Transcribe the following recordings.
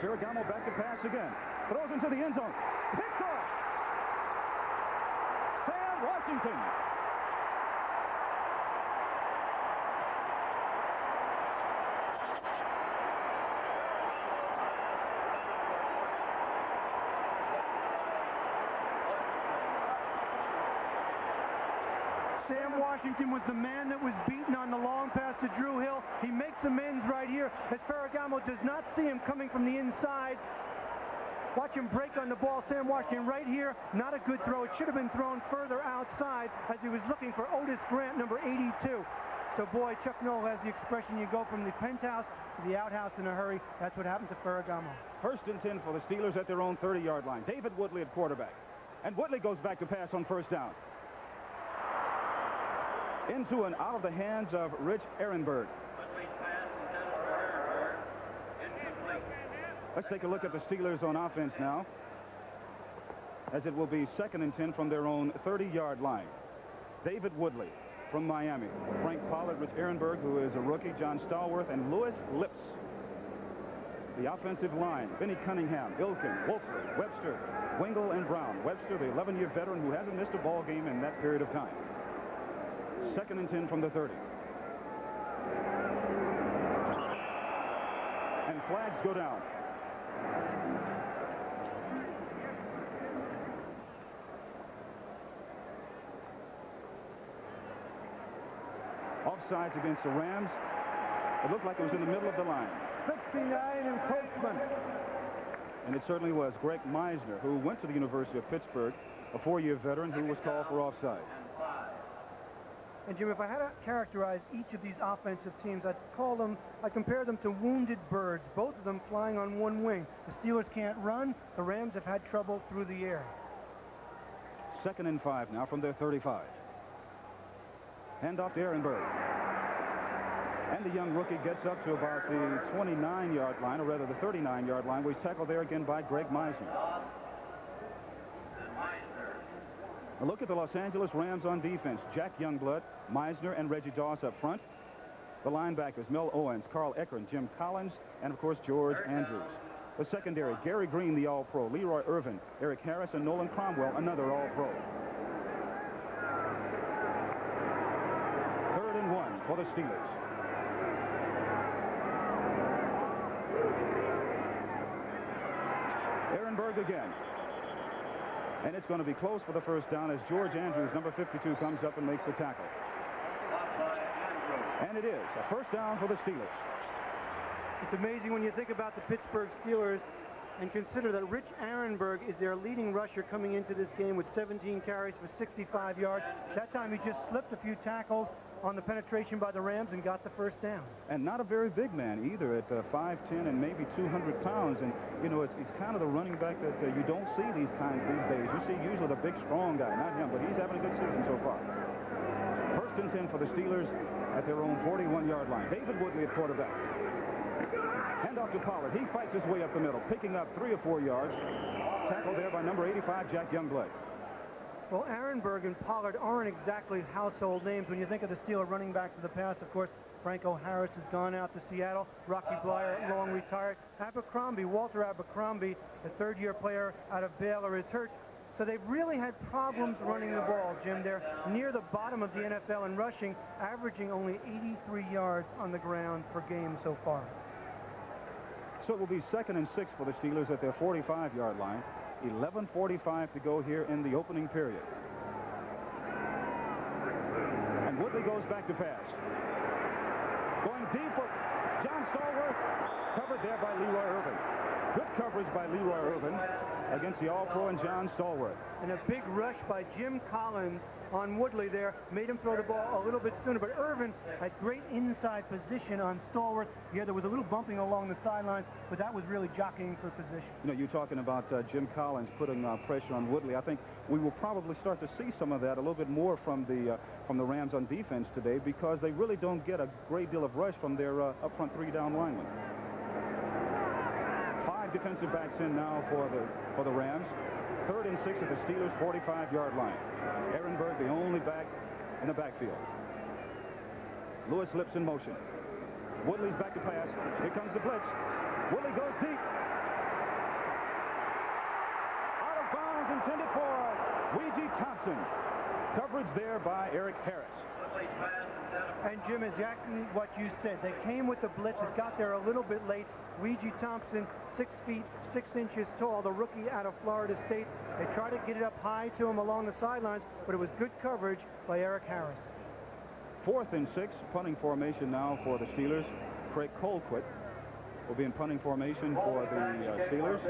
Ferragamo back to pass again. Throws into the end zone. Picked off. Sam Washington. Sam Washington was the man that was beaten on the long pass to Drew Hill. He makes amends right here as Ferragamo does not see him coming from the inside. Watch him break on the ball. Sam Washington right here. Not a good throw. It should have been thrown further outside as he was looking for Otis Grant, number 82. So, boy, Chuck Noll has the expression, you go from the penthouse to the outhouse in a hurry. That's what happened to Ferragamo. 1st and 10 for the Steelers at their own 30-yard line. David Woodley at quarterback. And Woodley goes back to pass on 1st down. Into and out of the hands of Rich Ehrenberg. Let's take a look at the Steelers on offense now, as it will be 2nd and 10 from their own 30-yard line. David Woodley from Miami. Frank Pollard, Rich Ehrenberg, who is a rookie, John Stallworth, and Louis Lips. The offensive line, Benny Cunningham, Ilkin, Wolfley, Webster, Wingle, and Brown. Webster, the 11-year veteran who hasn't missed a ball game in that period of time. 2nd and 10 from the 30. And flags go down. Offsides against the Rams. It looked like it was in the middle of the line. 69 and Coachman. And it certainly was. Greg Meisner, who went to the University of Pittsburgh, a 4-year veteran who was called for offside. And Jim, if I had to characterize each of these offensive teams, I'd compare them to wounded birds, both of them flying on one wing. The Steelers can't run. The Rams have had trouble through the air. 2nd and 5 now from their 35. Handoff to Ehrenberg. And the young rookie gets up to about the 29-yard line, or rather the 39-yard line, where he's tackled there again by Greg Meisner. A look at the Los Angeles Rams on defense. Jack Youngblood, Meisner, and Reggie Doss up front. The linebackers, Mel Owens, Carl Eckern, Jim Collins, and, of course, George Andrews. The secondary, Gary Green, the All-Pro, Leroy Irvin, Eric Harris, and Nolan Cromwell, another All-Pro. 3rd and 1 for the Steelers. Ehrenberg again. And it's going to be close for the 1st down as George Andrews, number 52, comes up and makes the tackle. And it is a 1st down for the Steelers. It's amazing when you think about the Pittsburgh Steelers and consider that Rich Ehrenberg is their leading rusher coming into this game with 17 carries for 65 yards. That time he just slipped a few tackles on the penetration by the Rams and got the 1st down. And not a very big man either at 5'10" and maybe 200 pounds. And, you know, it's kind of the running back that you don't see these days. You see usually the big, strong guy, not him, but he's having a good season so far. 1st and 10 for the Steelers at their own 41-yard line. David Woodley at quarterback. Handoff to Pollard. He fights his way up the middle, picking up 3 or 4 yards. Tackled there by number 85, Jack Youngblood. Well, Ehrenberg and Pollard aren't exactly household names when you think of the Steeler running backs of the past. Of course, Franco Harris has gone out to Seattle. Rocky Bleier, long retired. Abercrombie, Walter Abercrombie, the 3rd-year player out of Baylor, is hurt. So they've really had problems running the ball, Jim. They're near the bottom of the NFL in rushing, averaging only 83 yards on the ground per game so far. So it will be 2nd and 6 for the Steelers at their 45-yard line. 11:45 to go here in the opening period. And Woodley goes back to pass. Going deep for John Stallworth. Covered there by Leroy Irvin. Good coverage by Leroy Irvin against the All-Pro and John Stallworth. And a big rush by Jim Collins on Woodley there made him throw the ball a little bit sooner. But Irvin had great inside position on Stallworth. Yeah, there was a little bumping along the sidelines, but that was really jockeying for position. You know, you're talking about Jim Collins putting pressure on Woodley. I think we will probably start to see some of that a little bit more from the Rams on defense today, because they really don't get a great deal of rush from their up front 3-down linemen. 5 defensive backs in now for the Rams. 3rd and 6 at the Steelers' 45-yard line. Ehrenberg, the only back in the backfield. Louis Lips in motion. Woodley's back to pass. Here comes the blitz. Woodley goes deep. Ouija Thompson. Coverage there by Eric Harris. And Jim, exactly what you said. They came with the blitz. It got there a little bit late. Ouija Thompson, 6 feet 6 inches tall, the rookie out of Florida State. They tried to get it up high to him along the sidelines, but it was good coverage by Eric Harris. 4th and 6, punting formation now for the Steelers. Craig Colquitt will be in punting formation for the Steelers.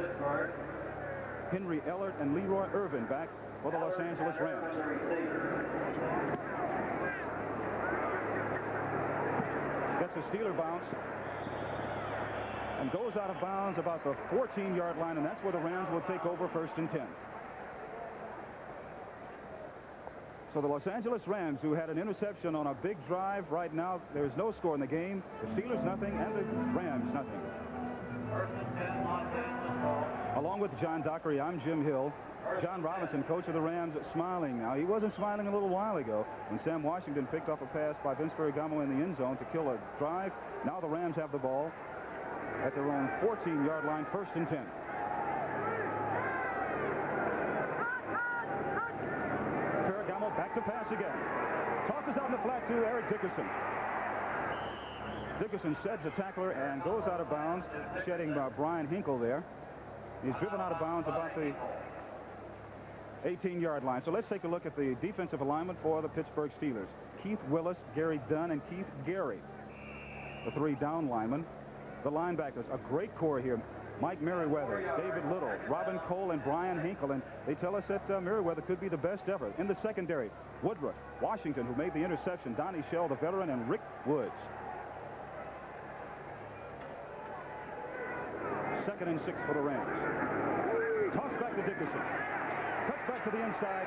Henry Ellert and Leroy Irvin back for the Los Angeles Rams. Gets a Steeler bounce and goes out of bounds about the 14-yard line, and that's where the Rams will take over 1st and 10. So the Los Angeles Rams, who had an interception on a big drive, right now there's no score in the game. The Steelers nothing and the Rams nothing. Along with John Dockery, I'm Jim Hill. John Robinson, coach of the Rams, smiling now. He wasn't smiling a little while ago when Sam Washington picked off a pass by Vince Ferragamo in the end zone to kill a drive. Now the Rams have the ball at their own 14-yard line, 1st and 10. Ferragamo back to pass again. Tosses out in the flat to Eric Dickerson. Dickerson sheds a tackler and goes out of bounds, shedding Brian Hinkle there. He's driven out of bounds about the 18-yard line. So let's take a look at the defensive alignment for the Pittsburgh Steelers. Keith Willis, Gary Dunn, and Keith Gary, the 3 down linemen. The linebackers, a great core here. Mike Merriweather, David Little, Robin Cole, and Brian Hinkle. And they tell us that Merriweather could be the best ever. In the secondary, Woodruff, Washington, who made the interception, Donnie Shell, the veteran, and Rick Woods. 2nd and 6 for the Rams. Toss back to Dickerson. Cuts back to the inside.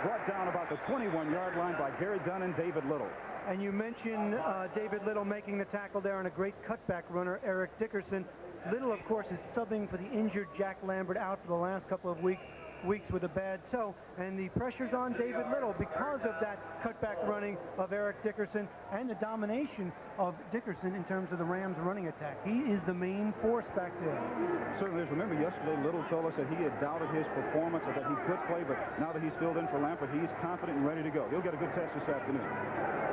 Brought down about the 21-yard line by Gary Dunn and David Little. And you mentioned David Little making the tackle there, and a great cutback runner, Eric Dickerson. Little, of course, is subbing for the injured Jack Lambert, out for the last couple of weeks with a bad toe, and the pressure's on David Little because of that cutback running of Eric Dickerson and the domination of Dickerson in terms of the Rams running attack. He is the main force back there. Certainly is. Remember yesterday Little told us that he had doubted his performance or that he could play, but now that he's filled in for Lambert, he's confident and ready to go. He'll get a good test this afternoon.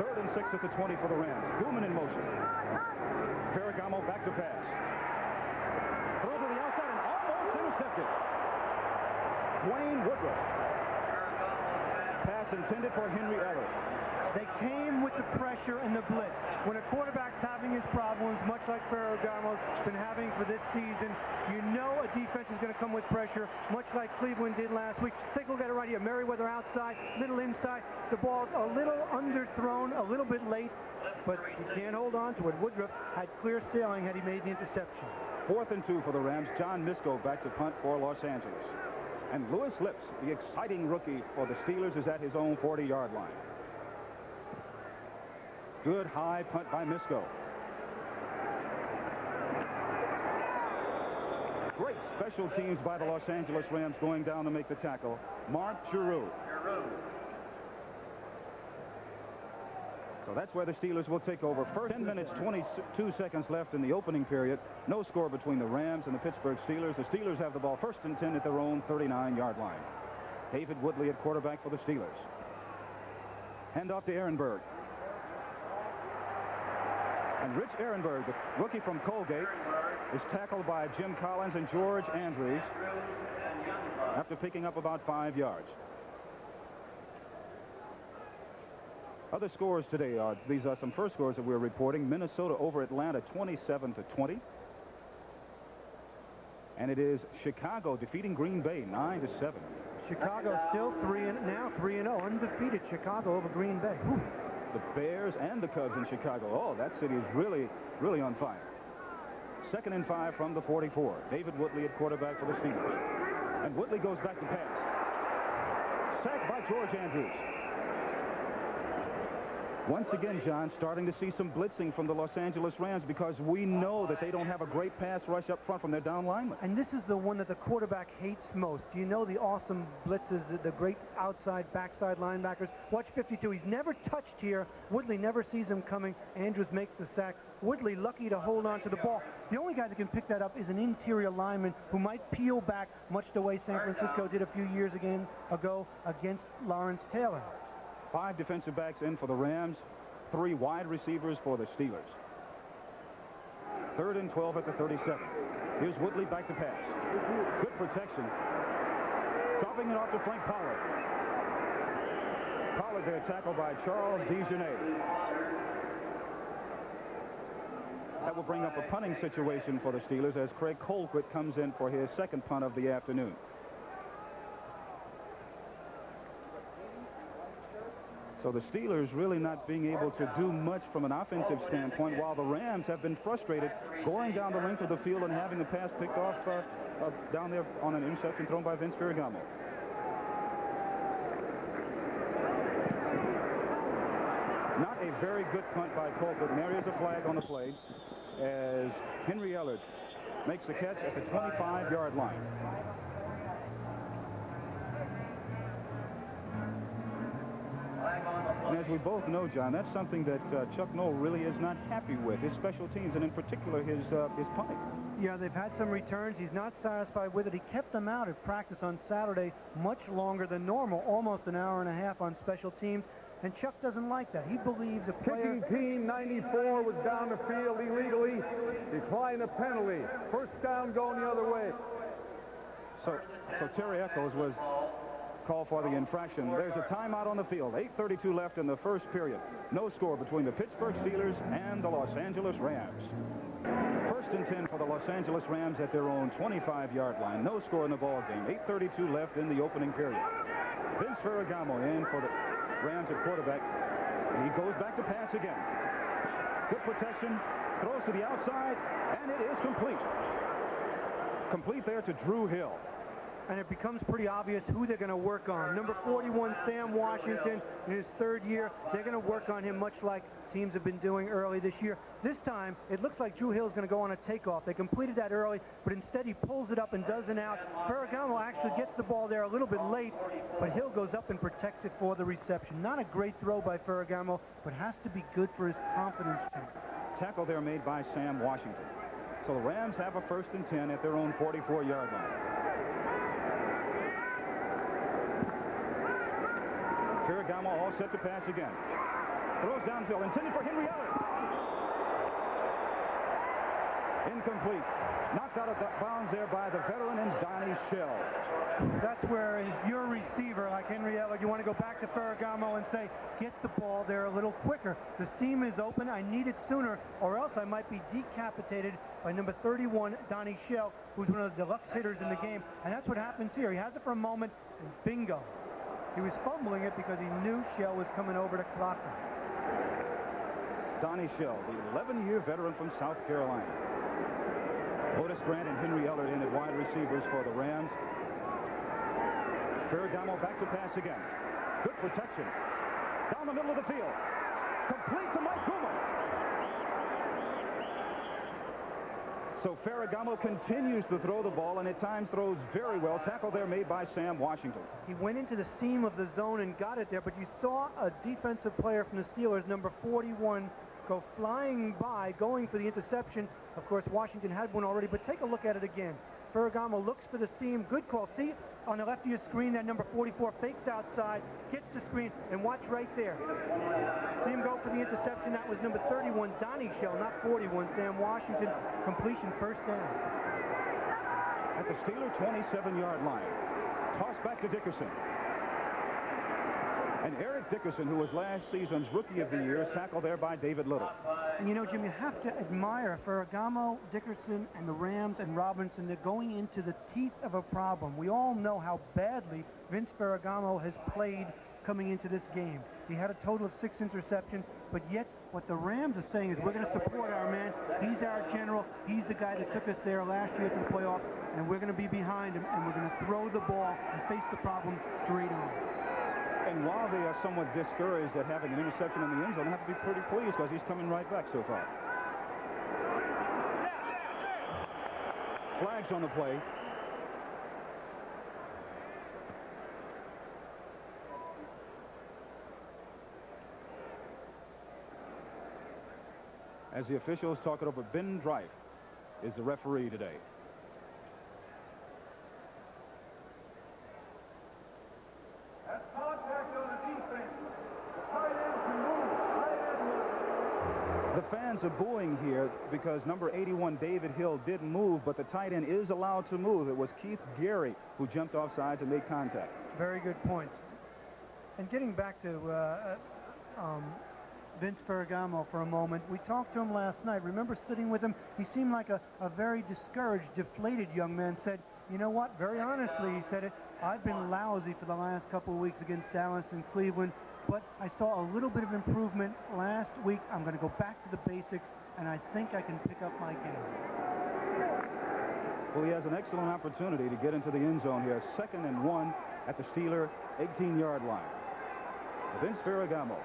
3rd and 6 at the 20 for the Rams. Koolman in motion. Ferragamo back to pass. Throw to the outside and almost intercepted. Dwayne Woodruff. Pass intended for Henry Ellert. They came with the pressure and the blitz. When a quarterback's having his problems, much like Ferragamo's been having for this season, you know a defense is going to come with pressure, much like Cleveland did last week. Take a look at it right here. Merriweather outside, Little inside. The ball's a little underthrown, a little bit late, but you can't hold on to it. Woodruff had clear sailing had he made the interception. 4th and 2 for the Rams. John Misko back to punt for Los Angeles. And Lewis Lips, the exciting rookie for the Steelers, is at his own 40-yard line. Good high punt by Misko. Great special teams by the Los Angeles Rams going down to make the tackle. Mark Giroux. So that's where the Steelers will take over. 10 minutes, 22 seconds left in the opening period. No score between the Rams and the Pittsburgh Steelers. The Steelers have the ball 1st and 10 at their own 39-yard line. David Woodley at quarterback for the Steelers. Hand off to Ehrenberg. And Rich Ehrenberg, the rookie from Colgate, is tackled by Jim Collins and George Andrews after picking up about 5 yards. Other scores today are, these are some first scores that we're reporting. Minnesota over Atlanta 27-20. And it is Chicago defeating Green Bay 9-7. Chicago still 3-0, undefeated. Chicago over Green Bay. Whew. The Bears and the Cubs in Chicago. Oh, that city is really, really on fire. 2nd and 5 from the 44. David Woodley at quarterback for the Steelers. And Woodley goes back to pass. Sacked by George Andrews. Once again, John, starting to see some blitzing from the Los Angeles Rams because we know that they don't have a great pass rush up front from their down linemen. And this is the one that the quarterback hates most. Do you know the awesome blitzes, the great outside, backside linebackers? Watch 52. He's never touched here. Woodley never sees him coming. Andrews makes the sack. Woodley lucky to hold on to the ball. The only guy that can pick that up is an interior lineman who might peel back, much the way San Francisco did a few years ago against Lawrence Taylor. 5 defensive backs in for the Rams, 3 wide receivers for the Steelers. 3rd and 12 at the 37. Here's Woodley back to pass. Good protection. Dropping it off to Frank Pollard. Pollard there tackled by Charles DeJournette. That will bring up a punting situation for the Steelers as Craig Colquitt comes in for his second punt of the afternoon. So the Steelers really not being able to do much from an offensive standpoint, while the Rams have been frustrated going down the length of the field and having the pass picked off down there on an interception thrown by Vince Ferragamo. Not a very good punt by Colquitt, and there is a flag on the play as Henry Ellard makes the catch at the 25-yard line. And as we both know, John, that's something that Chuck Noll really is not happy with, his special teams, and in particular his punting. Yeah, they've had some returns. He's not satisfied with it. He kept them out at practice on Saturday much longer than normal, almost an hour and a half on special teams. And Chuck doesn't like that. He believes a player... Kicking team 94 was down the field illegally. Declined a penalty. First down going the other way. So Terry Eccles was called for the infraction. There's a timeout on the field. 8:32 left in the first period. No score between the Pittsburgh Steelers and the Los Angeles Rams. 1st and 10 for the Los Angeles Rams at their own 25-yard line. No score in the ball game. 8:32 left in the opening period. Vince Ferragamo in for the Rams at quarterback. He goes back to pass again. Good protection. Throws to the outside, and it is complete. Complete there to Drew Hill. And it becomes pretty obvious who they're going to work on. Number 41, Sam Washington, in his 3rd year. They're going to work on him much like teams have been doing early this year. This time, it looks like Drew Hill's going to go on a takeoff. They completed that early, but instead he pulls it up and does an out. Ferragamo actually gets the ball there a little bit late, but Hill goes up and protects it for the reception. Not a great throw by Ferragamo, but has to be good for his confidence. Tackle there made by Sam Washington. So the Rams have a 1st and 10 at their own 44-yard line. Ferragamo all set to pass again. Throws downfield, intended for Henry Ellard. Incomplete. Knocked out of bounds there by the veteran and Donnie Shell. That's where your receiver, like Henry Ellard, you want to go back to Ferragamo and say, get the ball there a little quicker. The seam is open. I need it sooner, or else I might be decapitated by number 31, Donnie Shell, who's one of the deluxe hitters in the game. And that's what happens here. He has it for a moment, and bingo. He was fumbling it because he knew Shell was coming over to clock him. Donnie Shell, the 11-year veteran from South Carolina. Otis Grant and Henry Ellard in at wide receivers for the Rams. Ferragamo back to pass again. Good protection. Down the middle of the field. Complete to Mike Kuma. So Ferragamo continues to throw the ball, and at times throws very well. Tackle there made by Sam Washington. He went into the seam of the zone and got it there, but you saw a defensive player from the Steelers, number 41, go flying by, going for the interception. Of course, Washington had one already, but take a look at it again. Ferragamo looks for the seam. Good call. See, on the left of your screen, that number 44 fakes outside, gets the screen, and watch right there. See him go for the interception. That was number 31, Donnie Shell, not 41, Sam Washington. Completion, 1st down. At the Steeler 27-yard line. Toss back to Dickerson. And Eric Dickerson, who was last season's Rookie of the Year, is tackled there by David Little. And you know, Jim, you have to admire Ferragamo, Dickerson, and the Rams and Robinson. They're going into the teeth of a problem. We all know how badly Vince Ferragamo has played coming into this game. He had a total of 6 interceptions, but yet what the Rams are saying is we're going to support our man. He's our general. He's the guy that took us there last year to the playoffs, and we're going to be behind him, and we're going to throw the ball and face the problem straight on. And while they are somewhat discouraged at having an interception in the end zone, they have to be pretty pleased because he's coming right back so far. Flags on the play. As the officials talk it over, Ben Drive is the referee today. That's contact on the defense. The tight end can move. The fans are booing here because number 81, David Hill, did move, but the tight end is allowed to move. It was Keith Gary who jumped off sides and made contact. Very good point. And getting back to Vince Ferragamo for a moment. We talked to him last night. Remember sitting with him? He seemed like a very discouraged, deflated young man. Said, you know what? Very honestly, he said it. I've been lousy for the last couple of weeks against Dallas and Cleveland, but I saw a little bit of improvement last week. I'm going to go back to the basics, and I think I can pick up my game. Well, he has an excellent opportunity to get into the end zone here. 2nd and 1 at the Steeler 18-yard line. Vince Ferragamo.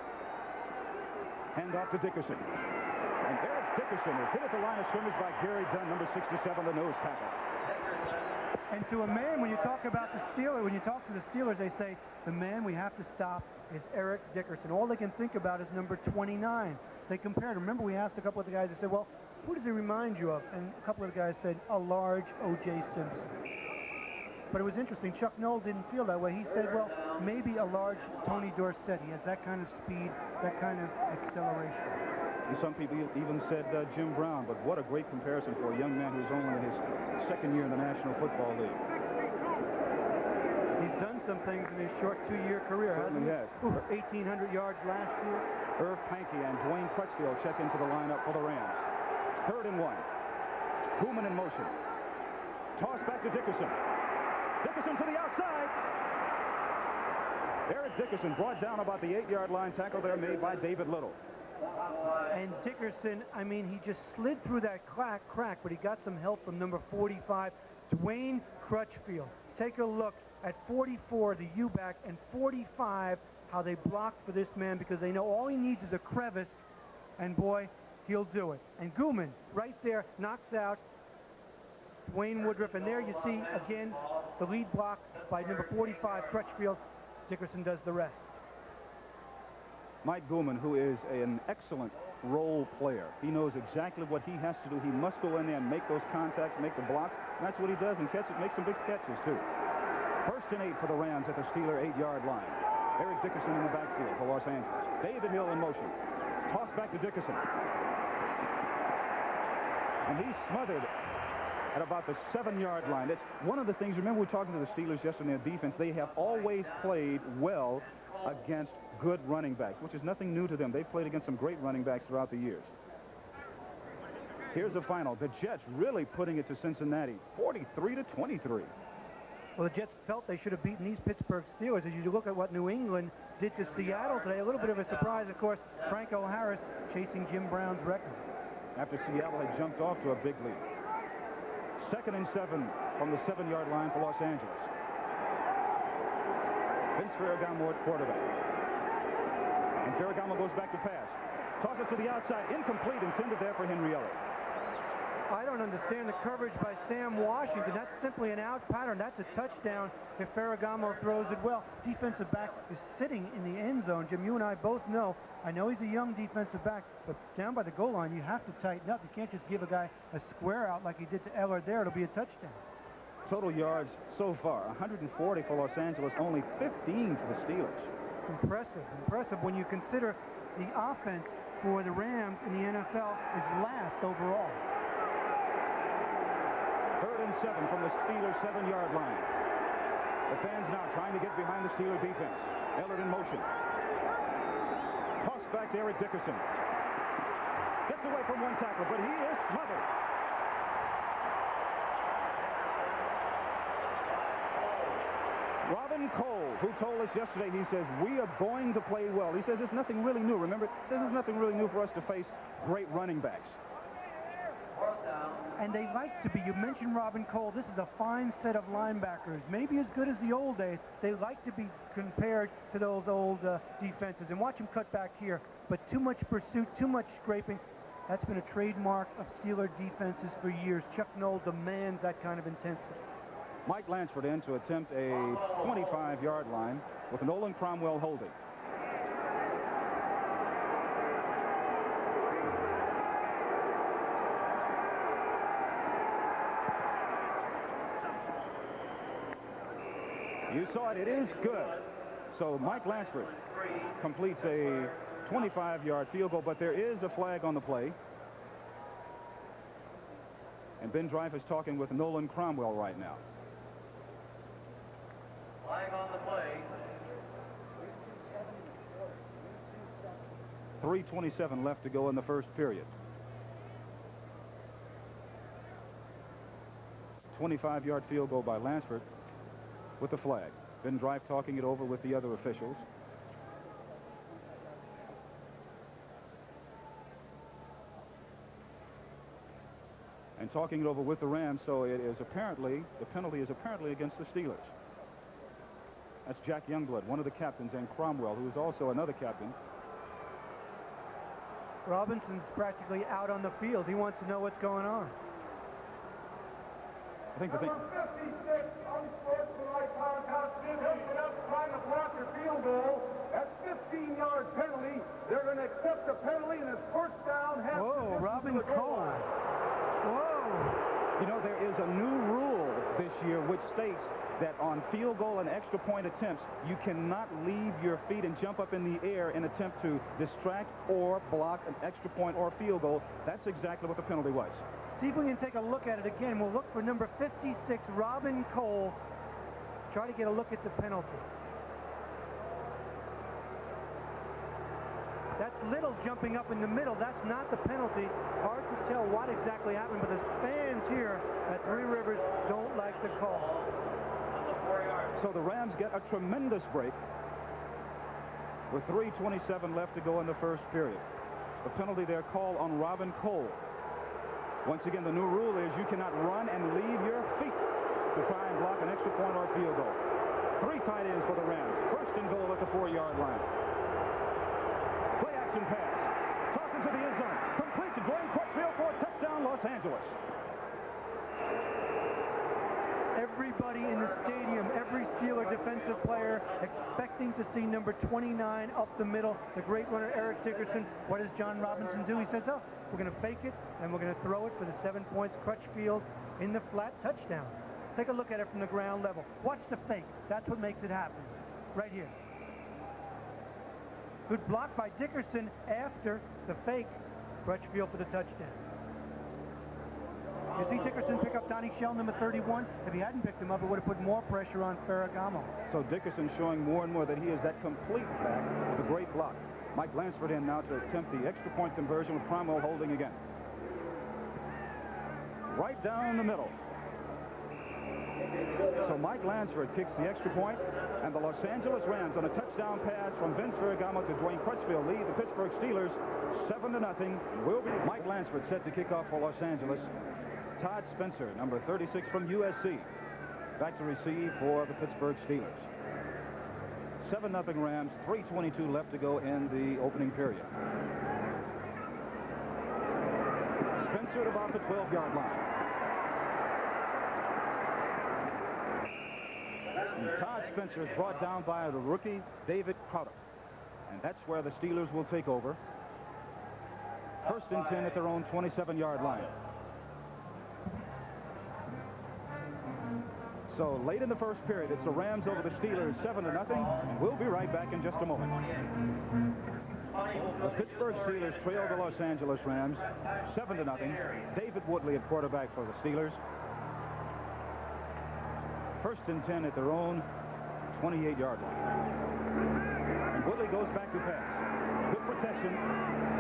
Hand off to Dickerson. And Eric Dickerson is hit at the line of scrimmage by Gary Dunn, number 67, the nose tackle. And to a man, when you talk about the Steelers, when you talk to the Steelers, they say the man we have to stop is Eric Dickerson. All they can think about is number 29. They compared. Remember, we asked a couple of the guys, they said, well, who does he remind you of? And a couple of the guys said, a large O.J. Simpson. But it was interesting. Chuck Noll didn't feel that way. He said, well, maybe a large Tony Dorsett. He has that kind of speed, that kind of acceleration. And some people even said Jim Brown, but what a great comparison for a young man who's only in his 2nd year in the National Football League. He's done some things in his short 2-year career, hasn't he? Yes. 1,800 yards last year. Irv Pankey and Dwayne Crutchfield check into the lineup for the Rams. 3rd and 1. Koeman in motion. Toss back to Dickerson. Dickerson to the outside. Eric Dickerson brought down about the 8-yard line. Tackle there made by David Little. And Dickerson, I mean, he just slid through that crack, but he got some help from number 45, Dwayne Crutchfield. Take a look at 44, the U-back, and 45, how they blocked for this man because they know all he needs is a crevice, and boy, he'll do it. And Koeman, right there, knocks out Dwayne Woodruff, and there you see, again, the lead block by number 45, Crutchfield. Dickerson does the rest. Mike Koeman, who is an excellent role player. He knows exactly what he has to do. He must go in there and make those contacts, make the blocks. And that's what he does, and makes some big catches, too. 1st and 8 for the Rams at the Steeler 8-yard line. Eric Dickerson in the backfield for Los Angeles. David Hill in motion. Toss back to Dickerson. And he's smothered at about the 7-yard line. That's one of the things. Remember, we were talking to the Steelers yesterday in their defense. They have always played well against good running backs, which is nothing new to them. They've played against some great running backs throughout the years. Here's the final. The Jets really putting it to Cincinnati, 43-23. Well, the Jets felt they should have beaten these Pittsburgh Steelers. As you look at what New England did to Seattle today, a little bit of a surprise, of course, Franco Harris chasing Jim Brown's record. After Seattle had jumped off to a big lead. 2nd and 7 from the 7-yard line for Los Angeles. Vince Ferragamo at quarterback. And Ferragamo goes back to pass. Toss it to the outside. Incomplete. Intended there for Henry Ellis. I don't understand the coverage by Sam Washington. That's simply an out pattern. That's a touchdown if Ferragamo throws it well. Defensive back is sitting in the end zone. Jim, you and I both know. I know he's a young defensive back, but down by the goal line, you have to tighten up. You can't just give a guy a square out like he did to Eller there. It'll be a touchdown. Total yards so far, 140 for Los Angeles, only 15 for the Steelers. Impressive when you consider the offense for the Rams in the NFL is last overall. 3rd and 7 from the Steelers 7-yard line. The fans now trying to get behind the Steeler defense. Ellard in motion. Toss back to Eric Dickerson. Gets away from one tackle, but he is smothered. Robin Cole, who told us yesterday, he says, we are going to play well. He says, it's nothing really new. Remember, he says it's nothing really new for us to face great running backs. and they like to be. You mentioned Robin Cole. This is a fine set of linebackers, maybe as good as the old days. They like to be compared to those old defenses. And watch him cut back here, but too much pursuit, too much scraping. That's been a trademark of Steeler defenses for years. Chuck Noll demands that kind of intensity. Mike Lansford in to attempt a 25-yard line with Nolan Cromwell holding. You saw it. It is good. So Mike Lansford completes a 25-yard field goal, but there is a flag on the play. And Ben Drive is talking with Nolan Cromwell right now. Flag on the play. 3:27 left to go in the first period. 25-yard field goal by Lansford with the flag. Ben Drive talking it over with the other officials. And talking it over with the Rams, so it is apparently, the penalty is apparently against the Steelers. That's Jack Youngblood, one of the captains, and Cromwell, who is also another captain. Robinson's practically out on the field. He wants to know what's going on. I think the thing. Number 56, unsportsmanlike contact, hit up trying to block the field goal. That's 15-yard penalty. They're going to accept the penalty, and it's first down. Whoa, Robin Cole. Whoa. You know, there is a new rule this year which states that on field goal and extra point attempts, you cannot leave your feet and jump up in the air and attempt to distract or block an extra point or field goal. That's exactly what the penalty was. See if we can take a look at it again. We'll look for number 56, Robin Cole. Try to get a look at the penalty. That's Little jumping up in the middle. That's not the penalty. Hard to tell what exactly happened, but the fans here at Three Rivers don't like the call. So the Rams get a tremendous break with 3:27 left to go in the first period. The penalty there called on Robin Cole. Once again, the new rule is you cannot run and leave your feet to try and block an extra point or field goal. 3 tight ends for the Rams. First and goal at the 4-yard line. Play action pass. Tossed into the end zone. Complete to Dwayne Crutchfield for a touchdown, Los Angeles. Everybody in the stadium, every Steeler defensive player expecting to see number 29 up the middle, the great runner Eric Dickerson. What does John Robinson do? He says, oh, we're going to fake it, and we're going to throw it for the 7 points. Crutchfield in the flat touchdown. Take a look at it from the ground level. Watch the fake. That's what makes it happen. Right here. Good block by Dickerson after the fake. Crutchfield for the touchdown. You see Dickerson pick up Donnie Shell, number 31. If he hadn't picked him up, it would have put more pressure on Ferragamo. So Dickerson showing more and more that he is that complete back with a great block. Mike Lansford in now to attempt the extra point conversion with Cromwell holding again. Right down the middle. So Mike Lansford kicks the extra point, and the Los Angeles Rams on a touchdown pass from Vince Ferragamo to Dwayne Crutchfield lead the Pittsburgh Steelers 7-0. Will be Mike Lansford set to kick off for Los Angeles. Todd Spencer, number 36 from USC, back to receive for the Pittsburgh Steelers. 7-0 Rams, 3:22 left to go in the opening period. Spencer at about the 12-yard line. And Todd Spencer is brought down by the rookie David Crowder. And that's where the Steelers will take over. First and 10 at their own 27-yard line. So late in the first period, it's the Rams over the Steelers 7-0. And we'll be right back in just a moment. The Pittsburgh Steelers trail the Los Angeles Rams 7-0. David Woodley at quarterback for the Steelers. First and 10 at their own 28-yard line. And Woodley goes back to pass. Good protection.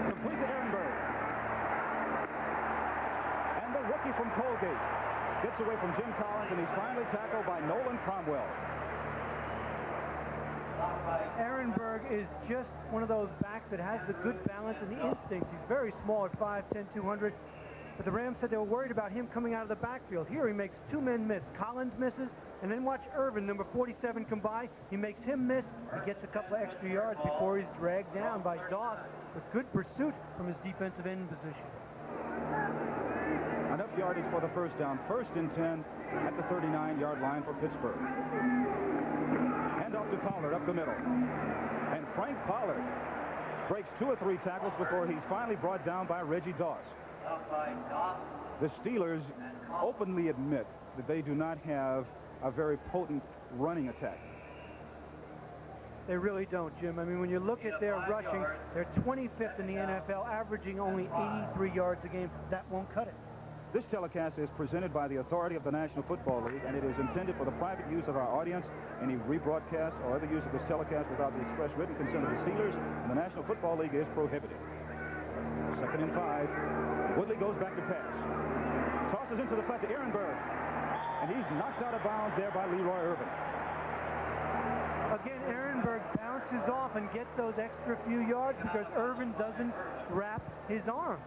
Complete to Ehrenberg. And the rookie from Colgate gets away from Jim Collins, and he's finally tackled by Nolan Cromwell. Ehrenberg is just one of those backs that has the good balance and the instincts. He's very small at 5'10", 200. but the Rams said they were worried about him coming out of the backfield. Here he makes two men miss. Collins misses, and then watch Irvin, number 47, come by. He makes him miss. He gets a couple of extra yards before he's dragged down by Doss with good pursuit from his defensive end position. Enough yardage for the first down. 1st and 10 at the 39-yard line for Pittsburgh. Hand off to Pollard up the middle. And Frank Pollard breaks 2 or 3 tackles before he's finally brought down by Reggie Doss. The Steelers openly admit that they do not have a very potent running attack. They really don't, Jim. I mean, when you look at their rushing, they're 25th in the NFL, averaging only 83 yards a game. That won't cut it. This telecast is presented by the authority of the National Football League, and it is intended for the private use of our audience. Any rebroadcast or other use of this telecast without the express written consent of the Steelers and the National Football League is prohibited. 2nd and 5. Woodley goes back to pass. Tosses into the flat to Ehrenberg. And he's knocked out of bounds there by Leroy Irvin. Again, Ehrenberg bounces off and gets those extra few yards because Irvin doesn't wrap his arms.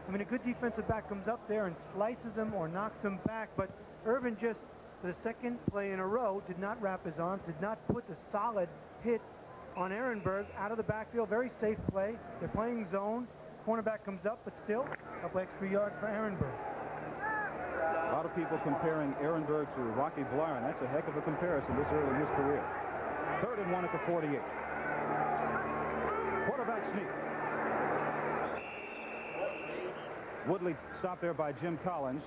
I mean, a good defensive back comes up there and slices him or knocks him back, but Irvin just, for the second play in a row, did not wrap his arms, did not put the solid hit on Ehrenberg out of the backfield. Very safe play. They're playing zone. Cornerback comes up, but still, a couple extra yards for Ehrenberg. A lot of people comparing Ehrenberg to Rocky Bleier, and that's a heck of a comparison this early in his career. 3rd and 1 at the 48. Quarterback sneak. Woodley stopped there by Jim Collins.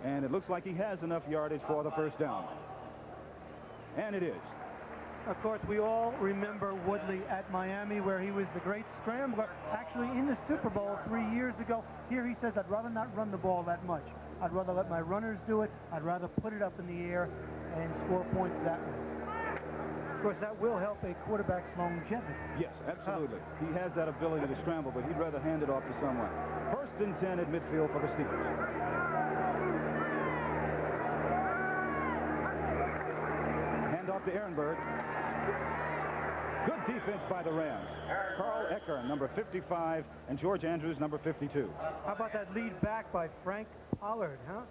And it looks like he has enough yardage for the first down. And it is. Of course, we all remember Woodley at Miami, where he was the great scrambler. Actually, in the Super Bowl 3 years ago, here he says, I'd rather not run the ball that much. I'd rather let my runners do it. I'd rather put it up in the air and score points that way. Of course, that will help a quarterback's longevity. Yes, absolutely. He has that ability to scramble, but he'd rather hand it off to someone. 1st and 10 at midfield for the Steelers. Hand off to Ehrenberg. Good defense by the Rams. Carl Ecker, number 55, and George Andrews, number 52. How about that lead back by Frank Pollard, huh?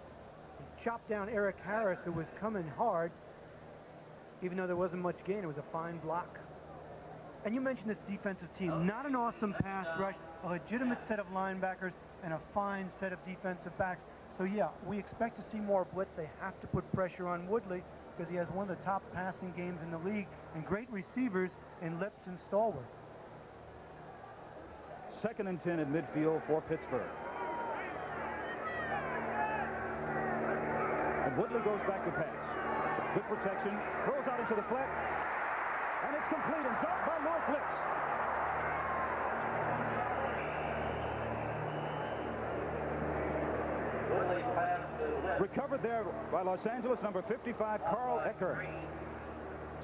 He chopped down Eric Harris, who was coming hard. Even though there wasn't much gain, it was a fine block. And you mentioned this defensive team. Not an awesome pass rush, a legitimate set of linebackers, and a fine set of defensive backs. So, yeah, we expect to see more blitz. They have to put pressure on Woodley because he has one of the top passing games in the league and great receivers in Lips and Stallworth. 2nd and 10 at midfield for Pittsburgh. And Woodley goes back to pass. Good protection, throws out into the flat, and it's complete and dropped by Lewis Lips. Recovered there by Los Angeles, number 55, Carl Ecker.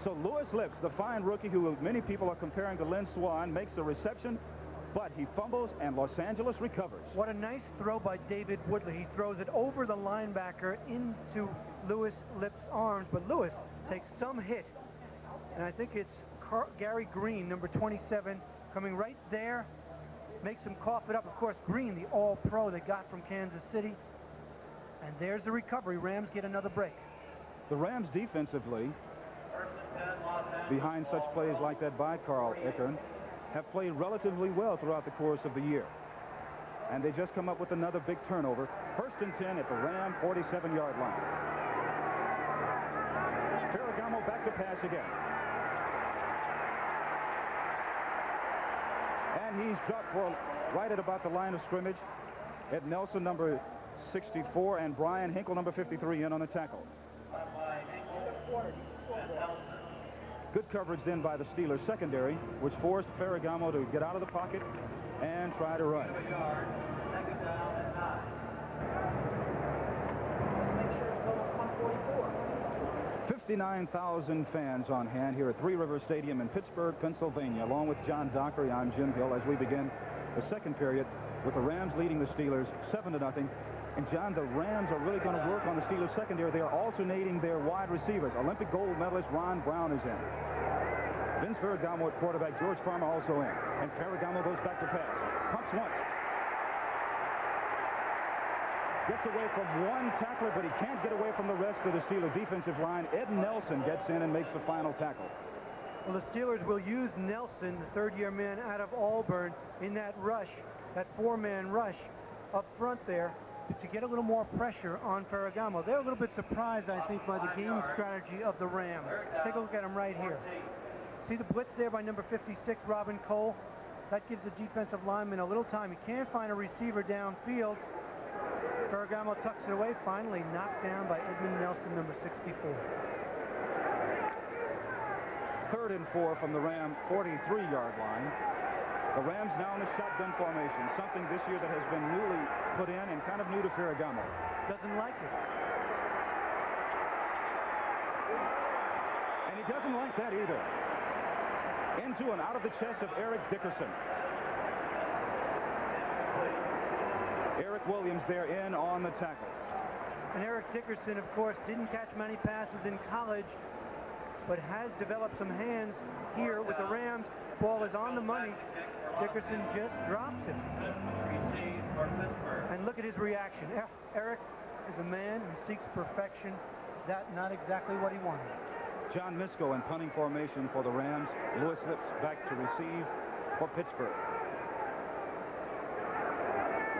So Lewis Lips, the fine rookie who many people are comparing to Lynn Swann, makes the reception, but he fumbles and Los Angeles recovers. What a nice throw by David Woodley. He throws it over the linebacker into Lewis Lips' arms, but Lewis takes some hit, and I think it's Gary Green, number 27, coming right there, makes him cough it up. Of course, Green, the all-pro they got from Kansas City, and there's the recovery. Rams get another break. The Rams defensively, behind such plays like that by Carl Ecker, have played relatively well throughout the course of the year. And they just come up with another big turnover. 1st and 10 at the Ram 47-yard line. Ferragamo back to pass again. And he's dropped for right at about the line of scrimmage. Ed Nelson, number 64, and Brian Hinkle, number 53, in on the tackle. Good coverage then by the Steelers secondary, which forced Ferragamo to get out of the pocket and try to run. 59,000 fans on hand here at Three Rivers Stadium in Pittsburgh, Pennsylvania. Along with John Dockery, I'm Jim Hill as we begin the second period with the Rams leading the Steelers 7-0. And John, the Rams are really going to work on the Steelers secondary. They are alternating their wide receivers. Olympic gold medalist Ron Brown is in. Vince Ferragamo at quarterback, George Farmer also in. And Ferragamo goes back to pass. Pumps once. Gets away from one tackler, but he can't get away from the rest of the Steelers defensive line. Ed Nelson gets in and makes the final tackle. Well, the Steelers will use Nelson, the third-year man out of Auburn, in that rush, that four-man rush up front there, to get a little more pressure on Ferragamo. They're a little bit surprised, I think, by the game strategy of the Rams. Take a look at them right here. See the blitz there by number 56, Robin Cole? That gives the defensive lineman a little time. He can't find a receiver downfield. Ferragamo tucks it away, finally knocked down by Edmund Nelson, number 64. 3rd and 4 from the Ram 43-yard line. The Rams now in the shotgun formation, something this year that has been newly put in and kind of new to Ferragamo. Doesn't like it. And he doesn't like that either. Into and out of the chest of Eric Dickerson. Eric Williams there in on the tackle. And Eric Dickerson, of course, didn't catch many passes in college, but has developed some hands here with the Rams. Ball is on the money. Dickerson just drops it. And look at his reaction. Eric is a man who seeks perfection. That not exactly what he wanted. John Misko in punting formation for the Rams. Lewis Lips back to receive for Pittsburgh.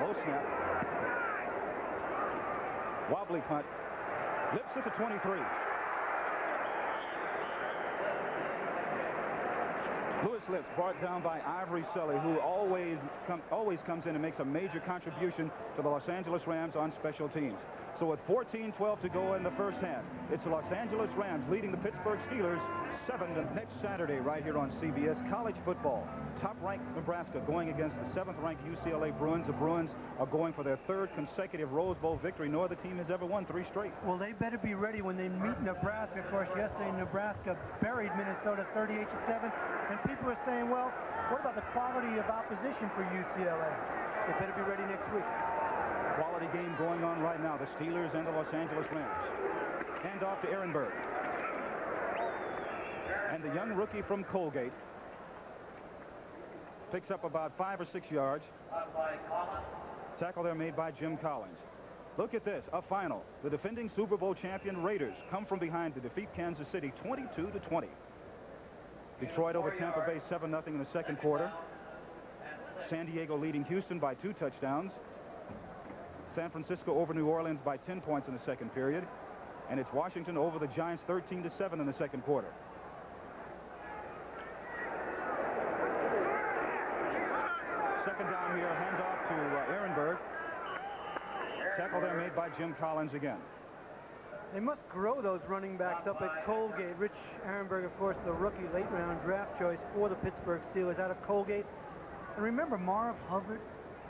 Low snap. Wobbly punt. Lips at the 23. Lewis Lips brought down by Ivory Sully, who always comes in and makes a major contribution to the Los Angeles Rams on special teams. So with 14-12 to go in the first half, it's the Los Angeles Rams leading the Pittsburgh Steelers 7 next Saturday right here on CBS. College football. Top-ranked Nebraska going against the 7th-ranked UCLA Bruins. The Bruins are going for their 3rd consecutive Rose Bowl victory. No other team has ever won 3 straight. Well, they better be ready when they meet Nebraska. Of course, yesterday Nebraska buried Minnesota 38-7. And people are saying, well, what about the quality of opposition for UCLA? They better be ready next week. Quality game going on right now. The Steelers and the Los Angeles Rams. Hand off to Ehrenberg. And the young rookie from Colgate picks up about 5 or 6 yards. Tackle there made by Jim Collins. Look at this, a final. The defending Super Bowl champion Raiders come from behind to defeat Kansas City 22-20. Detroit over Tampa Bay 7-0 in the second quarter. San Diego leading Houston by 2 touchdowns. San Francisco over New Orleans by 10 points in the second period. And it's Washington over the Giants 13-7 in the second quarter. Second down here, handoff to Ehrenberg. Tackle there made by Jim Collins again. They must grow those running backs up at Colgate. Rich Ehrenberg, of course, the rookie late-round draft choice for the Pittsburgh Steelers out of Colgate. And remember, Marv Hubbard,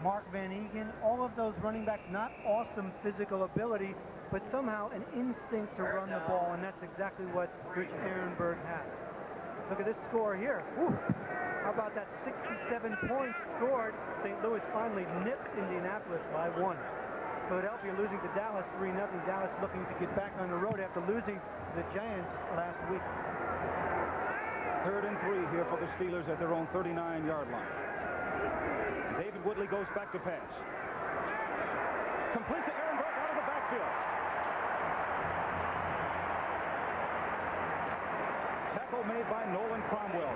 Mark Van Egan, all of those running backs, not awesome physical ability, but somehow an instinct to run the ball, and that's exactly what Rich Ehrenberg has. Look at this score here. Whew. How about that 67 points scored? St. Louis finally nips Indianapolis by 1. Philadelphia losing to Dallas 3-0. Dallas looking to get back on the road after losing to the Giants last week. 3rd and 3 here for the Steelers at their own 39-yard line. David Woodley goes back to pass. Complete to Ehrenberg out of the backfield. Tackle made by Nolan Cromwell.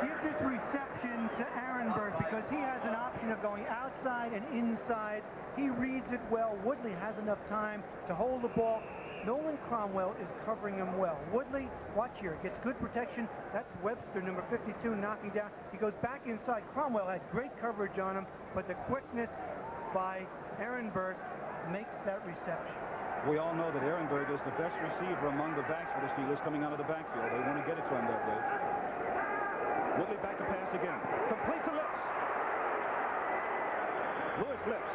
Give this reception to Ehrenberg because he has an option of going outside and inside. He reads it well. Woodley has enough time to hold the ball. Nolan Cromwell is covering him well. Woodley, watch here, gets good protection. That's Webster, number 52, knocking down. He goes back inside. Cromwell had great coverage on him, but the quickness by Ehrenberg makes that reception. We all know that Ehrenberg is the best receiver among the backs for the Steelers coming out of the backfield. They want to get it to him that way. Woodley back to pass again. Complete to Lips. Lewis Lips.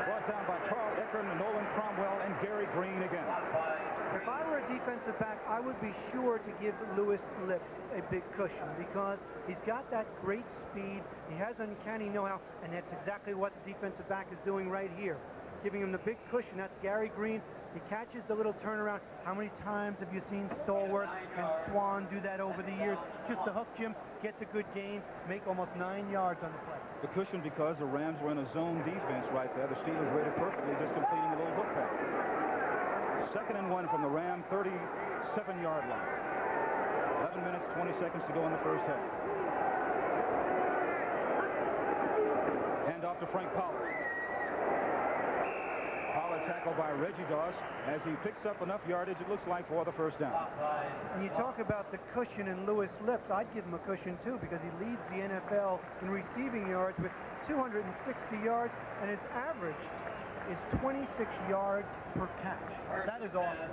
Brought down by Carl Eckern, Nolan Cromwell, and Gary Green again. If I were a defensive back, I would be sure to give Lewis Lips a big cushion because he's got that great speed. He has uncanny know-how, and that's exactly what the defensive back is doing right here. giving him the big cushion. That's Gary Green. He catches the little turnaround. How many times have you seen Stallworth and Swan do that over the years? Just to hook Jim, get the good gain, make almost 9 yards on the play. The cushion because the Rams were in a zone defense right there. The Steelers read it perfectly, just completing a little hook pass. 2nd and 1 from the Ram 37-yard line. 11 minutes, 20 seconds to go in the first half. Hand off to Frank Pollard. Pollard tackled by Reggie Doss as he picks up enough yardage, it looks like, for the first down. And you talk about the cushion in Lewis Lips. I'd give him a cushion, too, because he leads the NFL in receiving yards with 260 yards, and his average is 26 yards per catch. That is awesome.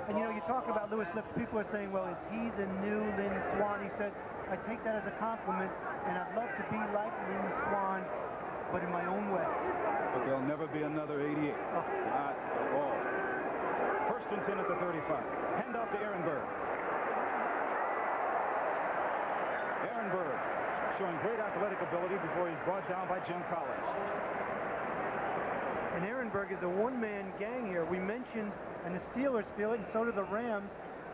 And, you know, you talk about Lewis Lips, people are saying, well, is he the new Lynn Swan? He said, I take that as a compliment, and I'd love to be like Lynn Swan, but in my own way. But there'll never be another 88. Oh. Not at all. 1st and 10 at the 35. Hand off to Ehrenberg. Ehrenberg showing great athletic ability before he's brought down by Jim Collins. And Ehrenberg is a one-man gang here. We mentioned, and the Steelers feel it, and so do the Rams,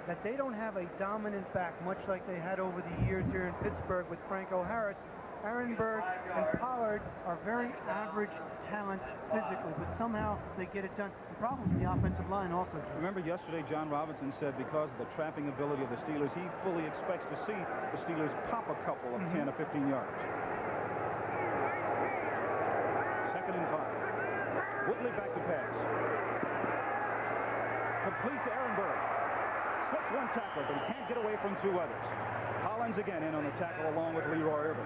that they don't have a dominant back, much like they had over the years here in Pittsburgh with Franco Harris. Ehrenberg and Pollard are very average talents physically, but somehow they get it done. The problem with the offensive line also, Jim. Remember yesterday John Robinson said because of the trapping ability of the Steelers, he fully expects to see the Steelers pop a couple of 10 or 15 yards. 2nd and 5. Woodley back to pass. Complete to Ehrenberg. Slipped one tackler, but he can't get away from 2 others. Collins again in on the tackle along with Leroy Irvin.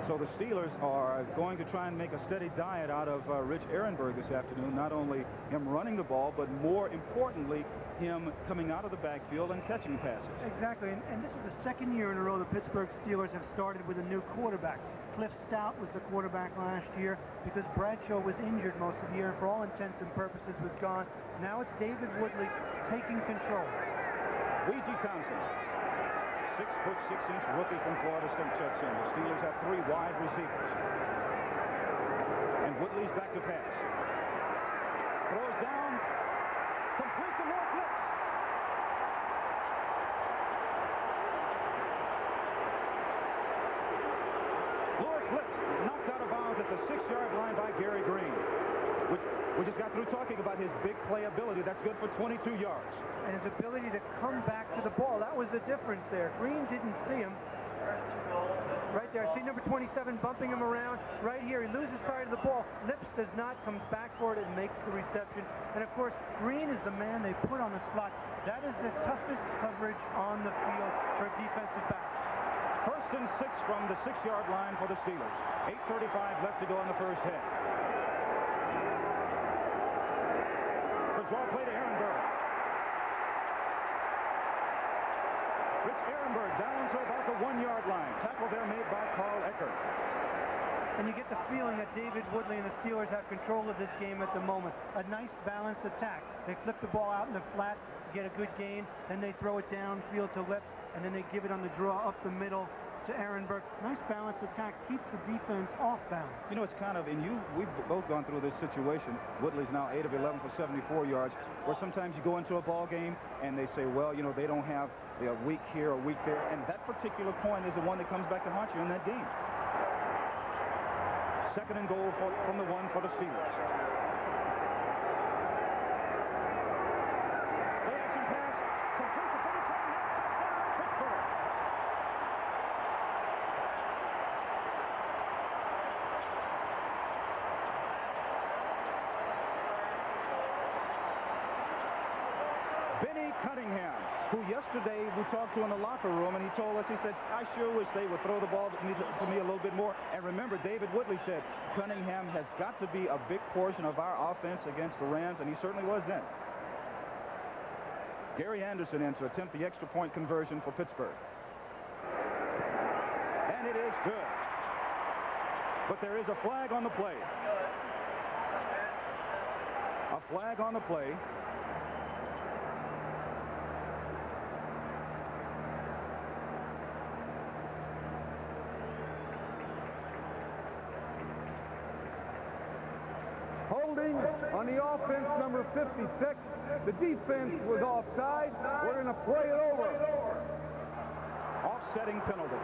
So the Steelers are going to try and make a steady diet out of Rich Ehrenberg this afternoon. Not only him running the ball, but more importantly, him coming out of the backfield and catching passes. Exactly, and this is the 2nd year in a row the Pittsburgh Steelers have started with a new quarterback. Cliff Stout was the quarterback last year because Bradshaw was injured most of the year and for all intents and purposes was gone. Now it's David Woodley taking control. Weezy Thompson, 6'6" rookie from Florida State, checks in. The Steelers have 3 wide receivers. And Woodley's back to pass. Throws down, complete to Lewis Lips. Lewis Lips knocked out of bounds at the 6-yard line by Gary Green, which we just got through talking about his big play ability. That's good for 22 yards. And his ability to come back to the ball. That was the difference there. Green didn't see him. Right there. See number 27 bumping him around. Right here, he loses sight of the ball. Lips does not, comes back for it and makes the reception. And of course, Green is the man they put on the slot. That is the toughest coverage on the field for a defensive back. 1st and 6 from the 6-yard line for the Steelers. 8:35 left to go in the first half. The draw play to Ehrenberg. Rich Ehrenberg down to about the 1-yard line. Tackle there made by Carl Eckert. And you get the feeling that David Woodley and the Steelers have control of this game at the moment. A nice balanced attack. They flip the ball out in the flat, get a good gain, then they throw it downfield to Lips, and then they give it on the draw up the middle to Ehrenberg. Nice balanced attack, keeps the defense off balance. You know, it's kind of, and we've both gone through this situation. Woodley's now 8 of 11 for 74 yards, where sometimes you go into a ball game and they say, well, you know, they don't have a week here, a week there, and that particular point is the one that comes back to haunt you in that game. 2nd and goal from the 1 for the Steelers. Play action pass, complete to 37, touchdown, Pittsburgh. Benny Cunningham, who yesterday we talked to in the locker room, and he told us, he said, I sure wish they would throw the ball to me a little bit more. And remember, David Woodley said, Cunningham has got to be a big portion of our offense against the Rams, and he certainly was then. Gary Anderson in to attempt the extra point conversion for Pittsburgh. And it is good. But there is a flag on the play. A flag on the play. On the offense, number 56, the defense was offside. We're going to play it over. Offsetting penalties.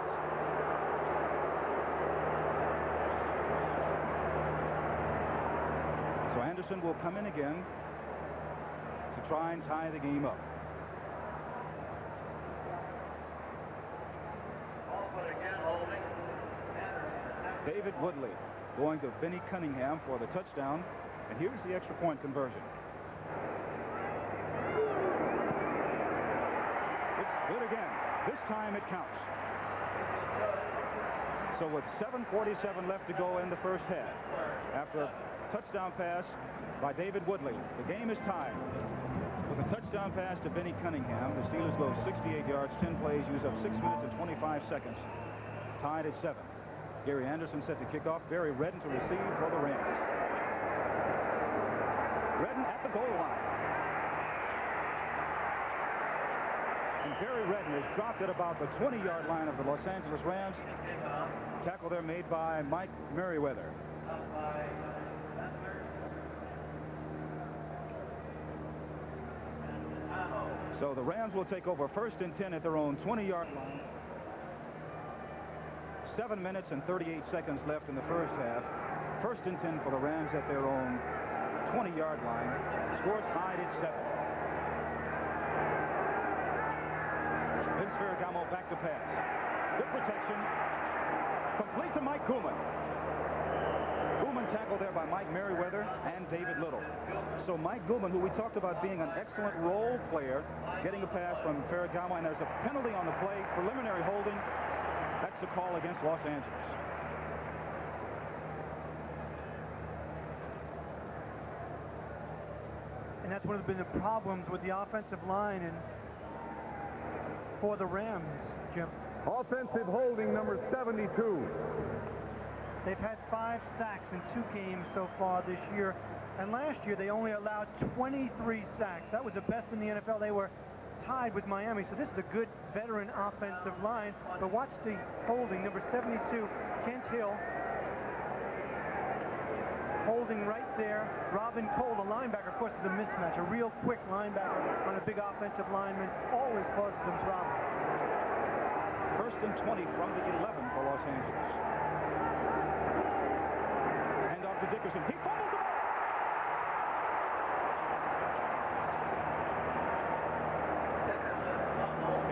So Anderson will come in again to try and tie the game up. David Woodley going to Vinnie Cunningham for the touchdown. And here's the extra point conversion. It's good again. This time it counts. So with 7:47 left to go in the first half, after a touchdown pass by David Woodley, the game is tied. With a touchdown pass to Vinnie Cunningham, the Steelers go 68 yards, 10 plays, use up 6 minutes and 25 seconds. Tied at 7. Gary Anderson set to kick off. Barry Redden to receive for the Rams. Redden at the goal line. And Barry Redden is dropped at about the 20-yard line of the Los Angeles Rams. Tackle there made by Mike Merriweather. So the Rams will take over 1st and 10 at their own 20-yard line. 7 minutes and 38 seconds left in the first half. 1st and 10 for the Rams at their own 20-yard line. Score tied at 7. Vince Ferragamo back to pass. Good protection. Complete to Mike Koeman. Koeman tackled there by Mike Merriweather and David Little. So Mike Koeman, who we talked about being an excellent role player, getting a pass from Ferragamo, and there's a penalty on the play, preliminary holding. That's the call against Los Angeles. And that's one of the problems with the offensive line and for the Rams, Jim. Offensive holding, number 72. They've had 5 sacks in 2 games so far this year. And last year, they only allowed 23 sacks. That was the best in the NFL. They were tied with Miami. So this is a good veteran offensive line. But watch the holding, number 72, Kent Hill. Holding right there. Robin Cole, the linebacker, of course, is a mismatch. A real quick linebacker on a big offensive lineman always causes them problems. 1st and 20 from the 11 for Los Angeles. Hand off to Dickerson. He fumbles the ball.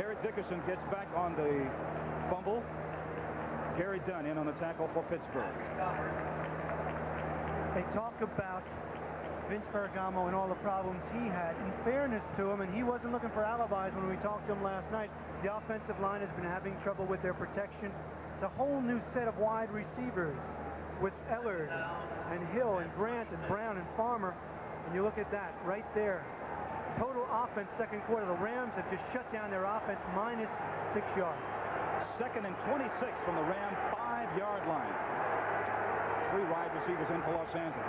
Eric Dickerson gets back on the fumble. Gary Dunn in on the tackle for Pittsburgh. They talk about Vince Ferragamo and all the problems he had. In fairness to him, and he wasn't looking for alibis when we talked to him last night, the offensive line has been having trouble with their protection. It's a whole new set of wide receivers with Ellard and Hill and Grant and Brown and Farmer. And you look at that right there. Total offense second quarter. The Rams have just shut down their offense minus 6 yards. 2nd and 26 from the Ram 5-yard line. 3 wide receivers in for Los Angeles.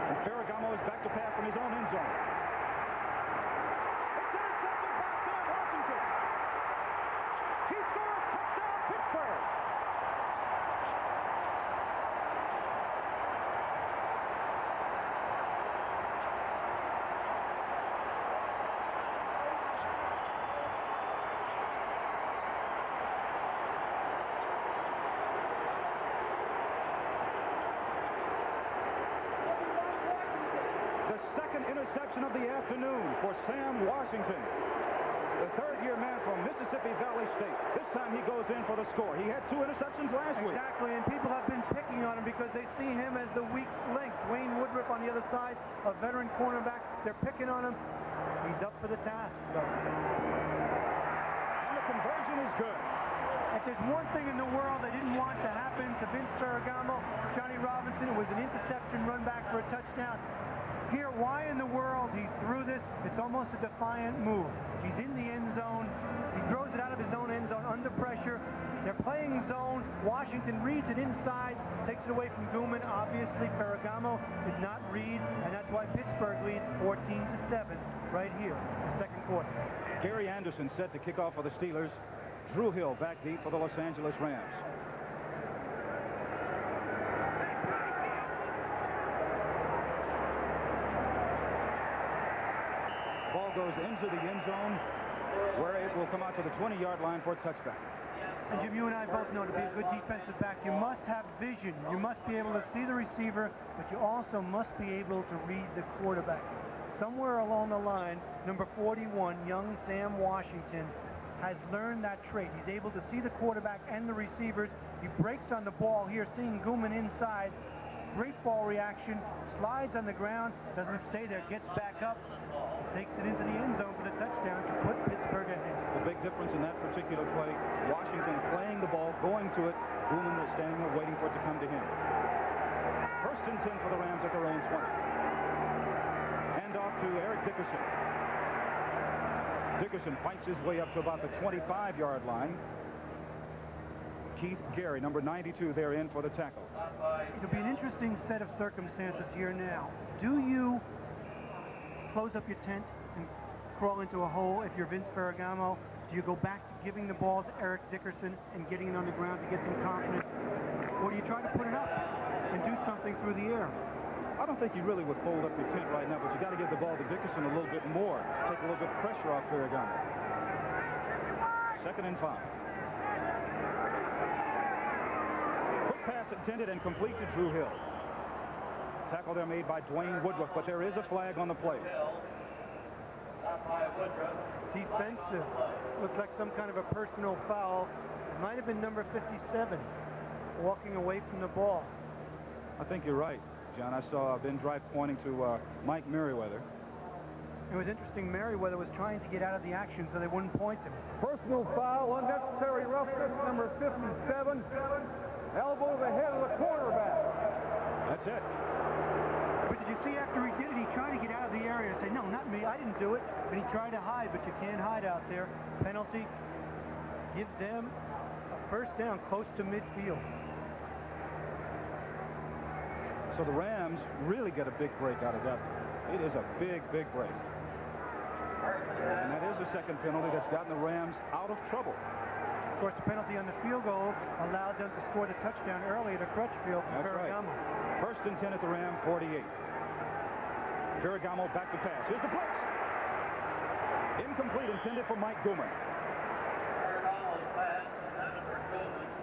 And Ferragamo is back to pass from his own end zone. It's intercepted by Sam Washington. He scores. Touchdown, Pittsburgh. Interception of the afternoon for Sam Washington, the 3rd-year man from Mississippi Valley State. This time he goes in for the score. He had 2 interceptions last week. Exactly, and people have been picking on him because they see him as the weak link. Wayne Woodruff on the other side, a veteran cornerback. They're picking on him. He's up for the task, though. And the conversion is good. If there's one thing in the world they didn't want to happen to Vince Ferragamo, Johnny Robinson, it was an interception run back for a touchdown. Here, why in the world he threw this? It's almost a defiant move. He's in the end zone. He throws it out of his own end zone under pressure. They're playing zone. Washington reads it inside, takes it away from Koeman. Obviously, Ferragamo did not read, and that's why Pittsburgh leads 14-7 right here in the second quarter. Gary Anderson set to kick off for the Steelers. Drew Hill back deep for the Los Angeles Rams. goes into the end zone, where it will come out to the 20-yard line for a touchback. And Jim, you and I both know to be a good defensive back, you must have vision. You must be able to see the receiver, but you also must be able to read the quarterback. Somewhere along the line, number 41, young Sam Washington, has learned that trait. He's able to see the quarterback and the receivers. He breaks on the ball here, seeing Guman inside. Great ball reaction, slides on the ground, doesn't stay there, gets back up, takes it into the end zone for the touchdown to put Pittsburgh ahead. The big difference in that particular play, Washington playing the ball, going to it. Guman was standing there waiting for it to come to him. 1st and 10 for the Rams at their own 20. Hand off to Eric Dickerson. Dickerson fights his way up to about the 25-yard line. Keith Gary, number 92, there in for the tackle. It'll be an interesting set of circumstances here now. Do you close up your tent and crawl into a hole if you're Vince Ferragamo? Do you go back to giving the ball to Eric Dickerson and getting it on the ground to get some confidence? Or do you try to put it up and do something through the air? I don't think you really would fold up your tent right now, but you got to give the ball to Dickerson a little bit more. Take a little bit of pressure off Ferragamo. 2nd and 5. Quick pass intended and complete to Drew Hill. Tackle there made by Dwayne Woodruff, but there is a flag on the play. Defensive. Looks like some kind of a personal foul. It might have been number 57, walking away from the ball. I think you're right, John. I saw Ben Drive pointing to Mike Merriweather. It was interesting. Merriweather was trying to get out of the action so they wouldn't point him. Personal foul, unnecessary roughness, number 57. Elbow to the head of the quarterback. That's it. But did you see after he did it, he tried to get out of the area and say, no, not me, I didn't do it. But he tried to hide, but you can't hide out there. Penalty gives them a 1st down close to midfield. So the Rams really get a big break out of that. It is a big, big break. And that is the 2nd penalty that's gotten the Rams out of trouble. Of course, the penalty on the field goal allowed them to score the touchdown early at a Crutchfield from Ferragamo. Right. 1st and 10 at the Ram 48. Ferragamo back to pass. Here's the blitz. Incomplete, intended for Mike Guman.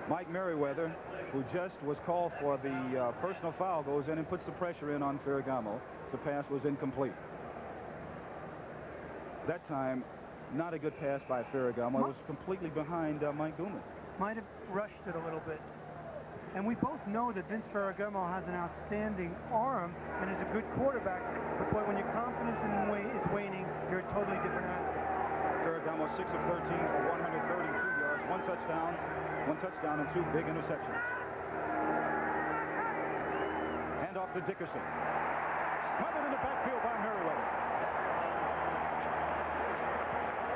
Mike Merriweather, who just was called for the personal foul, goes in and puts the pressure in on Ferragamo. The pass was incomplete. That time, not a good pass by Ferragamo. It was completely behind Mike Guman. Might have rushed it a little bit. And we both know that Vince Ferragamo has an outstanding arm and is a good quarterback. But boy, when your confidence is waning, you're a totally different athlete. Ferragamo 6 of 13 for 132 yards, 1 touchdown and 2 big interceptions. Hand off to Dickerson. Smothered in the backfield by Merriweather.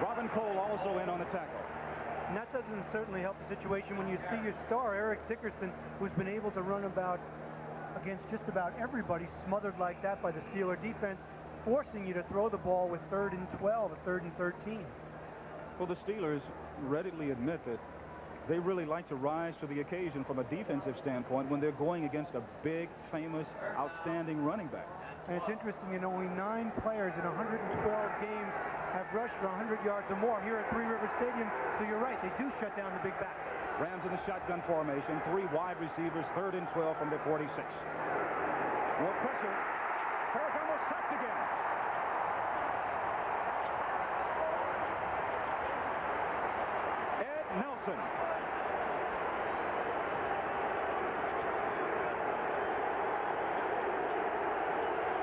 Robin Cole also in on the tackle. And that doesn't certainly help the situation when you see your star, Eric Dickerson, who's been able to run about against just about everybody, smothered like that by the Steeler defense, forcing you to throw the ball with 3rd and 12 or 3rd and 13. Well, the Steelers readily admit that they really like to rise to the occasion from a defensive standpoint when they're going against a big, famous, outstanding running back. And it's interesting, you know, only 9 players in 112 games have rushed for 100 yards or more here at Three River Stadium. So you're right, they do shut down the big backs. Rams in the shotgun formation, 3 wide receivers, 3rd and 12 from their 46. More pressure. Ferragamo sacked again. Ed Nelson.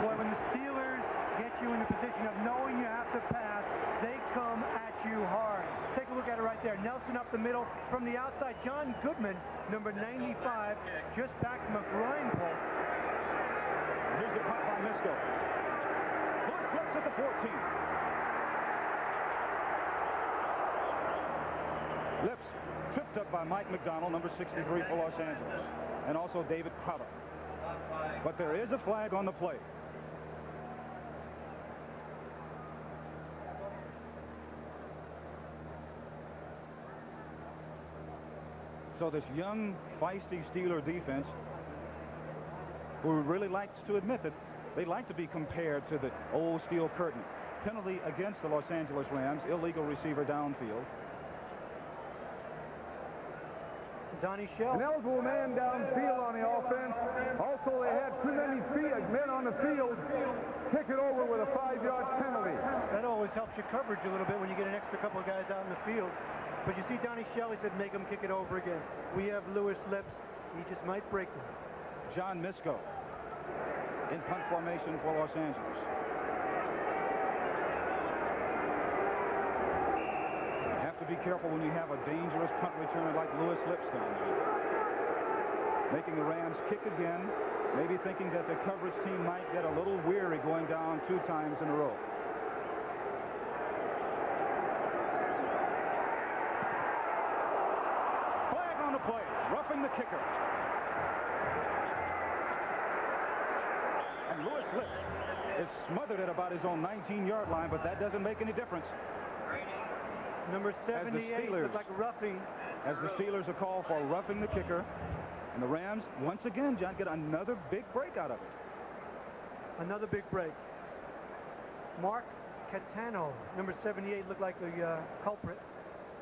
Boy, when the Steelers get you in the position of knowing you have to pass, they come at you hard. Take a look at it right there. Nelson up the middle from the outside. John Goodman, number 95, just back from a groin pull. Here's the pop by Misko. Blitz slips at the 14. Lips tripped up by Mike McDonald, number 63 for Los Angeles, and also David Crowder. But there is a flag on the play. So this young, feisty Steeler defense, who really likes to admit that they like to be compared to the old steel curtain. penalty against the Los Angeles Rams, illegal receiver downfield. Donnie Shell. An eligible man downfield on the offense. Also, they had too many men on the field. Kick it over with a 5-yard penalty. That always helps your coverage a little bit when you get an extra couple of guys out in the field. But you see Donnie Shelley said make him kick it over again. We have Lewis Lips. He just might break them. John Misko in punt formation for Los Angeles. You have to be careful when you have a dangerous punt returner like Lewis Lips down there. Making the Rams kick again, maybe thinking that the coverage team might get a little weary going down 2 times in a row. Flag on the play, roughing the kicker. And Lewis Lips is smothered at about his own 19-yard line, but that doesn't make any difference. Number 78 looked like roughing. As the Steelers are called for roughing the kicker. And the Rams, once again, John, get another big break out of it. Another big break. Mark Catano, number 78, looked like the culprit.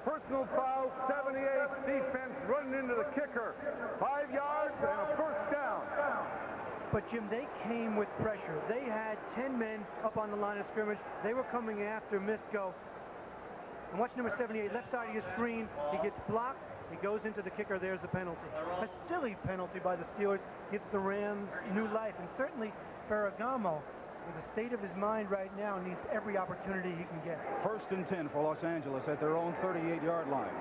Personal foul, 78, defense running into the kicker. 5 yards and a first down. But, Jim, they came with pressure. They had 10 men up on the line of scrimmage. They were coming after Misko. And watch number 78, left side of your screen. He gets blocked. He goes into the kicker. There's the penalty. A silly penalty by the Steelers gives the Rams new life. And certainly Ferragamo, with the state of his mind right now, needs every opportunity he can get. 1st and 10 for Los Angeles at their own 38-yard line.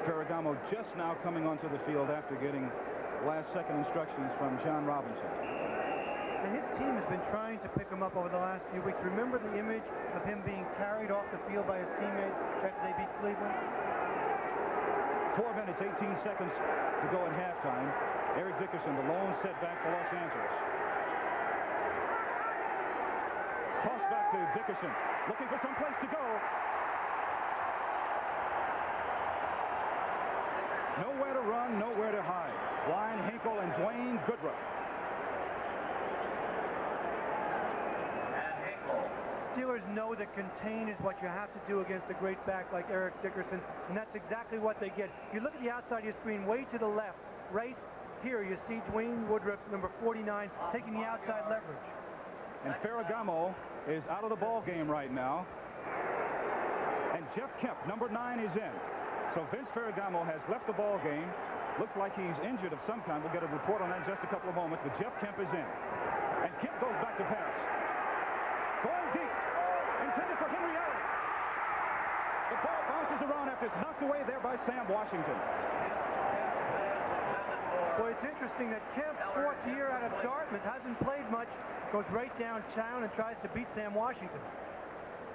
Ferragamo just now coming onto the field after getting last-second instructions from John Robinson. And his team has been trying to pick him up over the last few weeks. Remember the image of him being carried off the field by his teammates after they beat Cleveland? 4 minutes, 18 seconds to go at halftime. Eric Dickerson, the lone setback for Los Angeles. Toss back to Dickerson, looking for some place to go. Nowhere to run, nowhere to hide. Brian Hinkle and Dwayne Goodruff. Steelers know that contain is what you have to do against a great back like Eric Dickerson, and that's exactly what they get. You look at the outside of your screen, way to the left. Right here, you see Dwayne Woodruff, number 49, taking the outside leverage. And Ferragamo is out of the ball game right now. And Jeff Kemp, number 9, is in. So Vince Ferragamo has left the ball game. Looks like he's injured of some kind. We'll get a report on that in just a couple of moments. But Jeff Kemp is in. And Kemp goes back to pass. Going deep. Intended for Henry Elliott. The ball bounces around after it's knocked away there by Sam Washington. Boy, it's interesting that Kemp, 4th year out of Dartmouth, hasn't played much, goes right downtown and tries to beat Sam Washington.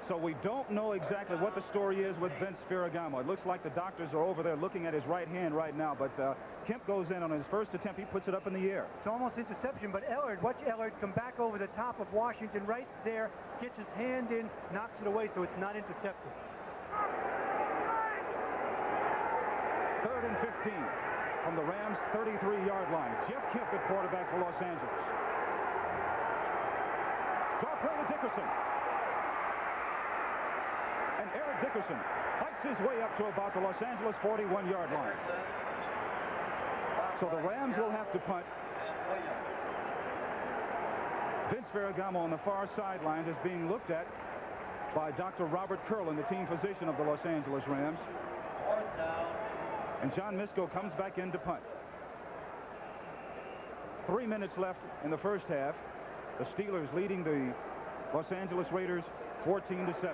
So we don't know exactly what the story is with Vince Ferragamo. It looks like the doctors are over there looking at his right hand right now, but Kemp goes in on his first attempt. He puts it up in the air. It's almost interception, but Ellard, watch Ellard come back over the top of Washington right there, gets his hand in, knocks it away, so it's not intercepted. 3rd and 15 from the Rams' 33-yard line. Jeff Kemp at quarterback for Los Angeles. Draw play to Dickerson. And Eric Dickerson fights his way up to about the Los Angeles 41-yard line. So the Rams will have to punt. Vince Ferragamo on the far sidelines is being looked at by Dr. Robert Curlin, the team physician of the Los Angeles Rams. And John Misko comes back in to punt. 3 minutes left in the first half. The Steelers leading the Los Angeles Raiders 14-7.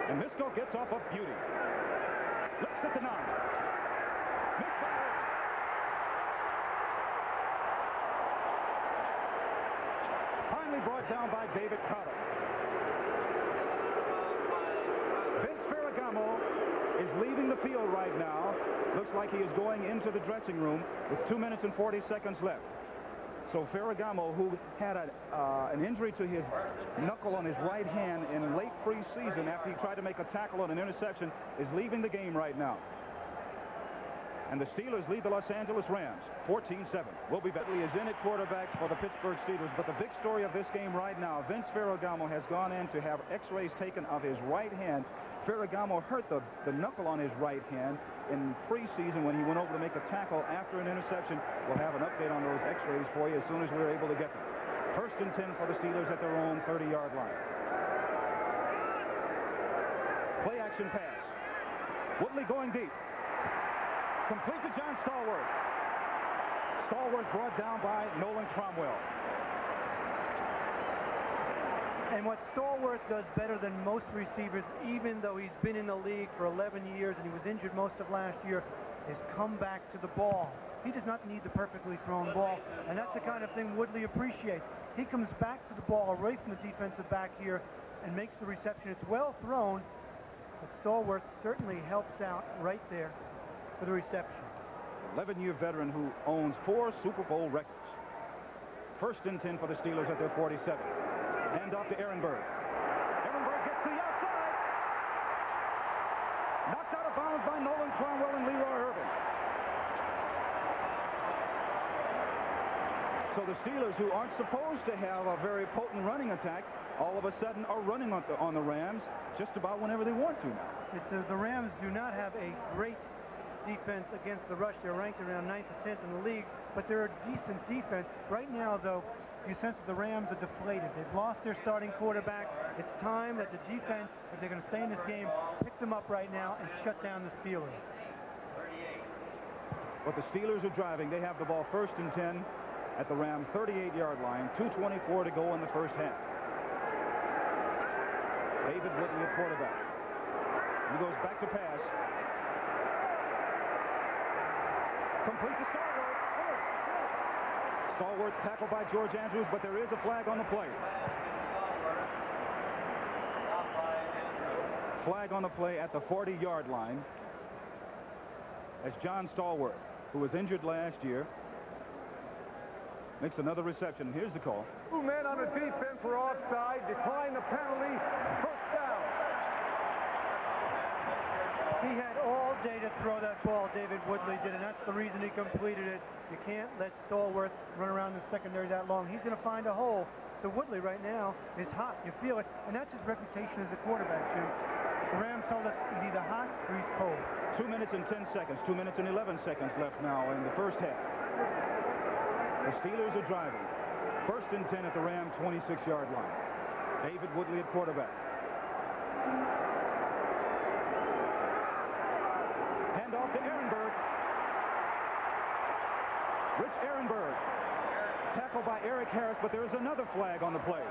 And Misko gets off a beauty. Looks at the 9. Misfire. Finally brought down by David Cottle. Vince Ferragamo is leaving the field right now. Looks like he is going into the dressing room with 2 minutes and 40 seconds left. So Ferragamo, who had an injury to his knuckle on his right hand in late preseason after he tried to make a tackle on an interception, is leaving the game right now. And the Steelers lead the Los Angeles Rams 14-7. Will be Bentley is in at quarterback for the Pittsburgh Steelers. But the big story of this game right now, Vince Ferragamo has gone in to have x-rays taken of his right hand. Ferragamo hurt the knuckle on his right hand in preseason when he went over to make a tackle after an interception. We'll have an update on those x-rays for you as soon as we're able to get them. 1st and 10 for the Steelers at their own 30-yard line. Play action pass. Woodley going deep. Complete to John Stallworth. Stallworth brought down by Nolan Cromwell. And what Stallworth does better than most receivers, even though he's been in the league for 11 years and he was injured most of last year, is come back to the ball. He does not need the perfectly thrown ball, and that's the kind of thing Woodley appreciates. He comes back to the ball away from the defensive back here and makes the reception. It's well thrown, but Stallworth certainly helps out right there for the reception. 11-year veteran who owns 4 Super Bowl records. 1st and 10 for the Steelers at their 47. Hand off to Ehrenberg. Ehrenberg gets to the outside. Knocked out of bounds by Nolan Cromwell and Leroy Irvin. So the Steelers, who aren't supposed to have a very potent running attack, all of a sudden are running on the Rams just about whenever they want to now. The Rams do not have a great defense against the rush. They're ranked around 9th to 10th in the league, but they're a decent defense. Right now, though, you sense that the Rams are deflated. They've lost their starting quarterback. It's time that the defense, if they're going to stay in this game, pick them up right now and shut down the Steelers. But the Steelers are driving. They have the ball 1st and 10 at the Ram 38-yard line. 2:24 to go in the first half. David Woodley at quarterback. He goes back to pass. Complete to Stallworth. Stallworth tackled by George Andrews, but there is a flag on the play. Flag on the play at the 40-yard line as John Stallworth, who was injured last year, makes another reception. Here's the call. 2 men on the defense were offside. Decline the penalty. First down. He had all day to throw that ball, David Woodley did, and that's the reason he completed it. You can't let Stallworth run around the secondary that long. He's going to find a hole. So Woodley right now is hot. You feel it, and that's his reputation as a quarterback, Jim. The Rams told us he's either hot or he's cold. 2 minutes and 10 seconds, 2 minutes and 11 seconds left now in the first half. The Steelers are driving. 1st and 10 at the Ram 26-yard line. David Woodley at quarterback. Hand off to Ehrenberg. Rich Ehrenberg. Tackled by Eric Harris, but there is another flag on the play.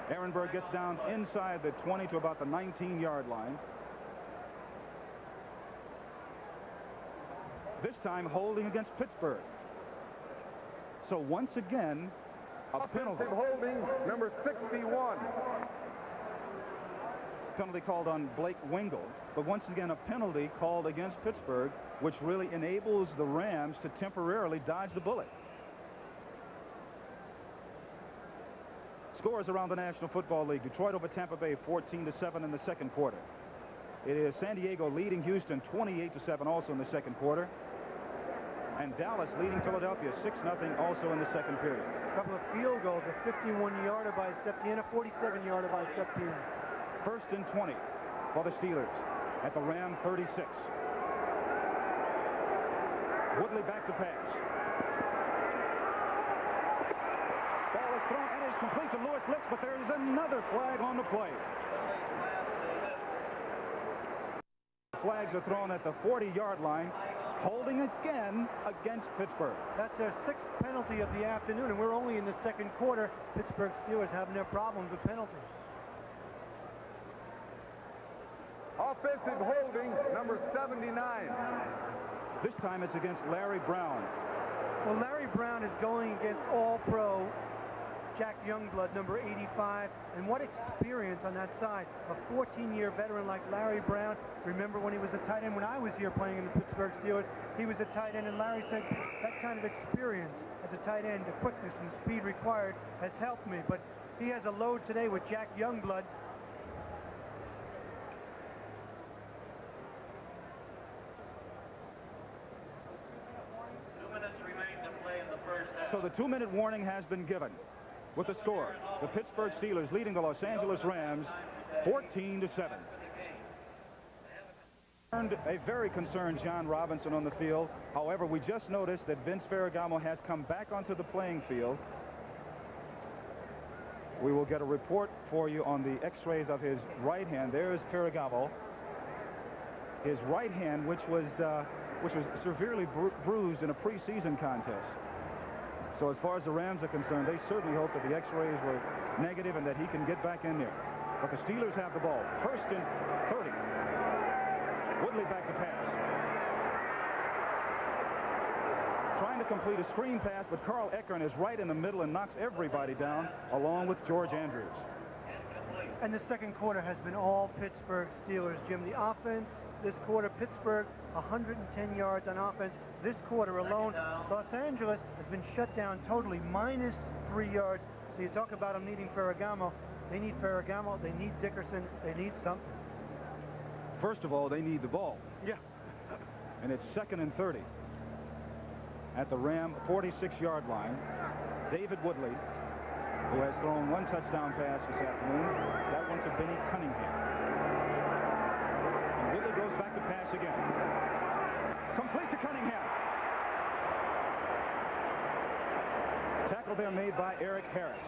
Ehrenberg gets down inside the 20 to about the 19-yard line. This time holding against Pittsburgh. So once again, a penalty. Holding number 61. Penalty called on Blake Wingle. But once again, a penalty called against Pittsburgh, which really enables the Rams to temporarily dodge the bullet. Scores around the National Football League. Detroit over Tampa Bay 14-7 in the second quarter. It is San Diego leading Houston 28-7 also in the second quarter. And Dallas leading Philadelphia 6-0 also in the second period. A couple of field goals, a 51-yarder by Septien, a 47-yarder by Septien. 1st and 20 for the Steelers at the Ram 36. Woodley back to pass. Ball is thrown and is complete to Lewis Litz, but there is another flag on the play. Flags are thrown at the 40-yard line. Holding again against Pittsburgh. That's their 6th penalty of the afternoon, and we're only in the second quarter. Pittsburgh Steelers having their problems with penalties. Offensive holding number 79. This time it's against Larry Brown. Well, Larry Brown is going against All-Pro Jack Youngblood, number 85. And what experience on that side. A 14-year veteran like Larry Brown. Remember when he was a tight end, when I was here playing in the Pittsburgh Steelers, he was a tight end, and Larry said that kind of experience as a tight end, the quickness and speed required, has helped me. But he has a load today with Jack Youngblood. So the 2-minute warning has been given. With the score, the Pittsburgh Steelers leading the Los Angeles Rams 14-7. A very concerned John Robinson on the field. However, we just noticed that Vince Ferragamo has come back onto the playing field. We will get a report for you on the x-rays of his right hand. There's Ferragamo. His right hand, which was severely bruised in a preseason contest. So as far as the Rams are concerned, they certainly hope that the x-rays were negative and that he can get back in there. But the Steelers have the ball. First and 30. Woodley back to pass. Trying to complete a screen pass, but Carl Eckern is right in the middle and knocks everybody down, along with George Andrews. And the second quarter has been all Pittsburgh Steelers, Jim. The offense this quarter, Pittsburgh 110 yards on offense. This quarter alone, Los Angeles has been shut down totally, -3 yards. So you talk about them needing Ferragamo. They need Ferragamo. They need Dickerson. They need something. First of all, they need the ball. Yeah. And it's 2nd and 30. At the Ram 46-yard line, David Woodley, who has thrown 1 touchdown pass this afternoon. That one's to Benny Cunningham. And Woodley goes back to pass again. Complete to Cunningham. Tackle there made by Eric Harris.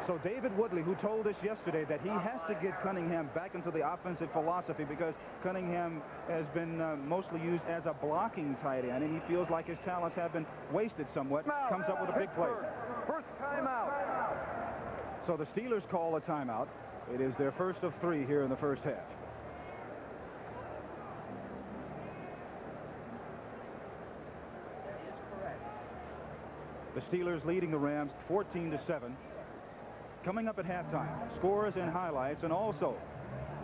So David Woodley, who told us yesterday that he has to get Cunningham back into the offensive philosophy because Cunningham has been mostly used as a blocking tight end, and he feels like his talents have been wasted somewhat, comes up with a big play. First timeout. So the Steelers call a timeout. It is their first of 3 here in the first half. The Steelers leading the Rams 14-7. Coming up at halftime, scores and highlights, and also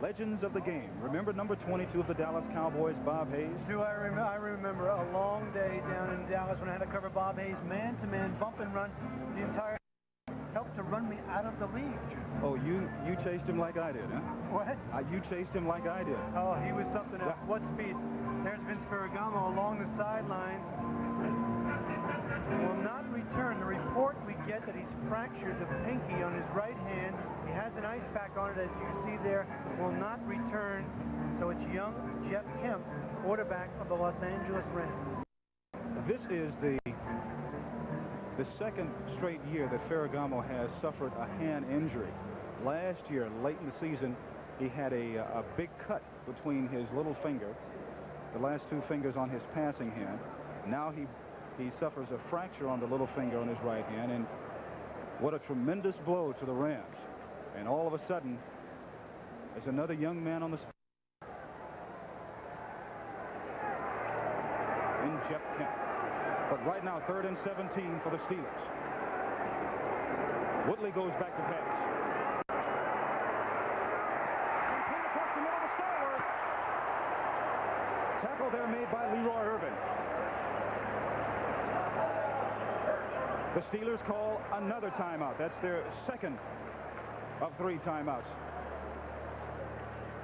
legends of the game. Remember number 22 of the Dallas Cowboys, Bob Hayes? I remember a long day down in Dallas when I had to cover Bob Hayes man-to-man, bump and run. The entire helped to run me out of the league. Oh, you chased him like I did, huh? What? You chased him like I did. Oh, he was something else. Yeah. What speed? There's Vince Ferragamo along the sidelines. Will not return. The report we get that he's fractured the pinky on his right hand. He has an ice pack on it, as you see there. Will not return. So it's young Jeff Kemp, quarterback of the Los Angeles Rams. This is the second straight year that Ferragamo has suffered a hand injury. Last year, late in the season, he had a big cut between his little finger, the last 2 fingers on his passing hand. Now he suffers a fracture on the little finger on his right hand, and what a tremendous blow to the Rams. And all of a sudden, there's another young man on the in Jeff Kemp. But right now, 3rd and 17 for the Steelers. Woodley goes back to pass. Complete across the middle to Stallworth. Tackle there made by Leroy Irvin. The Steelers call another timeout. That's their second of 3 timeouts.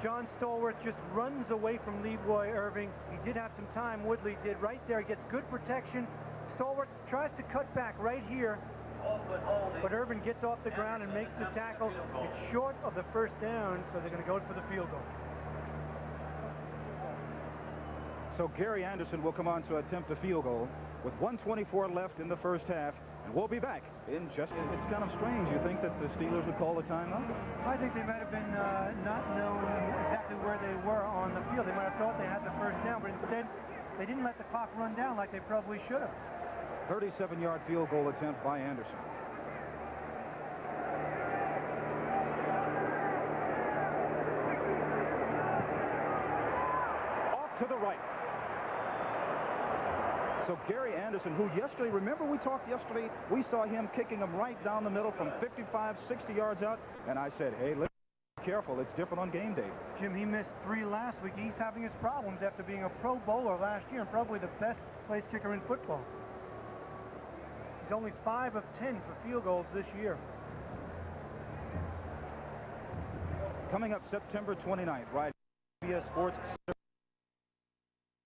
John Stallworth just runs away from Leroy Irving. He did have some time. Woodley did right there. He gets good protection. Stallworth tries to cut back right here. But Irvin gets off the ground and makes the tackle. It's short of the first down, so they're going to go for the field goal. So Gary Anderson will come on to attempt a field goal with 1:24 left in the first half. And we'll be back in just... It's kind of strange. You think that the Steelers would call a timeout? I think they might have been not known exactly where they were on the field. They might have thought they had the first down, but instead they didn't let the clock run down like they probably should have. 37-yard field goal attempt by Anderson. Off to the right. So Gary Anderson, who yesterday, remember we talked yesterday, we saw him kicking them right down the middle from 55, 60 yards out. And I said, hey, let's be careful. It's different on game day. Jim, he missed 3 last week. He's having his problems after being a Pro Bowler last year and probably the best place kicker in football. He's only 5 of 10 for field goals this year. Coming up September 29th, right? CBS Sports.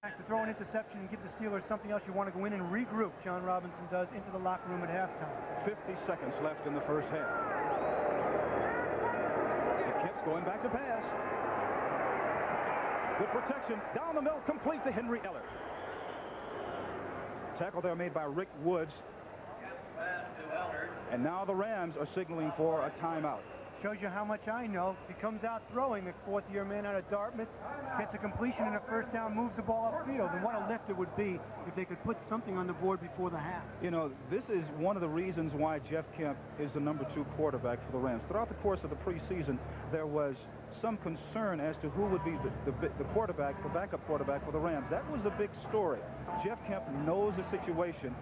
To throw an interception and give the Steelers something else, you want to go in and regroup. John Robinson does into the locker room at halftime. 50 seconds left in the first half. And Kemp's going back to pass. Good protection. Down the middle, complete to Henry Eller. Tackle there made by Rick Woods. And now the Rams are signaling for a timeout. Shows you how much I know. He comes out throwing, the fourth-year man out of Dartmouth, gets a completion and a first down, moves the ball upfield. And what a lift it would be if they could put something on the board before the half. You know, this is one of the reasons why Jeff Kemp is the #2 quarterback for the Rams. Throughout the course of the preseason, there was some concern as to who would be the quarterback, the backup quarterback for the Rams. That was a big story. Jeff Kemp knows the situation.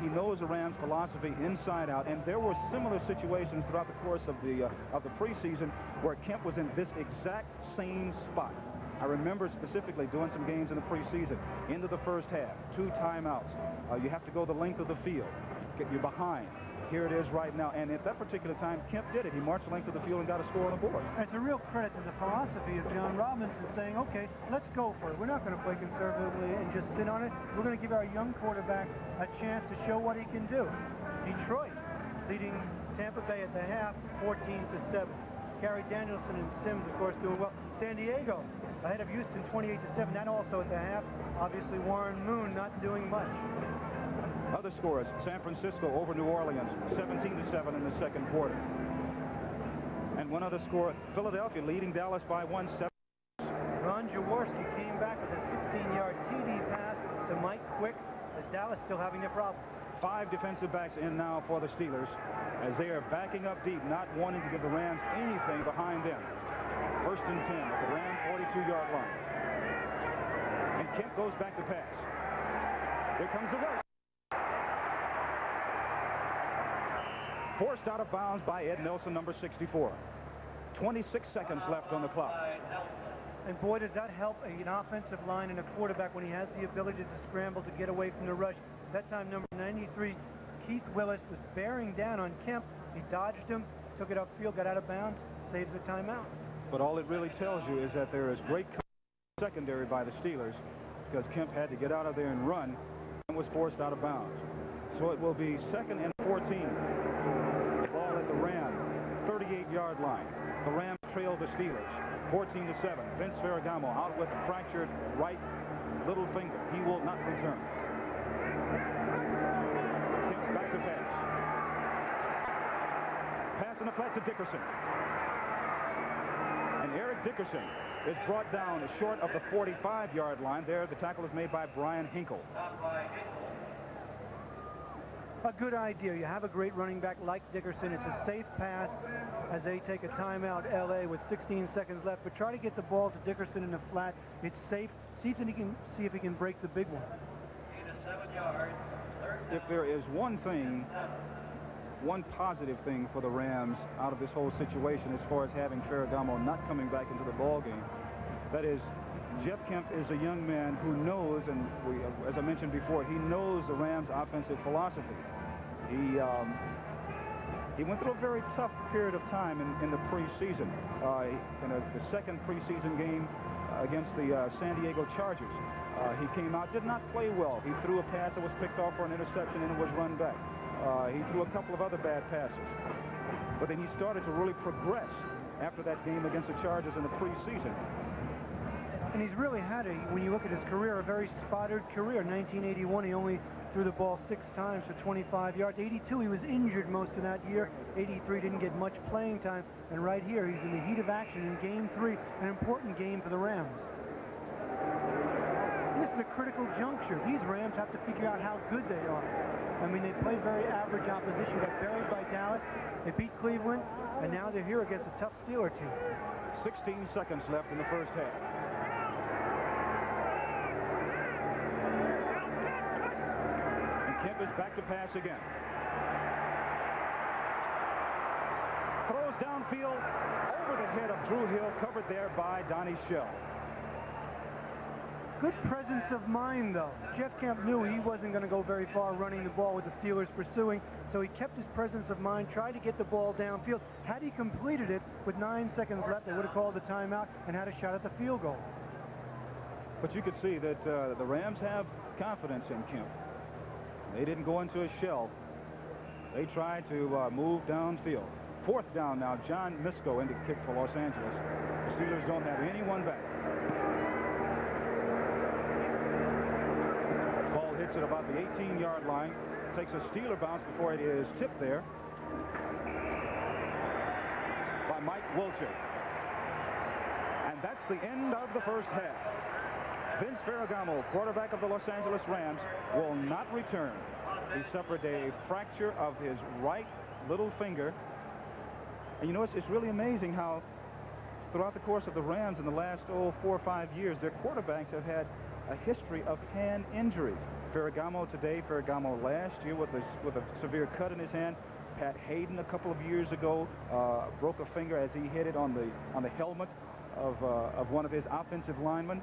He knows the Rams' philosophy inside out, and there were similar situations throughout the course of the preseason where Kemp was in this exact same spot. I remember specifically doing some games in the preseason. Into the first half, 2 timeouts. You have to go the length of the field. You're behind. Here it is right now, and at that particular time, Kemp did it. He marched the length of the field and got a score on the board. And it's a real credit to the philosophy of John Robinson saying, okay, let's go for it. We're not going to play conservatively and just sit on it. We're going to give our young quarterback a chance to show what he can do. Detroit leading Tampa Bay at the half, 14-7. Gary Danielson and Sims, of course, doing well. San Diego ahead of Houston, 28-7. That also at the half. Obviously, Warren Moon not doing much. Other scores, San Francisco over New Orleans, 17-7 in the second quarter. And one other score, Philadelphia leading Dallas by 1-7. Ron Jaworski came back with a 16-yard TD pass to Mike Quick, as Dallas still having their problem. 5 defensive backs in now for the Steelers as they are backing up deep, not wanting to give the Rams anything behind them. 1st and 10 at the Ram 42-yard line. And Kemp goes back to pass. Here comes the rush. Forced out of bounds by Ed Nelson, number 64. 26 seconds left on the clock. And boy, does that help an offensive line and a quarterback when he has the ability to scramble to get away from the rush. That time, number 93, Keith Willis, was bearing down on Kemp. He dodged him, took it upfield, got out of bounds, saves the timeout. But all it really tells you is that there is great secondary by the Steelers because Kemp had to get out of there and run and was forced out of bounds. So it will be 2nd and 14. Ball at the Ram 38-yard line. The Rams trail the Steelers 14-7. Vince Ferragamo out with a fractured right little finger. He will not return. Kemp's back to pass. Pass in the flat to Dickerson. And Eric Dickerson is brought down short of the 45-yard line. There, the tackle is made by Brian Hinkle. A good idea. You have a great running back like Dickerson. It's a safe pass as they take a timeout, L.A., with 16 seconds left. But try to get the ball to Dickerson in the flat. It's safe. See if he can break the big one. If there is one positive thing for the Rams out of this whole situation as far as having Ferragamo not coming back into the ball game, that is, Jeff Kemp is a young man who knows, and as I mentioned before, he knows the Rams' offensive philosophy. He went through a very tough period of time in the preseason. In the second preseason game against the San Diego Chargers, he came out, did not play well. He threw a pass that was picked off for an interception and it was run back. He threw a couple of other bad passes. But then he started to really progress after that game against the Chargers in the preseason. And he's really had when you look at his career, a very spotted career. 1981, he only threw the ball 6 times for 25 yards. 82, he was injured most of that year. 83, didn't get much playing time. And right here, he's in the heat of action in Game 3, an important game for the Rams. This is a critical juncture. These Rams have to figure out how good they are. I mean, they played very average opposition, got buried by Dallas. They beat Cleveland, and now they're here against a tough Steeler team. 16 seconds left in the first half. Kemp is back to pass again. Throws downfield over the head of Drew Hill, covered there by Donnie Shell. Good presence of mind, though. Jeff Kemp knew he wasn't going to go very far running the ball with the Steelers pursuing, so he kept his presence of mind, tried to get the ball downfield. Had he completed it with 9 seconds left, they would have called the timeout and had a shot at the field goal. But you could see that the Rams have confidence in Kemp. They didn't go into a shell. They tried to move downfield. 4th down now. John Misko into kick for Los Angeles. The Steelers don't have anyone back. Ball hits at about the 18-yard line. Takes a Steeler bounce before it is tipped there by Mike Wilcher. And that's the end of the first half. Vince Ferragamo, quarterback of the Los Angeles Rams, will not return. He suffered a fracture of his right little finger. And you know, it's really amazing how throughout the course of the Rams in the last 4 or 5 years, their quarterbacks have had a history of hand injuries. Ferragamo today, Ferragamo last year with a severe cut in his hand. Pat Hayden a couple of years ago broke a finger as he hit it on the helmet of one of his offensive linemen.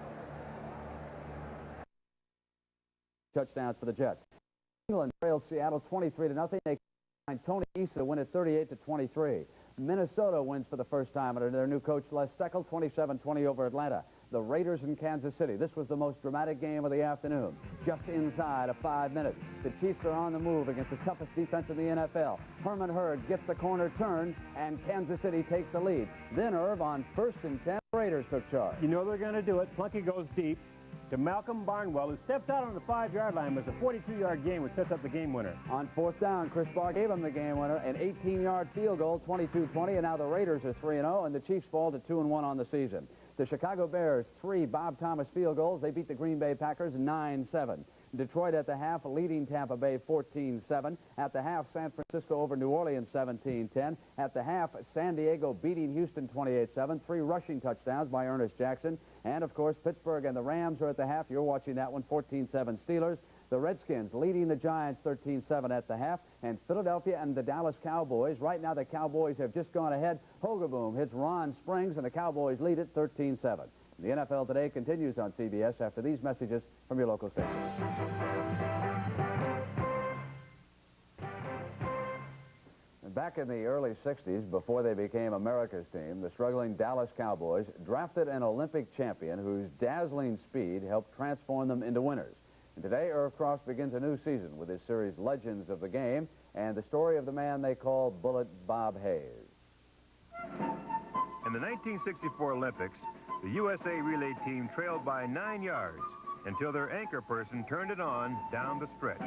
Touchdowns for the Jets. England trailed Seattle 23-0. They find Tony Issa to win it 38-23. Minnesota wins for the first time under their new coach Les Steckel, 27-20 over Atlanta. The Raiders in Kansas City. This was the most dramatic game of the afternoon. Just inside of 5 minutes. The Chiefs are on the move against the toughest defense in the NFL. Herman Hurd gets the corner turn, and Kansas City takes the lead. Then Irv on 1st and 10. The Raiders took charge. You know they're going to do it. Plunkey goes deep to Malcolm Barnwell, who steps out on the 5-yard line. It was a 42-yard gain, which sets up the game winner. On 4th down, Chris Barr gave him the game winner, an 18-yard field goal, 22-20, and now the Raiders are 3-0, and the Chiefs fall to 2-1 on the season. The Chicago Bears, 3 Bob Thomas field goals. They beat the Green Bay Packers 9-7. Detroit at the half, leading Tampa Bay 14-7. At the half, San Francisco over New Orleans 17-10. At the half, San Diego beating Houston 28-7. 3 rushing touchdowns by Ernest Jackson. And, of course, Pittsburgh and the Rams are at the half. You're watching that one, 14-7 Steelers. The Redskins leading the Giants 13-7 at the half. And Philadelphia and the Dallas Cowboys. Right now, the Cowboys have just gone ahead. Hogaboom hits Ron Springs, and the Cowboys lead it 13-7. The NFL Today continues on CBS after these messages from your local station. Back in the early 60s, before they became America's team, the struggling Dallas Cowboys drafted an Olympic champion whose dazzling speed helped transform them into winners. And today, Irv Cross begins a new season with his series Legends of the Game and the story of the man they call Bullet Bob Hayes. In the 1964 Olympics, the USA relay team trailed by 9 yards until their anchor person turned it on down the stretch.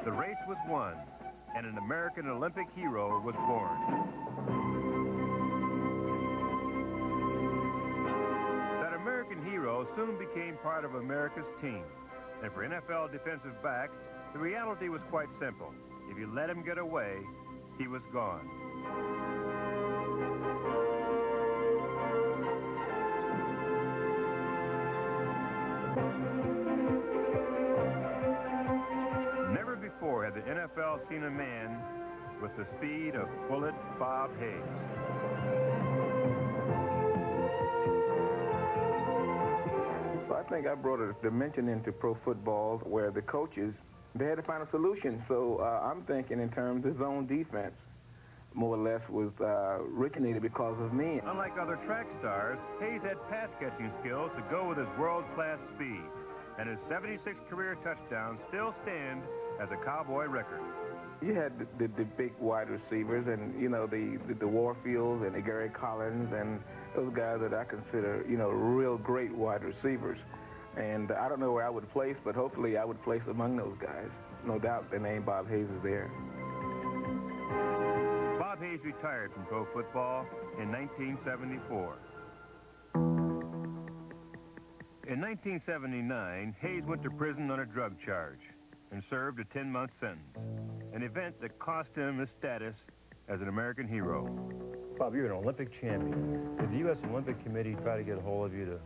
The race was won, and an American Olympic hero was born. That American hero soon became part of America's team. And for NFL defensive backs, the reality was quite simple. If you let him get away, he was gone. Never before had the NFL seen a man with the speed of Bullet Bob Hayes. I think I brought a dimension into pro football where the coaches, they had to find a solution. So I'm thinking in terms of zone defense, more or less, was originated because of me. Unlike other track stars, Hayes had pass-catching skills to go with his world-class speed, and his 76 career touchdowns still stand as a Cowboy record. You had the big wide receivers, and you know the Warfields and the Gary Collins and those guys that I consider real great wide receivers. And I don't know where I would place, but hopefully I would place among those guys. No doubt the name Bob Hayes is there. Bob Hayes retired from pro football in 1974. In 1979, Hayes went to prison on a drug charge and served a 10-month sentence, an event that cost him his status as an American hero. Bob, you're an Olympic champion. Did the U.S. Olympic Committee try to get a hold of you to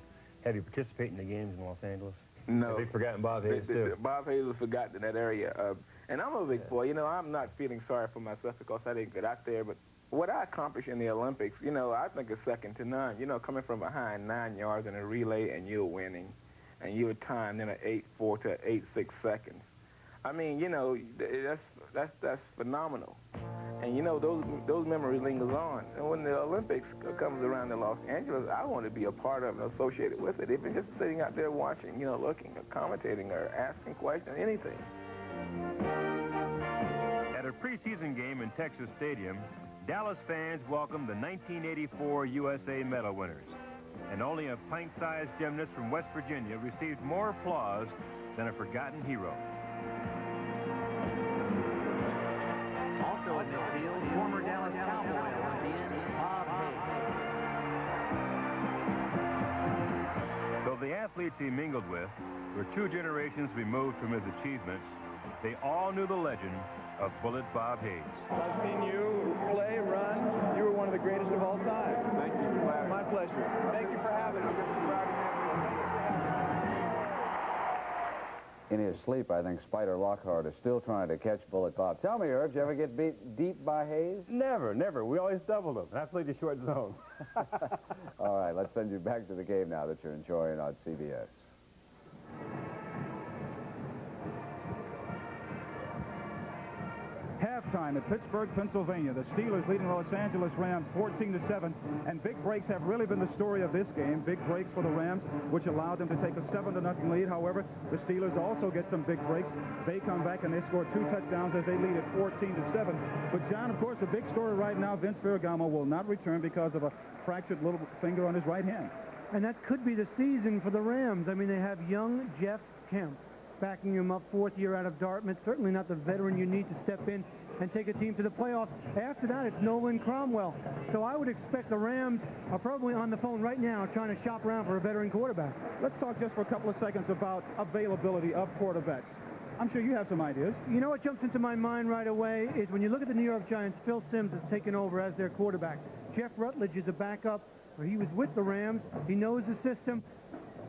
have you participate in the games in Los Angeles? No. Have they forgotten Bob Hayes, too? Bob Hayes was forgotten in that area. And I'm a big boy. I'm not feeling sorry for myself because I didn't get out there. But what I accomplished in the Olympics, I think is second to none. Coming from behind 9 yards in a relay and you're winning, and you're timed in an 8.4 to 8.6 seconds. I mean, you know, that's phenomenal. And you know, those memories lingers on. And when the Olympics comes around in Los Angeles, I want to be a part of and associated with it. Even just sitting out there watching, you know, looking or commentating or asking questions, anything. At a preseason game in Texas Stadium, Dallas fans welcomed the 1984 USA medal winners. And only a pint-sized gymnast from West Virginia received more applause than a forgotten hero. Also in the field, former Dallas Cowboy Olympian Bob Hayes. Though the athletes he mingled with were 2 generations removed from his achievements, they all knew the legend of Bullet Bob Hayes. I've seen you play, run. You were one of the greatest of all time. Thank you. My pleasure. Thank you for having us. In his sleep, I think Spider Lockhart is still trying to catch Bullet Bob. Tell me, Herb, did you ever get beat deep by Hayes? Never, never. We always doubled him. I played the short zone. All right, let's send you back to the game now that you're enjoying on CBS. Halftime at Pittsburgh, Pennsylvania. The Steelers leading the Los Angeles Rams 14-7. And big breaks have really been the story of this game. Big breaks for the Rams, which allowed them to take a 7-0 lead. However, the Steelers also get some big breaks. They come back and they score 2 touchdowns as they lead at 14-7. But, John, of course, the big story right now, Vince Ferragamo will not return because of a fractured little finger on his right hand. And that could be the season for the Rams. I mean, they have young Jeff Kemp backing him up, 4th year out of Dartmouth. Certainly not the veteran you need to step in and take a team to the playoffs. After that, it's Nolan Cromwell. So I would expect the Rams are probably on the phone right now trying to shop around for a veteran quarterback. Let's talk just for a couple of seconds about availability of quarterbacks. I'm sure you have some ideas. You know what jumps into my mind right away is when you look at the New York Giants, Phil Simms has taken over as their quarterback. Jeff Rutledge is a backup. He was with the Rams. He knows the system.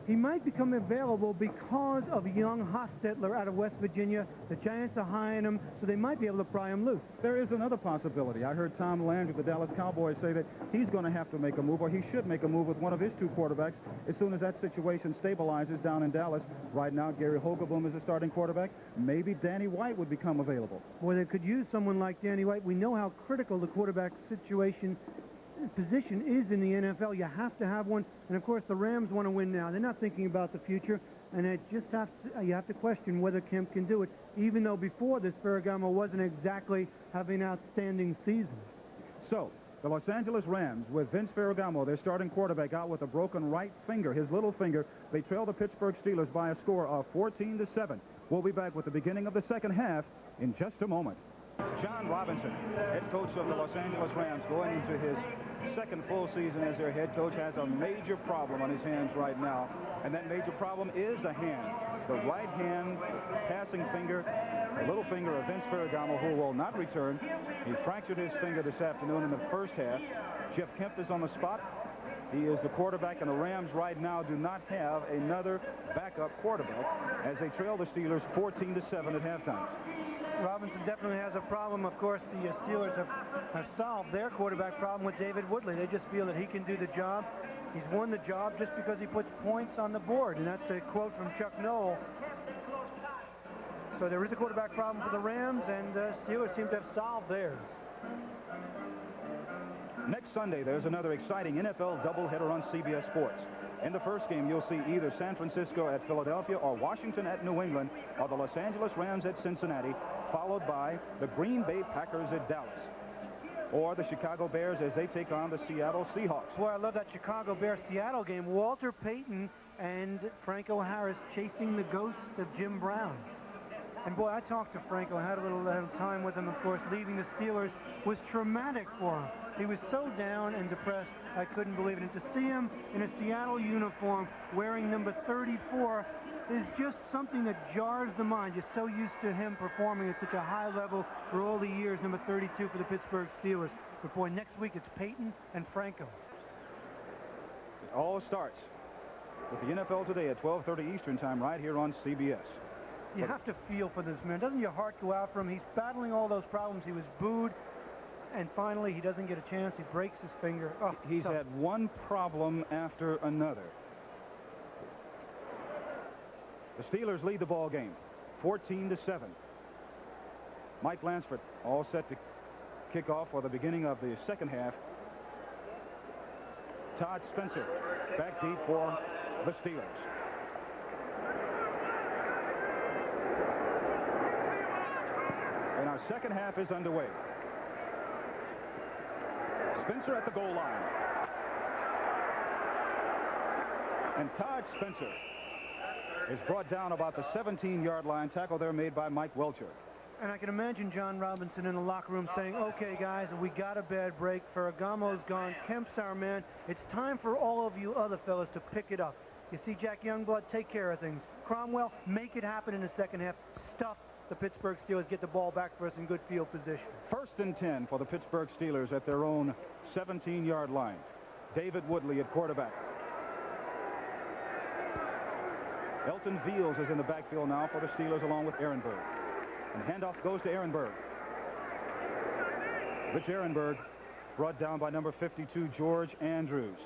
He might become available because of young Hostetler out of West Virginia. The Giants are hiring him, so they might be able to pry him loose. There is another possibility. I heard Tom Landry of the Dallas Cowboys say that he's going to have to make a move, or he should make a move with one of his 2 quarterbacks as soon as that situation stabilizes down in Dallas. Right now, Gary Hogaboom is the starting quarterback. Maybe Danny White would become available. Boy, they could use someone like Danny White. We know how critical the quarterback position is in the NFL. You have to have one, and of course the Rams want to win now. They're not thinking about the future, and you have to question whether Kemp can do it, even though before this Ferragamo wasn't exactly having an outstanding season. So the Los Angeles Rams with Vince Ferragamo, their starting quarterback, out with a broken right finger, his little finger. They trail the Pittsburgh Steelers by a score of 14-7. We'll be back with the beginning of the second half in just a moment. John Robinson, head coach of the Los Angeles Rams, going into his second full season as their head coach, has a major problem on his hands right now, and that major problem is a hand. The right hand passing finger, the little finger of Vince Ferragamo, who will not return. He fractured his finger this afternoon in the first half. Jeff Kemp is on the spot. He is the quarterback, and the Rams right now do not have another backup quarterback as they trail the Steelers 14-7 at halftime. Robinson definitely has a problem. Of course, the Steelers have solved their quarterback problem with David Woodley. They just feel that he can do the job. He's won the job just because he puts points on the board, and that's a quote from Chuck Noll. So there is a quarterback problem for the Rams, and the Steelers seem to have solved theirs. Next Sunday, there's another exciting NFL doubleheader on CBS Sports. In the first game, you'll see either San Francisco at Philadelphia or Washington at New England, or the Los Angeles Rams at Cincinnati, followed by the Green Bay Packers at Dallas, or the Chicago Bears as they take on the Seattle Seahawks. Boy, I love that Chicago Bears-Seattle game. Walter Payton and Franco Harris chasing the ghost of Jim Brown. And boy, I talked to Franco. I had a little time with him. Of course, leaving the Steelers was traumatic for him. He was so down and depressed, I couldn't believe it. And to see him in a Seattle uniform wearing number 34 is just something that jars the mind. You're so used to him performing at such a high level for all the years, number 32 for the Pittsburgh Steelers. But boy, next week it's Payton and Franco. It all starts with the NFL Today at 12:30 Eastern Time right here on CBS. You have to feel for this man. Doesn't your heart go out for him? He's battling all those problems. He was booed, and finally he doesn't get a chance. He breaks his finger. Oh, he's had one problem after another. The Steelers lead the ball game 14-7. Mike Lansford all set to kick off for the beginning of the second half. Todd Spencer back deep for the Steelers. And our second half is underway. Spencer at the goal line. And Todd Spencer is brought down about the 17-yard line. Tackle there made by Mike Welcher. And I can imagine John Robinson in the locker room saying, okay, guys, we got a bad break. Ferragamo's gone. Kemp's our man. It's time for all of you other fellas to pick it up. You see Jack Youngblood, take care of things. Cromwell, make it happen in the second half. Stuff the Pittsburgh Steelers. Get the ball back for us in good field position. 1st and 10 for the Pittsburgh Steelers at their own 17-yard line. David Woodley at quarterback. Elton Veals is in the backfield now for the Steelers along with Ehrenberg. And handoff goes to Ehrenberg. Rich Ehrenberg brought down by number 52, George Andrews.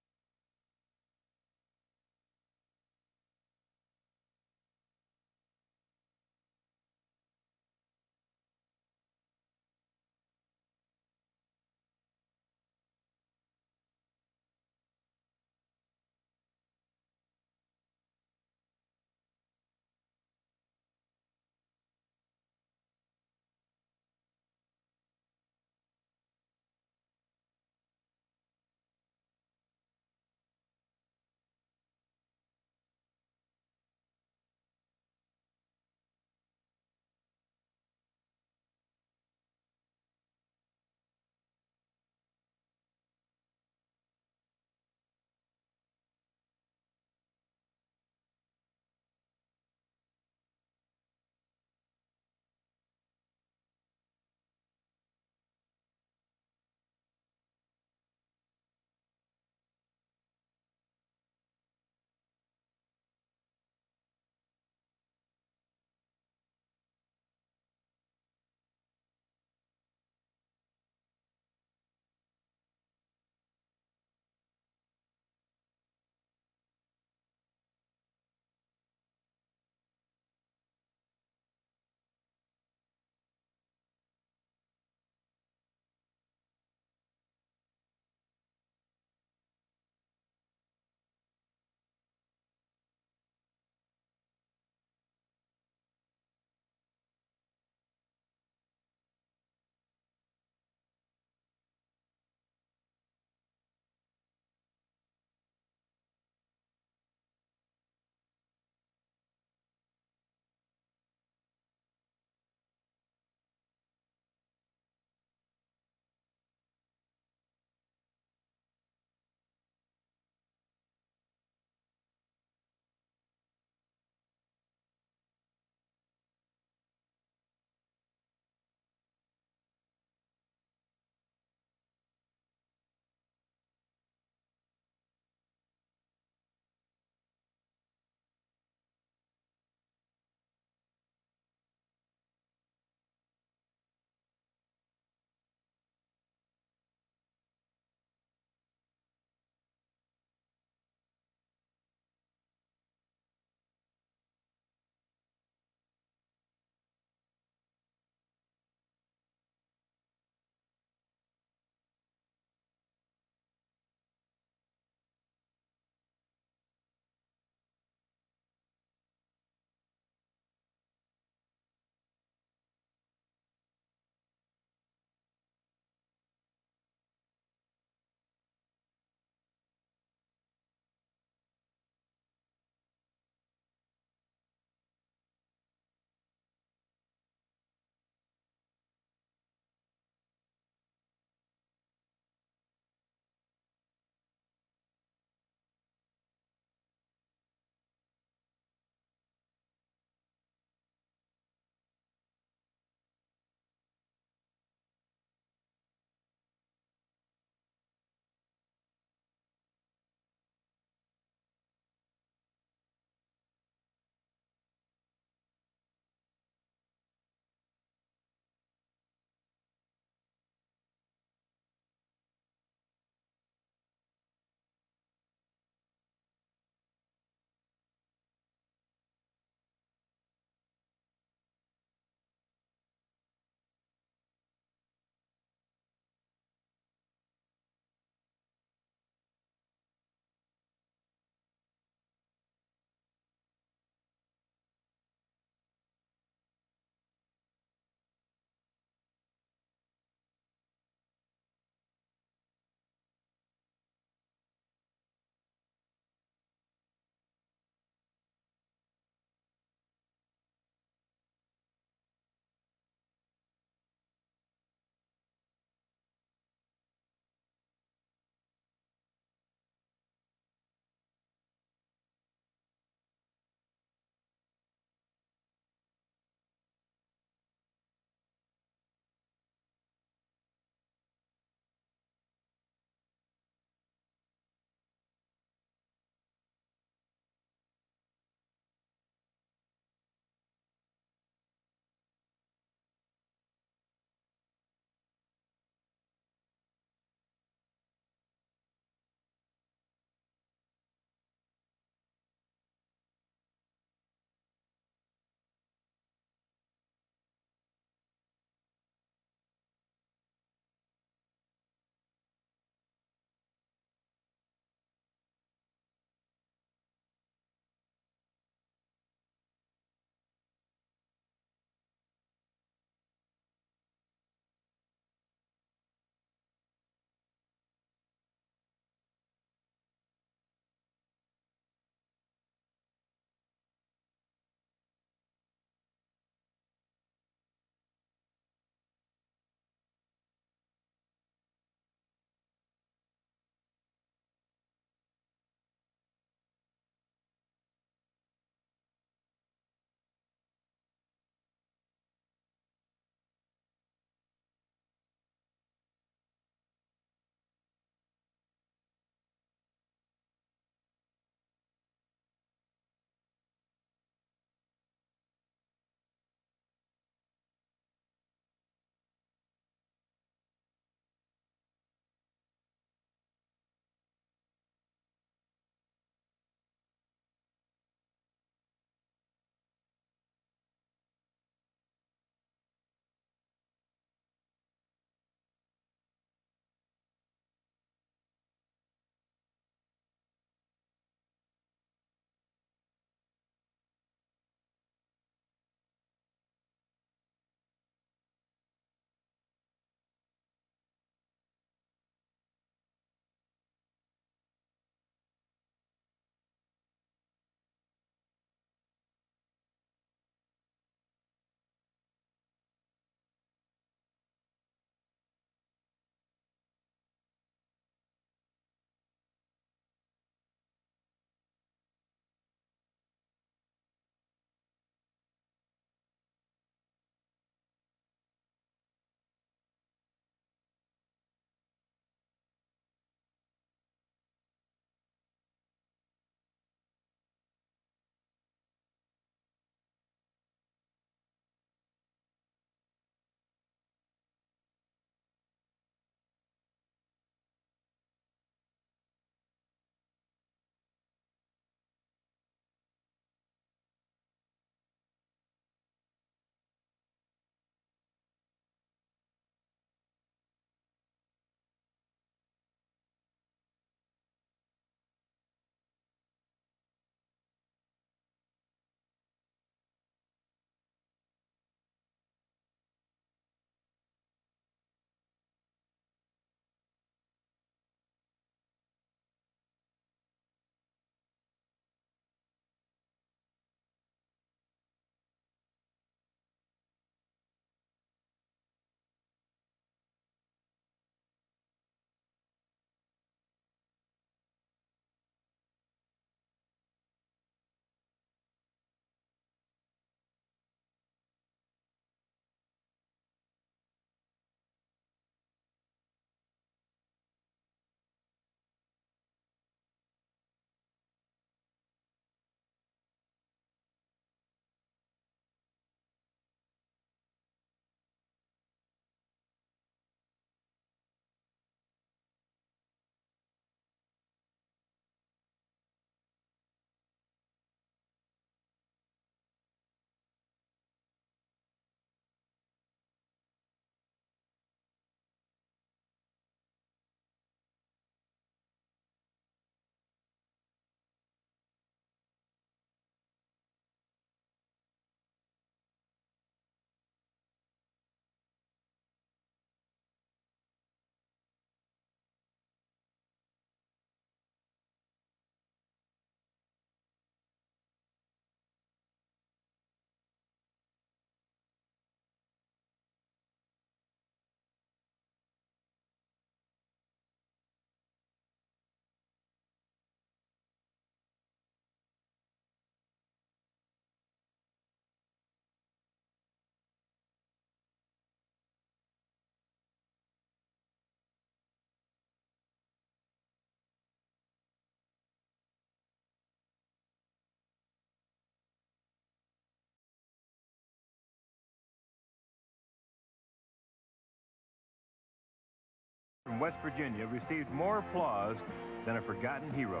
from West Virginia received more applause than a forgotten hero.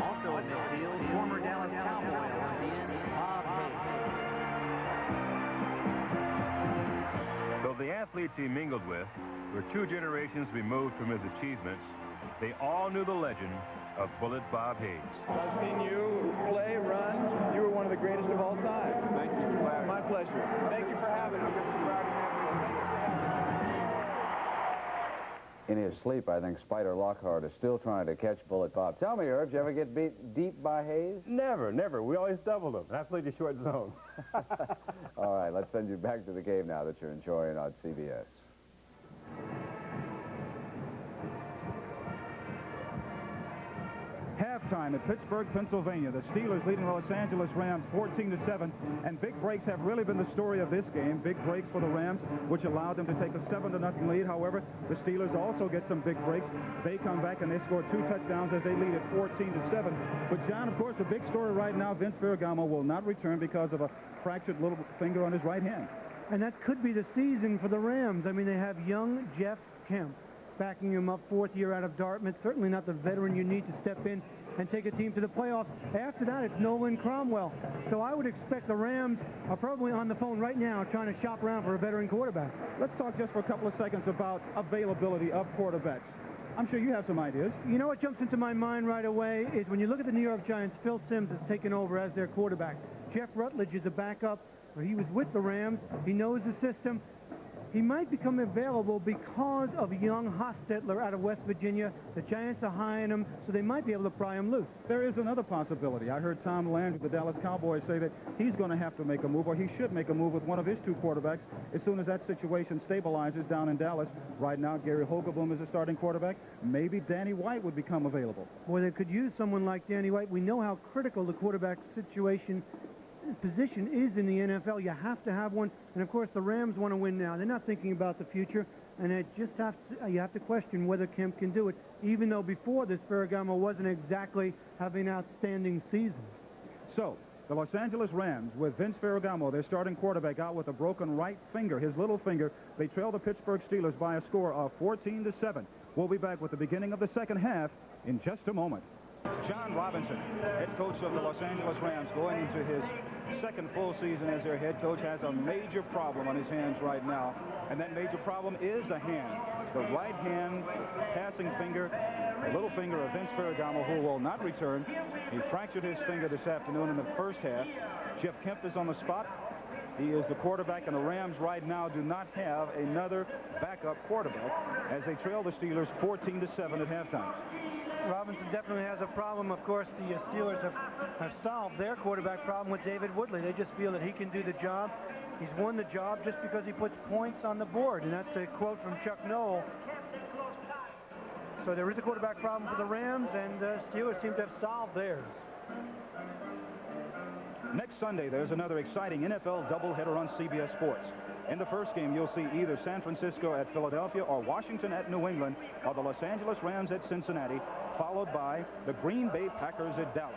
Also in midfield, former Dallas Cowboy Olympian Bob Hayes. Though the athletes he mingled with were 2 generations removed from his achievements, they all knew the legend of Bullet Bob Hayes. I've seen you play, run. You were one of the greatest of all time. Thank you. It's my pleasure. Thank you for having us. In his sleep, I think Spider Lockhart is still trying to catch Bullet Bob. Tell me, Herb, did you ever get beat deep by Hayes? Never, never. We always doubled him. I played the short zone. All right, let's send you back to the game now that you're enjoying on CBS. Halftime at Pittsburgh, Pennsylvania. The Steelers leading the Los Angeles Rams 14-7. And big breaks have really been the story of this game. Big breaks for the Rams, which allowed them to take a 7-0 lead. However, the Steelers also get some big breaks. They come back and they score 2 touchdowns as they lead at 14-7. But, John, of course, the big story right now, Vince Ferragamo will not return because of a fractured little finger on his right hand. And that could be the season for the Rams. I mean, they have young Jeff Kemp backing him up, 4th year out of Dartmouth. Certainly not the veteran you need to step in and take a team to the playoffs. After that, it's Nolan Cromwell. So I would expect the Rams are probably on the phone right now trying to shop around for a veteran quarterback. Let's talk just for a couple of seconds about availability of quarterbacks. I'm sure you have some ideas. You know what jumps into my mind right away is when you look at the New York Giants, Phil Simms has taken over as their quarterback. Jeff Rutledge is a backup. He was with the Rams. He knows the system. He might become available because of young Hostetler out of West Virginia. The Giants are hiring him, so they might be able to pry him loose. There is another possibility. I heard Tom Landry, the Dallas Cowboys, say that he's going to have to make a move, or he should make a move with one of his 2 quarterbacks as soon as that situation stabilizes down in Dallas. Right now, Gary Hogaboom is a starting quarterback. Maybe Danny White would become available. Boy, they could use someone like Danny White. We know how critical the quarterback position is in the NFL. You have to have one, and of course the Rams want to win now. They're not thinking about the future, and you have to question whether Kemp can do it, even though before this Ferragamo wasn't exactly having an outstanding season. So the Los Angeles Rams with Vince Ferragamo, their starting quarterback, out with a broken right finger, his little finger. They trail the Pittsburgh Steelers by a score of 14-7. We'll be back with the beginning of the second half in just a moment. John Robinson, head coach of the Los Angeles Rams, going into his second full season as their head coach, has a major problem on his hands right now, and that major problem is a hand. The right hand passing finger, the little finger of Vince Ferragamo, who will not return. He fractured his finger this afternoon in the first half. Jeff Kemp is on the spot. He is the quarterback, and the Rams right now do not have another backup quarterback as they trail the Steelers 14-7 at halftime. Robinson definitely has a problem. Of course, the Steelers have solved their quarterback problem with David Woodley. They just feel that he can do the job. He's won the job just because he puts points on the board, and that's a quote from Chuck Noll. So there is a quarterback problem for the Rams, and Steelers seem to have solved theirs. Next Sunday, there's another exciting NFL doubleheader on CBS Sports. In the first game, you'll see either San Francisco at Philadelphia or Washington at New England, or the Los Angeles Rams at Cincinnati, followed by the Green Bay Packers at Dallas,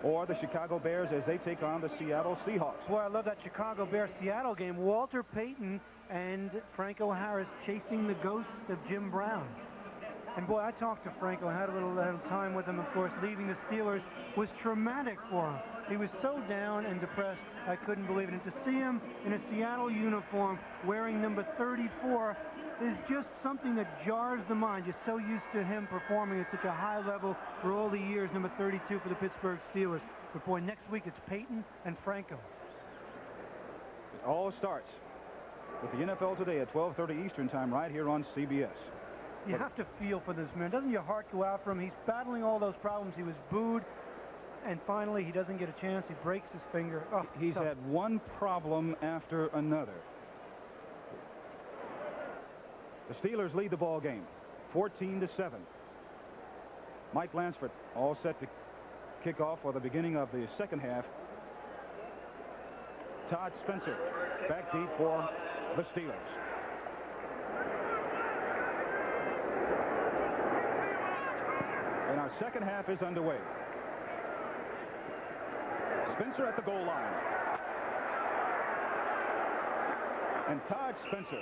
or the Chicago Bears as they take on the Seattle Seahawks. Boy, I love that Chicago Bears-Seattle game. Walter Payton and Franco Harris chasing the ghost of Jim Brown. And boy, I talked to Franco, had a little time with him, of course. Leaving the Steelers was traumatic for him. He was so down and depressed, I couldn't believe it. And to see him in a Seattle uniform wearing number 34 is just something that jars the mind. You're so used to him performing at such a high level for all the years, number 32 for the Pittsburgh Steelers. But boy, next week it's Payton and Franco. It all starts with the NFL Today at 12:30 Eastern Time right here on CBS. You have to feel for this man. Doesn't your heart go out for him? He's battling all those problems. He was booed, and finally he doesn't get a chance. He breaks his finger. Oh, he's had one problem after another. The Steelers lead the ball game 14-7. Mike Lansford all set to kick off for the beginning of the second half. Todd Spencer back deep for the Steelers. And our second half is underway. Spencer at the goal line. And Todd Spencer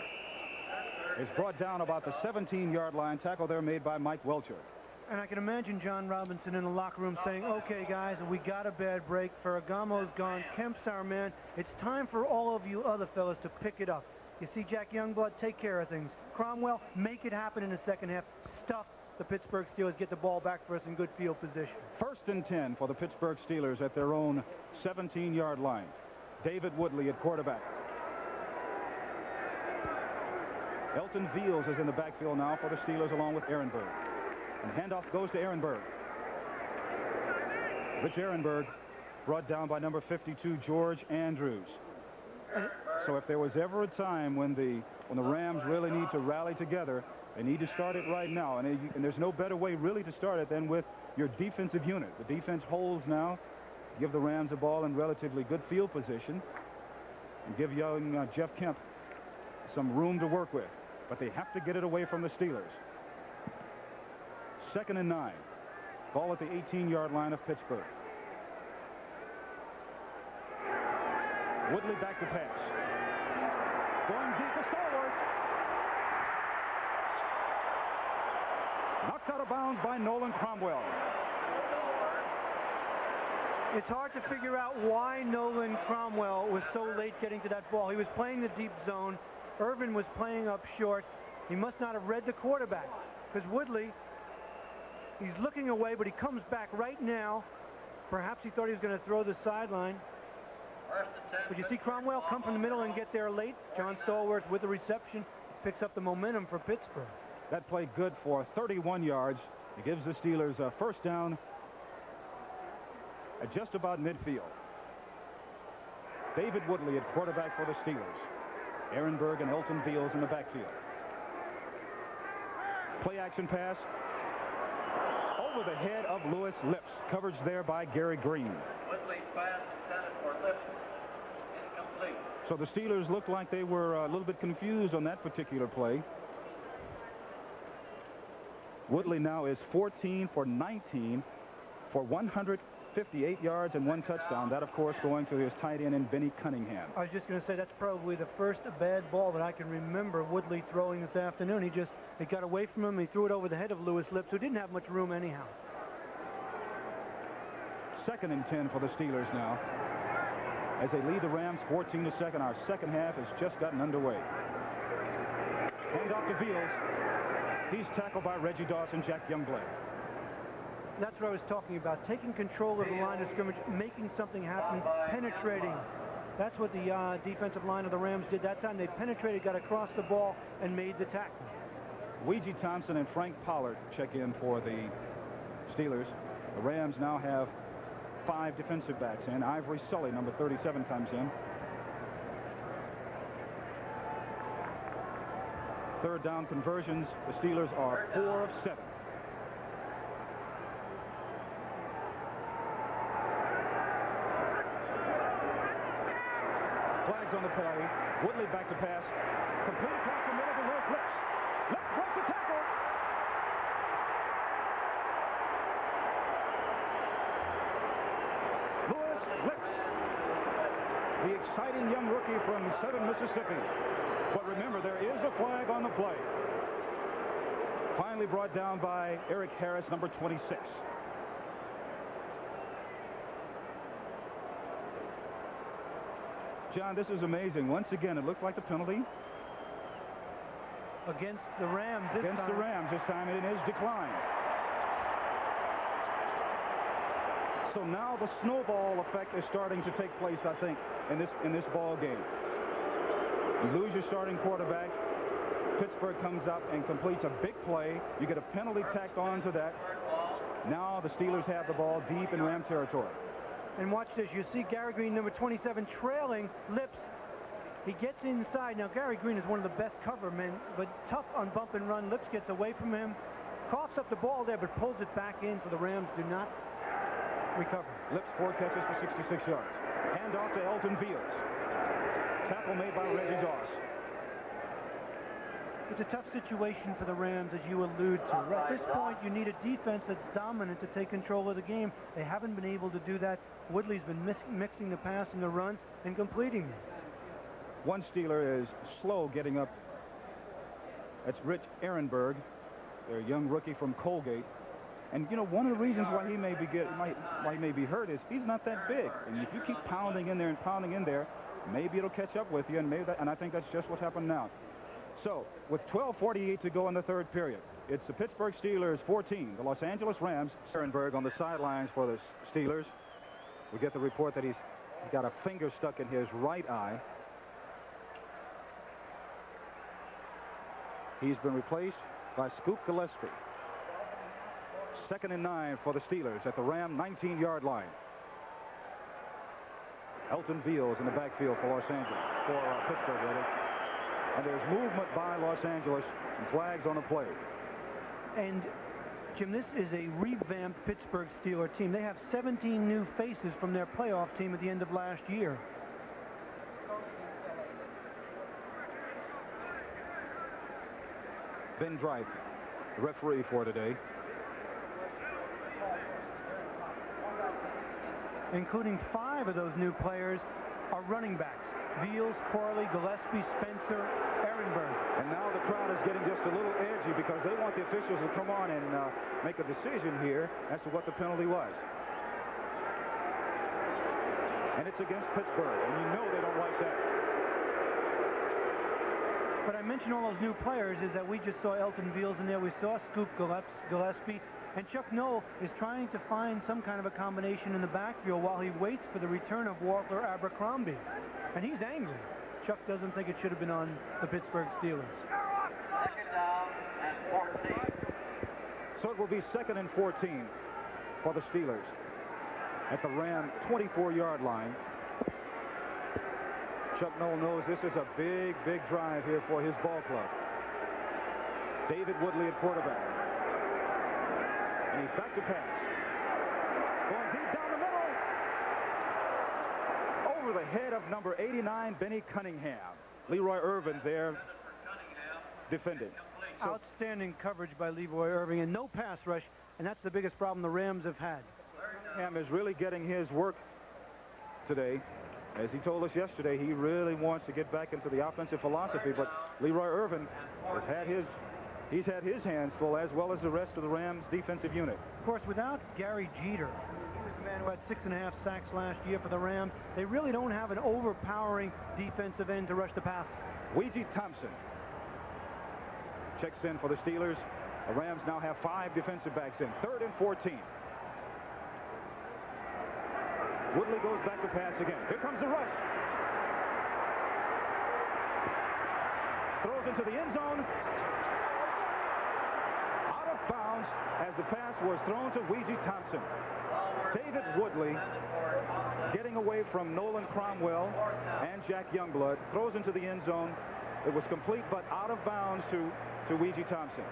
is brought down about the 17-yard line. Tackle there made by Mike Welcher. And I can imagine John Robinson in the locker room saying, okay, guys, we got a bad break. Ferragamo's gone. Kemp's our man. It's time for all of you other fellas to pick it up. You see Jack Youngblood, take care of things. Cromwell, make it happen in the second half. Stuff the Pittsburgh Steelers. Get the ball back for us in good field position. 1st and 10 for the Pittsburgh Steelers at their own 17-yard line. David Woodley at quarterback. Elton Veals is in the backfield now for the Steelers along with Ehrenberg. And handoff goes to Ehrenberg. Rich Ehrenberg brought down by number 52, George Andrews. So if there was ever a time when the Rams really need to rally together, they need to start it right now. And there's no better way really to start it than with your defensive unit. The defense holds now. Give the Rams the ball in relatively good field position. And give young Jeff Kemp some room to work with. But they have to get it away from the Steelers. 2nd and 9. Ball at the 18-yard line of Pittsburgh. Woodley back to pass. Going deep to Stallworth. Knocked out of bounds by Nolan Cromwell. It's hard to figure out why Nolan Cromwell was so late getting to that ball. He was playing the deep zone. Irvin was playing up short. He must not have read the quarterback, because Woodley, he's looking away, but he comes back right now. Perhaps he thought he was going to throw the sideline. But you see Cromwell come from the middle and get there late. John Stallworth with the reception picks up the momentum for Pittsburgh. That played good for 31 yards. It gives the Steelers a first down at just about midfield. David Woodley at quarterback for the Steelers. Ehrenberg and Elton Veals in the backfield. Play action pass over the head of Lewis Lips. Coverage there by Gary Green. Woodley's pass intended for Lips. Incomplete. So the Steelers looked like they were a little bit confused on that particular play. Woodley now is 14 for 19 for 158 yards and 1 touchdown. That, of course, going to his tight end in Benny Cunningham. I was just going to say that's probably the first bad ball that I can remember Woodley throwing this afternoon. It got away from him. He threw it over the head of Lewis Lips, who didn't have much room anyhow. 2nd and 10 for the Steelers now, as they lead the Rams 14-2. Our second half has just gotten underway. Hand off to Veals. He's tackled by Reggie Dawson, Jack Youngblood. That's what I was talking about. Taking control of the line of scrimmage, making something happen, penetrating. That's what the defensive line of the Rams did that time. They penetrated, got across the ball, and made the tackle. Weegee Thompson and Frank Pollard check in for the Steelers. The Rams now have 5 defensive backs in. Ivory Sully, number 37, comes in. 3rd down conversions. The Steelers are 4 of 7. Flags on the play. Woodley back to pass. Complete across the middle to Lewis Lips. Lips breaks the tackle. Lewis Lips, the exciting young rookie from Southern Mississippi. But remember, there is a flag on the play. Finally brought down by Eric Harris, number 26. John, this is amazing. Once again, it looks like the penalty Against the Rams this time. Against the Rams this time, and it is declined. So now the snowball effect is starting to take place, I think, in this ball game. You lose your starting quarterback. Pittsburgh comes up and completes a big play. You get a penalty tacked on to that. Now the Steelers have the ball deep in Ram territory. And watch this. You see Gary Green, number 27, trailing Lips. He gets inside. Now, Gary Green is one of the best cover men, but tough on bump and run. Lips gets away from him, coughs up the ball there, but pulls it back in, so the Rams do not recover. Lips 4 catches for 66 yards. Hand off to Elton Veals. Tackle made by Reggie Doss. It's a tough situation for the Rams, as you allude to. At this point, you need a defense that's dominant to take control of the game. They haven't been able to do that. Woodley's been mixing the pass and the run and completing it. One Steeler is slow getting up. That's Rich Ehrenberg, their young rookie from Colgate. And, you know, one of the reasons why he may be hurt is he's not that big. And if you keep pounding in there and pounding in there, maybe it'll catch up with you. And I think that's just what happened now. So, with 12:48 to go in the third period, it's the Pittsburgh Steelers 14, the Los Angeles Rams. Ehrenberg on the sidelines for the Steelers. We get the report that he's got a finger stuck in his right eye. He's been replaced by Scoop Gillespie. 2nd and 9 for the Steelers at the Ram 19-yard line. Elton Veals in the backfield for Los Angeles, for Pittsburgh, rather. And there's movement by Los Angeles and flags on the play. And Jim, this is a revamped Pittsburgh Steelers team. They have 17 new faces from their playoff team at the end of last year. Ben Drive, the referee for today. Including 5 of those new players are running backs. Veals, Corley, Gillespie, Spencer, Ehrenberg. And now the crowd is getting just a little edgy because they want the officials to come on and make a decision here as to what the penalty was. And it's against Pittsburgh, and you know they don't like that. But I mentioned all those new players is that we just saw Elton Veals in there. We saw Scoop Gillespie. And Chuck Noll is trying to find some kind of a combination in the backfield while he waits for the return of Walter Abercrombie. And he's angry. Chuck doesn't think it should have been on the Pittsburgh Steelers. 2nd down and 14. So it will be 2nd and 14 for the Steelers at the Ram 24-yard line. Chuck Noll knows this is a big, big drive here for his ball club. David Woodley at quarterback. And he's back to pass. Going deep down the middle. Over the head of number 89, Benny Cunningham. Leroy Irvin there defending. So, outstanding coverage by Leroy Irvin and no pass rush. And that's the biggest problem the Rams have had. Cunningham is really getting his work today. As he told us yesterday, he really wants to get back into the offensive philosophy, but Leroy Irvin has had his hands full, as well as the rest of the Rams defensive unit. Of course, without Gary Jeter, he was the man who had 6.5 sacks last year for the Rams. They really don't have an overpowering defensive end to rush the pass. Weegie Thompson checks in for the Steelers. The Rams now have 5 defensive backs in. 3rd and 14. Woodley goes back to pass again. Here comes the rush. Throws into the end zone. Out of bounds as the pass was thrown to Weegie Thompson. David Woodley getting away from Nolan Cromwell and Jack Youngblood. Throws into the end zone. It was complete but out of bounds to Weegie Thompson.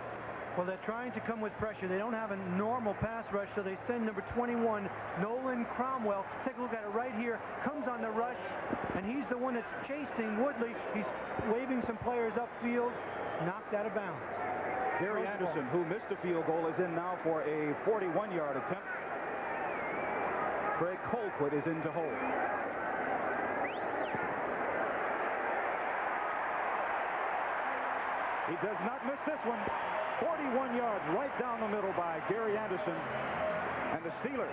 Well, they're trying to come with pressure. They don't have a normal pass rush, so they send number 21, Nolan Cromwell. Take a look at it right here. Comes on the rush, and he's the one that's chasing Woodley. He's waving some players upfield. Knocked out of bounds. Gary Anderson, who missed a field goal, is in now for a 41-yard attempt. Craig Colquitt is in to hold. He does not miss this one. 41 yards right down the middle by Gary Anderson. And the Steelers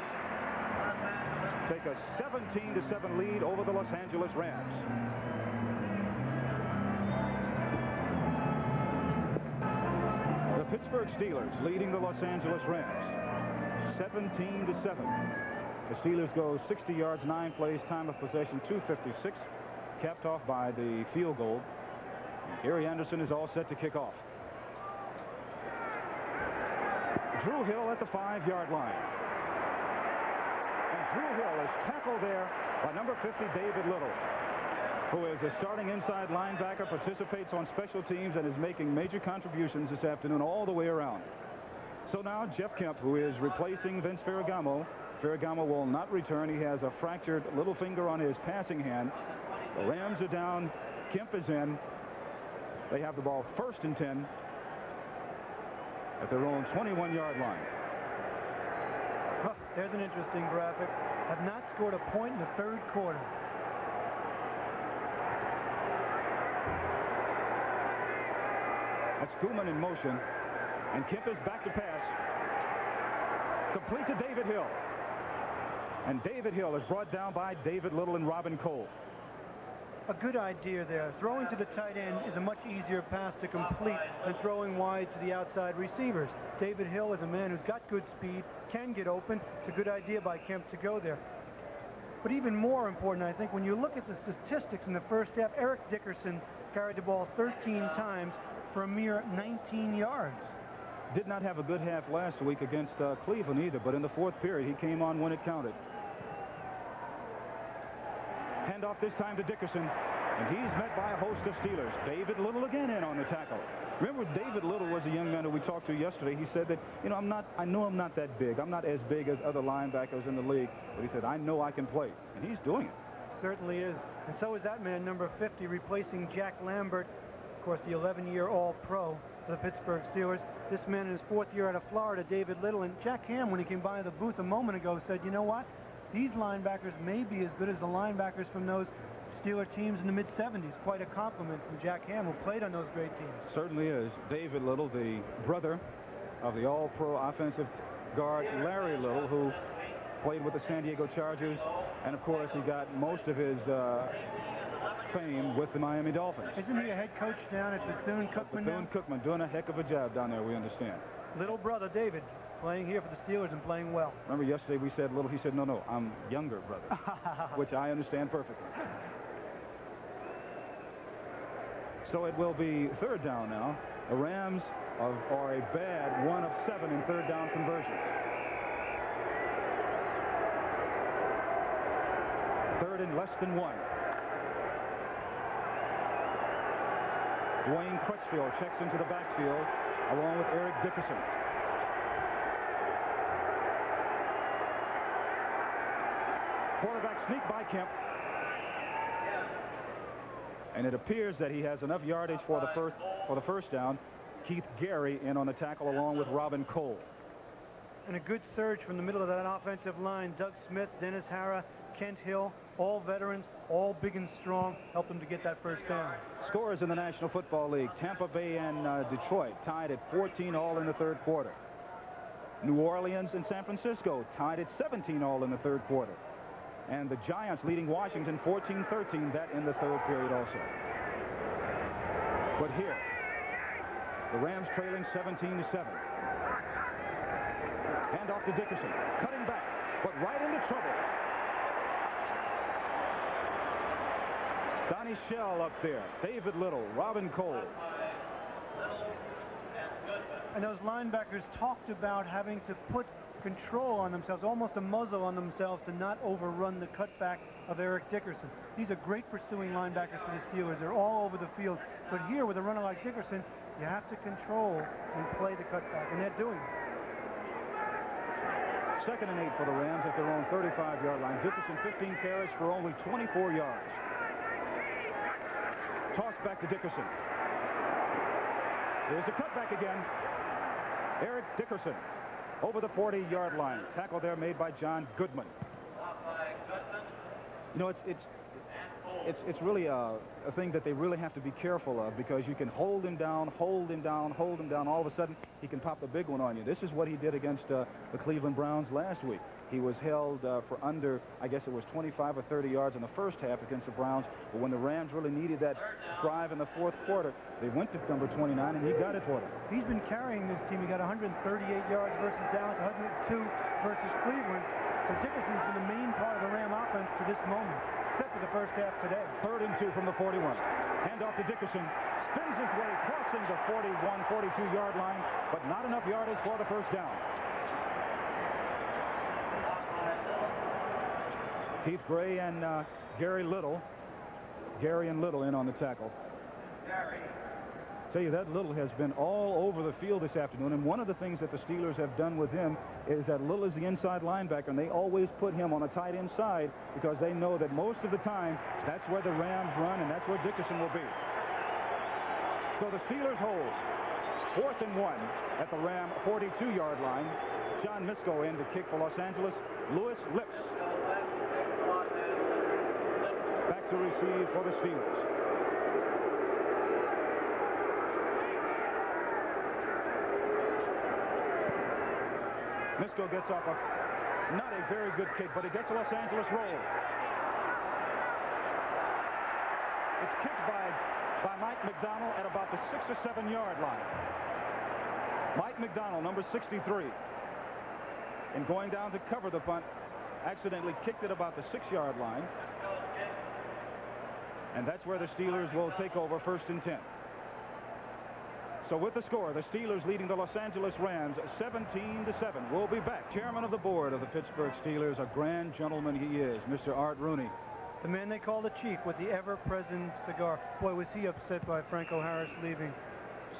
take a 17-7 lead over the Los Angeles Rams. The Pittsburgh Steelers leading the Los Angeles Rams 17-7. The Steelers go 60 yards, 9 plays, time of possession 2:56, capped off by the field goal. Gary Anderson is all set to kick off. Drew Hill at the 5-yard line. And Drew Hill is tackled there by number 50, David Little, who is a starting inside linebacker, participates on special teams, and is making major contributions this afternoon all the way around. So now Jeff Kemp, who is replacing Vince Ferragamo. Ferragamo will not return. He has a fractured little finger on his passing hand. The Rams are down. Kemp is in. They have the ball 1st and 10 at their own 21-yard line. Huh, there's an interesting graphic. Have not scored a point in the 3rd quarter. That's Koeman in motion. And Kemp is back to pass. Complete to David Hill. And David Hill is brought down by David Little and Robin Cole. A good idea there. Throwing to the tight end is a much easier pass to complete than throwing wide to the outside receivers. David Hill is a man who's got good speed, can get open. It's a good idea by Kemp to go there. But even more important, I think, when you look at the statistics in the first half, Eric Dickerson carried the ball 13 times for a mere 19 yards. Did not have a good half last week against Cleveland either, but in the fourth period, he came on when it counted. Handoff this time to Dickerson, and he's met by a host of Steelers. David Little again in on the tackle. Remember, David Little was a young man who we talked to yesterday. He said that, you know, I know I'm not that big. I'm not as big as other linebackers in the league, but he said, I know I can play, and he's doing it. Certainly is. And so is that man, number 50, replacing Jack Lambert, of course, the 11-year All-Pro for the Pittsburgh Steelers. This man in his fourth year out of Florida, David Little. And Jack Ham, when he came by the booth a moment ago, said, you know what? These linebackers may be as good as the linebackers from those Steeler teams in the mid-70s. Quite a compliment from Jack Ham, who played on those great teams. Certainly is. David Little, the brother of the All-Pro offensive guard Larry Little, who played with the San Diego Chargers. And, of course, he got most of his fame with the Miami Dolphins. Isn't he a head coach down at Bethune-Cookman now? Bethune-Cookman, doing a heck of a job down there, we understand. Little brother David, playing here for the Steelers and playing well. Remember yesterday we said Little, he said, no, I'm younger brother, which I understand perfectly. So it will be third down now. The Rams are a bad 1 of 7 in third down conversions. Third and less than 1. Dwayne Crutchfield checks into the backfield along with Eric Dickerson. Quarterback sneak by Kemp. And it appears that he has enough yardage for the first down. Keith Gary in on the tackle along with Robin Cole. And a good surge from the middle of that offensive line. Doug Smith, Dennis Hara, Kent Hill, all veterans, all big and strong, helped them to get that first down. Scores in the National Football League. Tampa Bay and Detroit tied at 14 all in the third quarter. New Orleans and San Francisco tied at 17 all in the third quarter. And the Giants leading Washington 14-13, that in the third period also. But here, the Rams trailing 17-7. Handoff to Dickerson, cutting back, but right into trouble. Donnie Shell up there, David Little, Robin Cole. And those linebackers talked about having to put control on themselves, almost a muzzle on themselves, to not overrun the cutback of Eric Dickerson. These are great pursuing linebackers for the Steelers. They're all over the field. But here, with a runner like Dickerson, you have to control and play the cutback, and they're doing it. 2nd and 8 for the Rams at their own 35-yard line. Dickerson 15 carries for only 24 yards. Toss back to Dickerson. There's a cutback again. Eric Dickerson over the 40-yard line. Tackle there made by John Goodman. You know, it's really a thing that they really have to be careful of, because you can hold him down. All of a sudden, he can pop a big one on you. This is what he did against the Cleveland Browns last week. He was held for under, I guess it was 25 or 30 yards in the first half against the Browns. But when the Rams really needed that drive in the fourth quarter, they went to number 29, and he got it for them. He's been carrying this team. He got 138 yards versus Dallas, 102 versus Cleveland. So Dickerson's been the main part of the Ram offense to this moment, except for the first half today. 3rd and 2 from the 41. Handoff to Dickerson. Spins his way, crossing the 41, 42-yard line, but not enough yardage for the first down. Keith Gray and Gary and Little in on the tackle. Tell you, that Little has been all over the field this afternoon, and one of the things that the Steelers have done with him is that Little is the inside linebacker, and they always put him on a tight end side because they know that most of the time that's where the Rams run, and that's where Dickerson will be. So the Steelers hold 4th and 1 at the Ram 42-yard line. John Misko in to kick for Los Angeles. Lewis Lips back to receive for the Steelers. Misko gets off a not a very good kick, but he gets a Los Angeles roll. It's kicked by Mike McDonald at about the 6 or 7 yard line. Mike McDonald, number 63, and going down to cover the punt, accidentally kicked it about the 6 yard line. And that's where the Steelers will take over 1st and 10. So with the score, the Steelers leading the Los Angeles Rams 17-7. We'll be back. Chairman of the board of the Pittsburgh Steelers, a grand gentleman he is, Mr. Art Rooney. The man they call the Chief with the ever-present cigar. Boy, was he upset by Franco Harris leaving.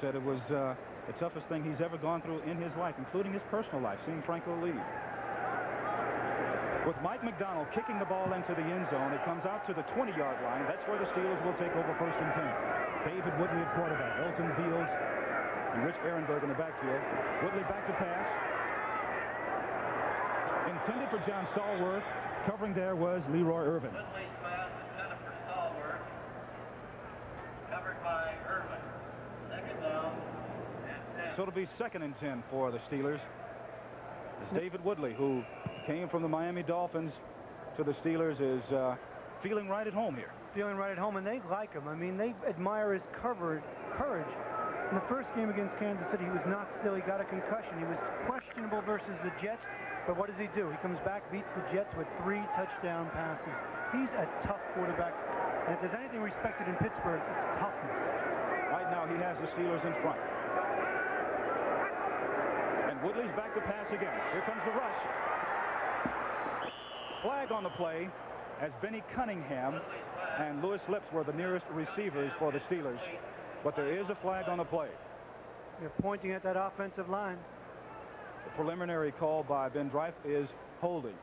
Said it was the toughest thing he's ever gone through in his life, including his personal life, seeing Franco leave. With Mike McDonald kicking the ball into the end zone, it comes out to the 20-yard line. That's where the Steelers will take over 1st and 10. David Woodley at quarterback, Elton Fields and Rich Ehrenberg in the backfield. Woodley back to pass. Intended for John Stallworth. Covering there was Leroy Irvin. Woodley's pass intended for Stallworth. Covered by Irvin. Second down and 10. So it'll be 2nd and 10 for the Steelers. It's David Woodley, who came from the Miami Dolphins to the Steelers, is feeling right at home here. Feeling right at home, and they like him. I mean, they admire his courage. In the first game against Kansas City, he was knocked still. He got a concussion. He was questionable versus the Jets, but what does he do? He comes back, beats the Jets with 3 touchdown passes. He's a tough quarterback, and if there's anything respected in Pittsburgh, it's toughness. Right now, he has the Steelers in front. And Woodley's back to pass again. Here comes the rush. Flag on the play as Benny Cunningham and Louis Lips were the nearest receivers for the Steelers. But there is a flag on the play. They're pointing at that offensive line. The preliminary call by Ben Dreif is holding.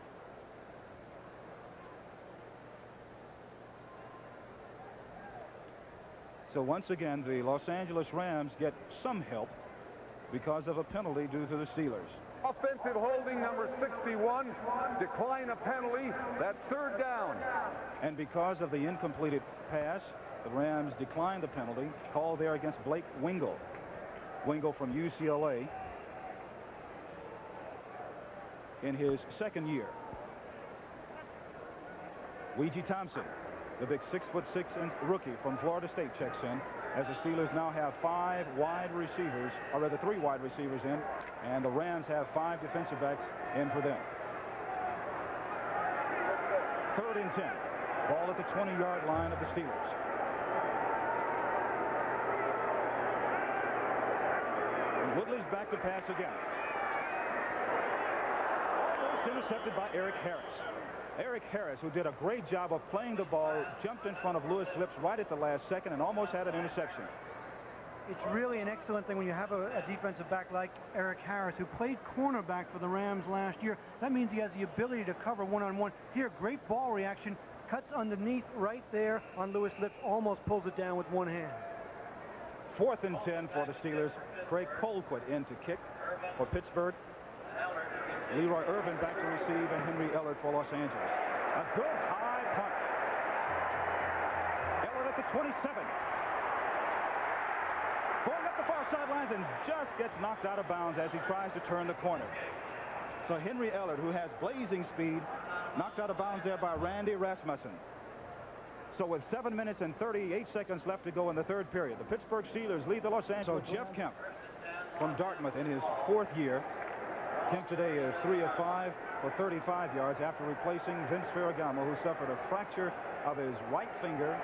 So once again, the Los Angeles Rams get some help because of a penalty due to the Steelers. Offensive holding number 61. Decline a penalty. That's 3rd down. And because of the incompleted pass, the Rams declined the penalty called there against Blake Wingo. Wingo from UCLA in his 2nd year. Weegee Thompson, the big 6'6" rookie from Florida State, checks in as the Steelers now have 5 wide receivers, or rather 3 wide receivers in, and the Rams have 5 defensive backs in for them. 3rd and 10. Ball at the 20-yard line of the Steelers. And Woodley's back to pass again. Almost intercepted by Eric Harris. Eric Harris, who did a great job of playing the ball, jumped in front of Louis Lips right at the last second and almost had an interception. It's really an excellent thing when you have a defensive back like Eric Harris, who played cornerback for the Rams last year. That means he has the ability to cover one-on-one. Here, great ball reaction, cuts underneath right there on Louis Lips, almost pulls it down with one hand. 4th and 10 for the Steelers. Craig Colquitt in to kick for Pittsburgh. Leroy Irvin back to receive, and Henry Ellard for Los Angeles. A good high punt. Ellard at the 27. Going up the far sidelines and just gets knocked out of bounds as he tries to turn the corner. So Henry Ellard, who has blazing speed, knocked out of bounds there by Randy Rasmussen. So with 7 minutes and 38 seconds left to go in the 3rd period, the Pittsburgh Steelers lead the Los Angeles. So Jeff Kemp from Dartmouth in his 4th year. Kemp today is 3 of 5 for 35 yards after replacing Vince Ferragamo, who suffered a fracture of his right finger,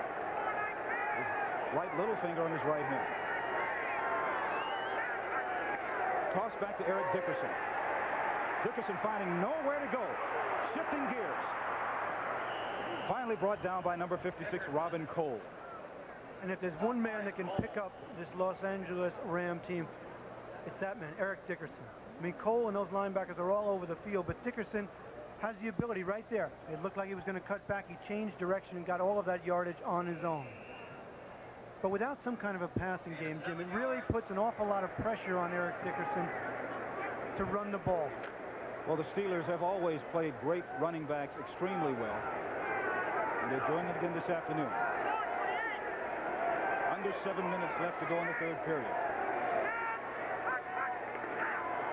his right little finger on his right hand. Toss back to Eric Dickerson. Dickerson finding nowhere to go, shifting gears. Finally brought down by number 56, Robin Cole. And if there's one man that can pick up this Los Angeles Ram team, it's that man, Eric Dickerson. I mean, Cole and those linebackers are all over the field, but Dickerson has the ability right there. It looked like he was going to cut back. He changed direction and got all of that yardage on his own. But without some kind of a passing game, Jim, it really puts an awful lot of pressure on Eric Dickerson to run the ball. Well, the Steelers have always played great running backs extremely well, and they're doing it again this afternoon. Under 7 minutes left to go in the 3rd period.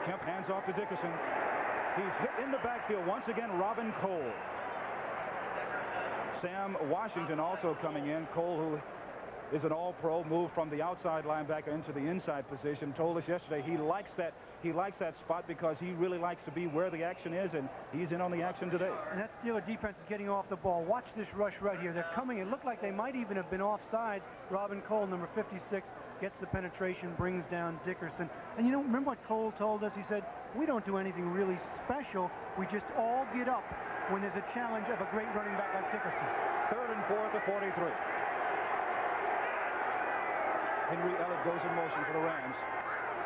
Kemp hands off to Dickerson. He's hit in the backfield once again. Robin Cole. Sam Washington also coming in. Cole, who is an all-pro, moved from the outside linebacker into the inside position, told us yesterday he likes that spot because he really likes to be where the action is, and he's in on the action today. And that Steeler defense is getting off the ball. Watch this rush right here. They're coming. It looked like they might even have been offsides. Robin Cole, number 56, gets the penetration, brings down Dickerson. And you know, remember what Cole told us? He said, we don't do anything really special. We just all get up when there's a challenge of a great running back like Dickerson. 3rd and 4 at the 43. Henry Elliott goes in motion for the Rams.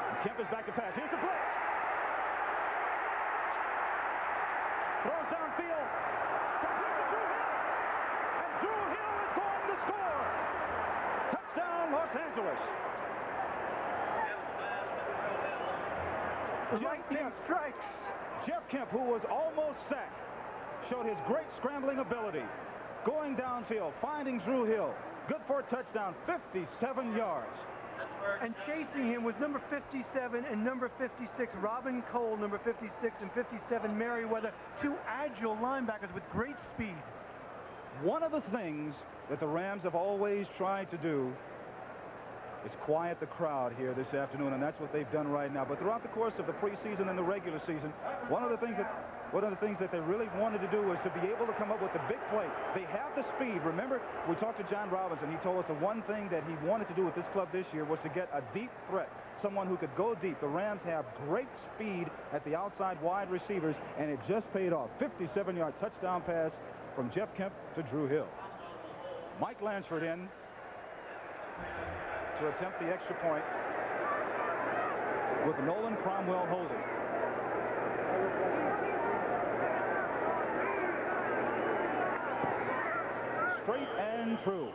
And Kemp is back to pass. Here's the blitz. Throws downfield. Complete to Drew Hill. And Drew Hill is going to score. Touchdown, Los Angeles. Lightning strikes. Jeff Kemp, who was almost sacked, showed his great scrambling ability. Going downfield, finding Drew Hill. Good for a touchdown, 57 yards. And chasing him was number 57 and number 56, Robin Cole, number 56, and 57, Merriweather, two agile linebackers with great speed. One of the things that the Rams have always tried to do is quiet the crowd here this afternoon, and that's what they've done right now. But throughout the course of the preseason and the regular season, one of the things that they really wanted to do was to be able to come up with the big play. They have the speed. Remember, we talked to John Robinson. He told us the one thing that he wanted to do with this club this year was to get a deep threat, someone who could go deep. The Rams have great speed at the outside wide receivers, and it just paid off. 57-yard touchdown pass from Jeff Kemp to Drew Hill. Mike Lansford in to attempt the extra point with Nolan Cromwell holding. Straight and true.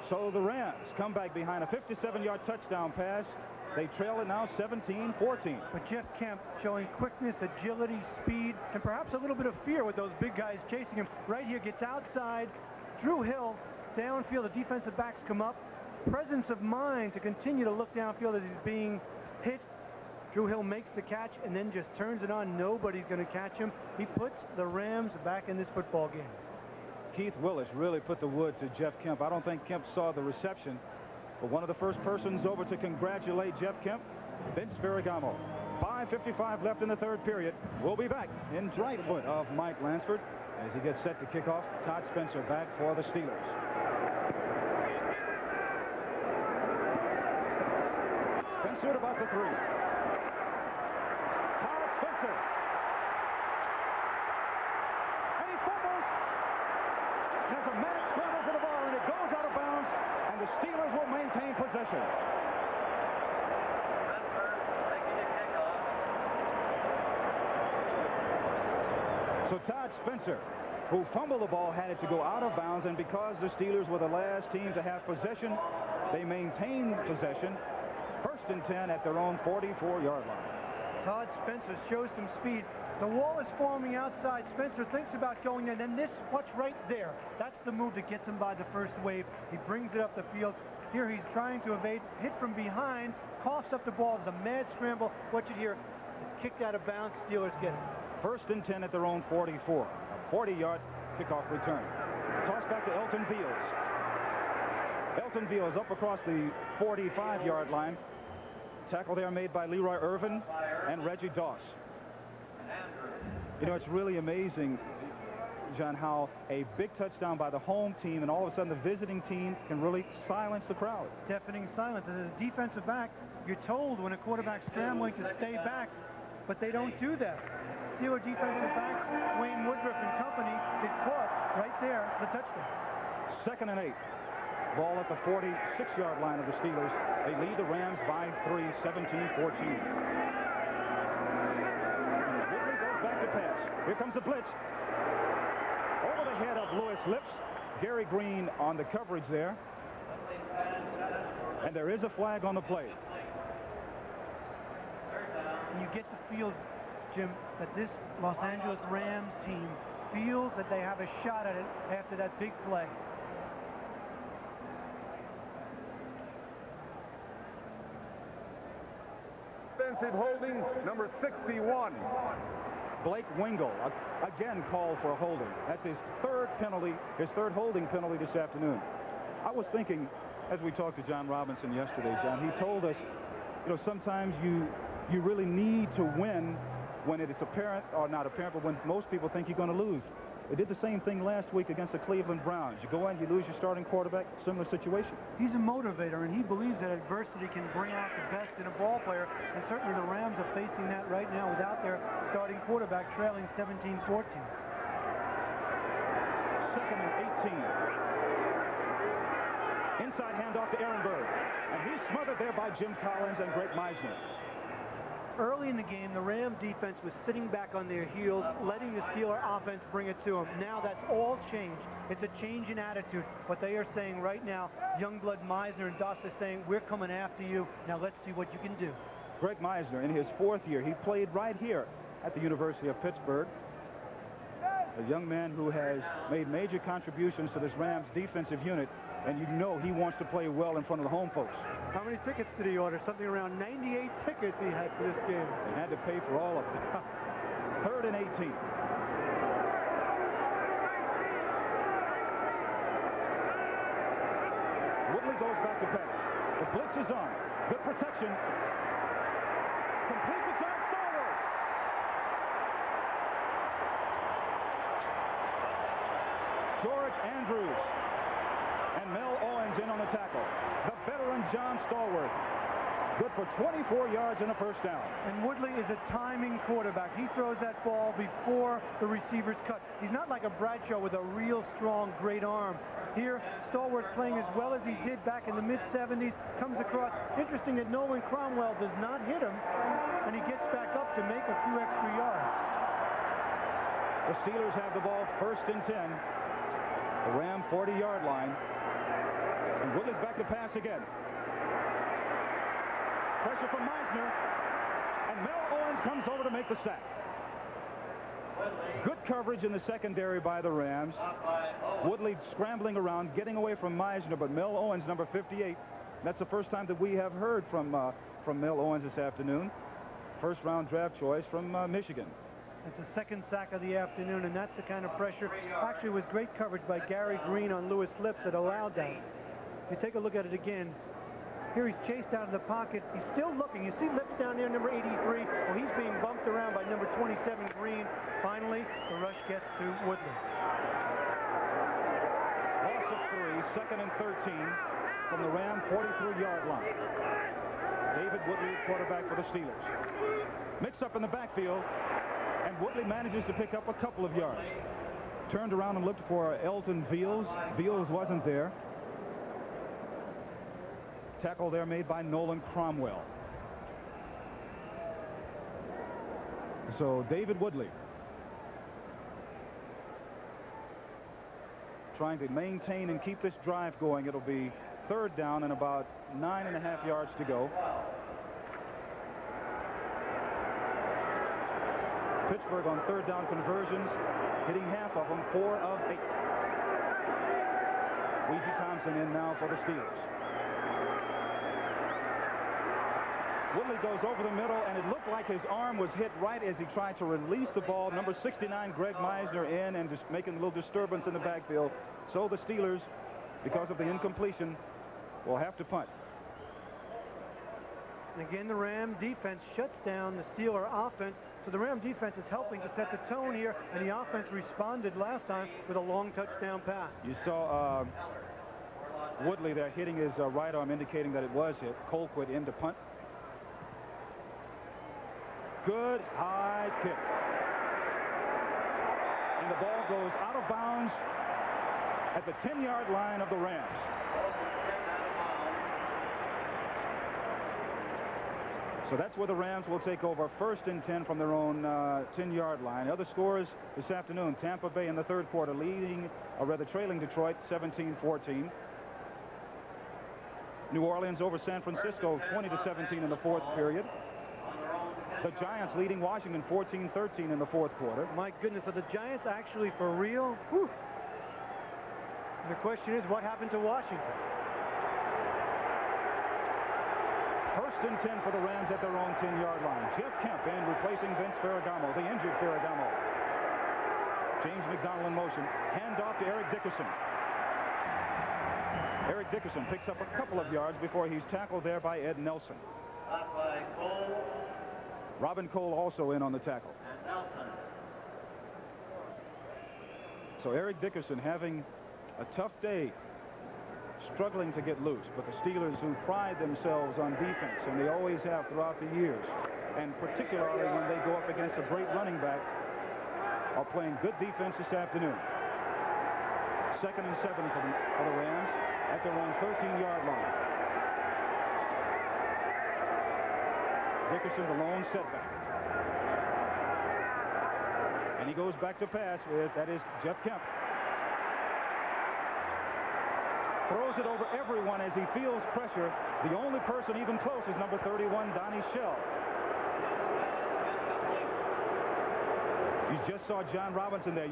So the Rams come back behind a 57-yard touchdown pass. They trail it now 17-14. But Jeff Kemp showing quickness, agility, speed, and perhaps a little bit of fear with those big guys chasing him. Right here, gets outside. Drew Hill downfield. The defensive backs come up. Presence of mind to continue to look downfield as he's being hit. Drew Hill makes the catch and then just turns it on. Nobody's going to catch him. He puts the Rams back in this football game. Keith Willis really put the wood to Jeff Kemp. I don't think Kemp saw the reception, but one of the first persons over to congratulate Jeff Kemp, Vince Ferragamo. 5:55 left in the third period. We'll be back in right foot of Mike Lansford as he gets set to kick off. Todd Spencer back for the Steelers. Spencer at about the 3. Todd Spencer. And he fumbles. There's a man scramble for the ball, and it goes out of bounds, and the Steelers will maintain possession. So Todd Spencer, who fumbled the ball, had it to go out of bounds, and because the Steelers were the last team to have possession, they maintained possession. 1st and 10 at their own 44-yard line. Todd Spencer shows some speed. The wall is forming outside. Spencer thinks about going in, and this, what's right there? That's the move that gets him by the first wave. He brings it up the field. Here he's trying to evade, hit from behind, coughs up the ball. There's a mad scramble. Watch it here. It's kicked out of bounds. Steelers get it. 1st and 10 at their own 44. A 40-yard kickoff return. Toss back to Elton Fields. Elton Fields up across the 45-yard line. Tackle there made by Leroy Irvin and Reggie Doss. You know, it's really amazing, John, how a big touchdown by the home team and all of a sudden the visiting team can really silence the crowd. Deafening silence. As a defensive back, you're told when a quarterback's scrambling to stay back, but they don't do that. Steeler defensive backs, Wayne Woodruff and company, get caught right there, the touchdown. 2nd and 8. Ball at the 46-yard line of the Steelers. They lead the Rams by 3, 17-14. Ridley goes back to pass. Here comes the blitz. Over the head of Lewis Lips. Gary Green on the coverage there. And there is a flag on the play. And you get the feel, Jim, that this Los Angeles Rams team feels that they have a shot at it after that big play. Offensive holding, number 61. Blake Wingle, again called for a holding. That's his third penalty, his third holding penalty this afternoon. I was thinking, as we talked to John Robinson yesterday, John, he told us, you know, sometimes you really need to win when it's apparent, or not apparent, but when most people think you're going to lose. They did the same thing last week against the Cleveland Browns. You go in, you lose your starting quarterback, similar situation. He's a motivator, and he believes that adversity can bring out the best in a ball player, and certainly the Rams are facing that right now without their starting quarterback, trailing 17-14. Second and 18. Inside handoff to Ehrenberg, and he's smothered there by Jim Collins and Greg Meisner. Early in the game, the Ram defense was sitting back on their heels, letting the Steeler offense bring it to them. Now that's all changed. It's a change in attitude. What they are saying right now, Youngblood, Meisner, and Doss are saying, we're coming after you. Now let's see what you can do. Greg Meisner, in his fourth year, he played right here at the University of Pittsburgh. A young man who has made major contributions to this Rams defensive unit, and you know he wants to play well in front of the home folks. How many tickets did he order? Something around 98 tickets he had for this game. He had to pay for all of them. Third and 18. Woodley goes back to pass. The blitz is on. Good protection. Complete to John Stallworth. George Andrews and Mel Owens in on the tackle. The veteran John Stallworth. Good for 24 yards and a first down. And Woodley is a timing quarterback. He throws that ball before the receiver's cut. He's not like a Bradshaw with a real strong, great arm. Here, Stallworth playing as well as he did back in the mid-70s, comes across. Interesting that Nolan Cromwell does not hit him, and he gets back up to make a few extra yards. The Steelers have the ball first and 10. The Ram 40-yard line. And Woodley's back to pass again. Pressure from Meisner. And Mel Owens comes over to make the sack. Good coverage in the secondary by the Rams. Woodley scrambling around, getting away from Meisner, but Mel Owens, number 58. That's the first time that we have heard from Mel Owens this afternoon. First-round draft choice from Michigan. It's the second sack of the afternoon, and that's the kind of pressure. Actually, it was great coverage by Gary Green on Lewis Lips that allowed that. If you take a look at it again, here he's chased out of the pocket. He's still looking. You see Lips down there, number 83. Well, he's being bumped around by number 27, Green. Finally, the rush gets to Woodley. Loss of 3, second and 13 from the Ram 43-yard line. David Woodley, quarterback for the Steelers. Mix up in the backfield, and Woodley manages to pick up a couple of yards. Turned around and looked for Elton Veals. Veals wasn't there. Tackle there made by Nolan Cromwell. So David Woodley trying to maintain and keep this drive going. It'll be third down and about 9.5 yards to go. Pittsburgh on third down conversions, hitting half of them, 4 of 8. Weezy Thompson in now for the Steelers. Woodley goes over the middle, and it looked like his arm was hit right as he tried to release the ball. Number 69, Greg Meisner, in and just making a little disturbance in the backfield. So the Steelers, because of the incompletion, will have to punt. And again, the Ram defense shuts down the Steeler offense. So the Ram defense is helping to set the tone here, and the offense responded last time with a long touchdown pass. You saw Woodley there hitting his right arm, indicating that it was hit. Colquitt in to punt. Good high kick. And the ball goes out of bounds at the 10-yard line of the Rams. So that's where the Rams will take over, first and 10 from their own 10-yard line. Other scores this afternoon: Tampa Bay in the third quarter leading, or rather trailing Detroit 17-14. New Orleans over San Francisco 20-17 in the fourth period. The Giants leading Washington 14-13 in the fourth quarter. My goodness, are the Giants actually for real? Whew. And the question is, what happened to Washington? First and 10 for the Rams at their own 10-yard line. Jeff Kemp in, replacing Vince Ferragamo, the injured Ferragamo. James McDonald in motion. Handoff to Eric Dickerson. Eric Dickerson picks up a couple of yards before he's tackled there by Ed Nelson. Blocked by Cole Robin Cole also in on the tackle. and Nelson. So Eric Dickerson having a tough day, struggling to get loose. But the Steelers, who pride themselves on defense, and they always have throughout the years, and particularly when they go up against a great running back, are playing good defense this afternoon. 2nd and 7 for the Rams at their own 13-yard line. Dickerson, the lone setback. And he goes back to pass with, that is Jeff Kemp. Throws it over everyone as he feels pressure. The only person even close is number 31, Donnie Shell. You just saw John Robinson there.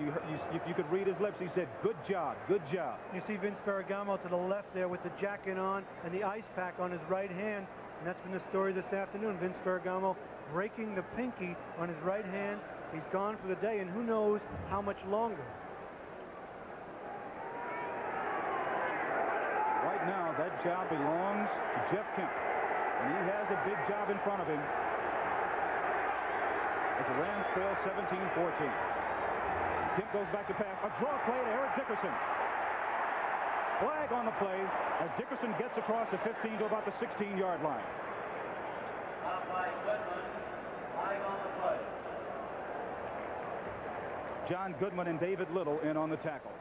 If you could read his lips, he said, good job, good job. You see Vince Ferragamo to the left there with the jacket on and the ice pack on his right hand. And that's been the story this afternoon. Vince Ferragamo breaking the pinky on his right hand. He's gone for the day, and who knows how much longer. Right now, that job belongs to Jeff Kemp. And he has a big job in front of him. As the Rams trail 17-14. Kemp goes back to pass. A draw play to Eric Dickerson. Flag on the play as Dickerson gets across the 15 to about the 16-yard line. Blocked by Goodman. Flag on the play. John Goodman and David Little in on the tackle.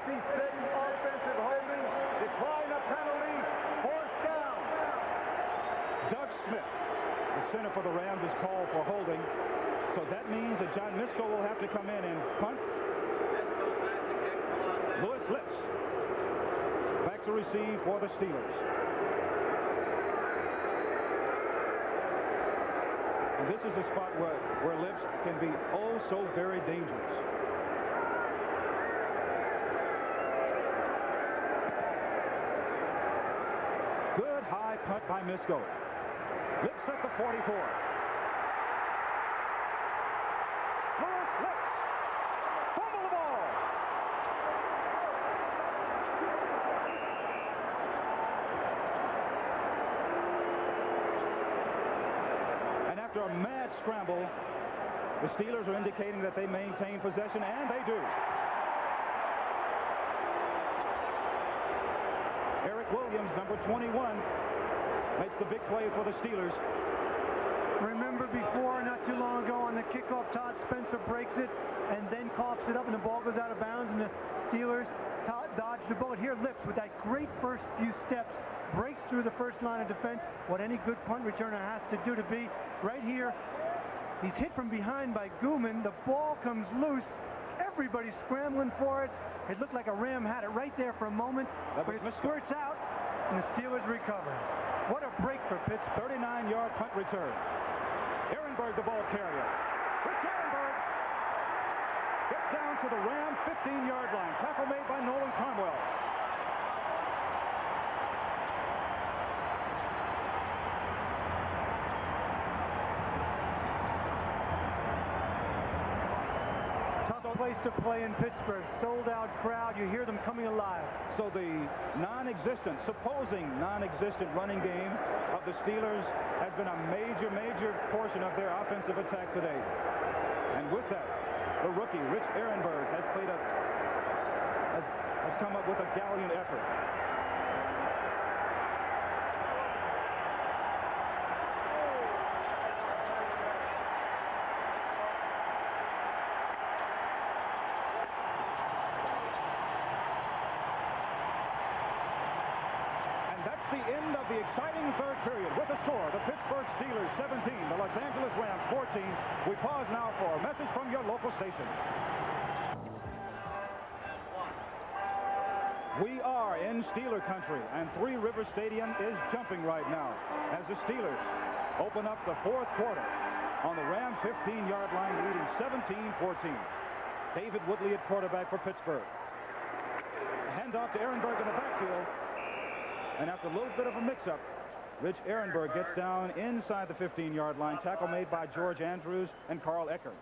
Offensive holding, decline a penalty, fourth down. Doug Smith, the center for the Rams, is called for holding. So that means that John Misko will have to come in and punt. Lewis Lips back to receive for the Steelers. And this is a spot where Lips can be oh so very dangerous. Good high punt by Misko. Lips at the 44. Lewis Lips. Fumble the ball. And after a mad scramble, the Steelers are indicating that they maintain possession, and they do. Eric Williams, number 21, makes the big play for the Steelers. Remember before, not too long ago, on the kickoff, Todd Spencer breaks it and then coughs it up, and the ball goes out of bounds, and the Steelers dodged the bullet. Here, Lips, with that great first few steps, breaks through the first line of defense, what any good punt returner has to do to be. Right here, he's hit from behind by Gooman. The ball comes loose. Everybody's scrambling for it. It looked like a Ram had it right there for a moment, but it squirts out, and the Steelers recover. What a break for Pittsburgh. 39-yard punt return. Ehrenberg, the ball carrier. Rich Ehrenberg gets down to the Ram 15-yard line. Tackle made by Nolan Cromwell. Place to play in Pittsburgh. Sold-out crowd. You hear them coming alive. So the supposing non-existent running game of the Steelers has been a major portion of their offensive attack today. And with that, the rookie, Rich Ehrenberg, has come up with a gallant effort. The end of the exciting third period with the score, the Pittsburgh Steelers 17, the Los Angeles Rams 14. We pause now for a message from your local station. We are in Steeler country, and Three River Stadium is jumping right now as the Steelers open up the fourth quarter on the Ram 15-yard line, leading 17-14. David Woodley at quarterback for Pittsburgh. Handoff to Ehrenberg in the backfield. And after a little bit of a mix-up, Rich Ehrenberg gets down inside the 15-yard line. Tackle made by George Andrews and Carl Eckert.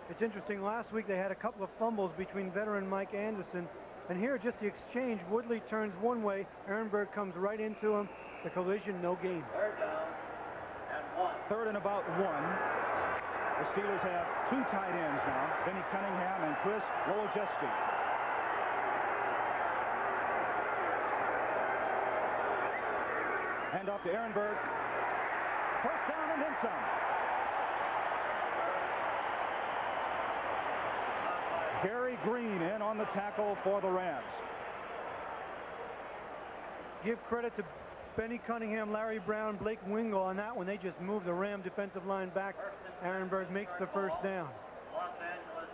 It's interesting, last week they had a couple of fumbles between veteran Mike Anderson, and here just the exchange. Woodley turns one way, Ehrenberg comes right into him. The collision, no gain. Third down and 1. Third and about 1. The Steelers have 2 tight ends now, Benny Cunningham and Chris Wojcicki. Hand off to Ehrenberg. First down and then some. Gary Green in on the tackle for the Rams. Give credit to Benny Cunningham, Larry Brown, Blake Wingo on that one. They just moved the Ram defensive line back. Ehrenberg makes the first down. Los Angeles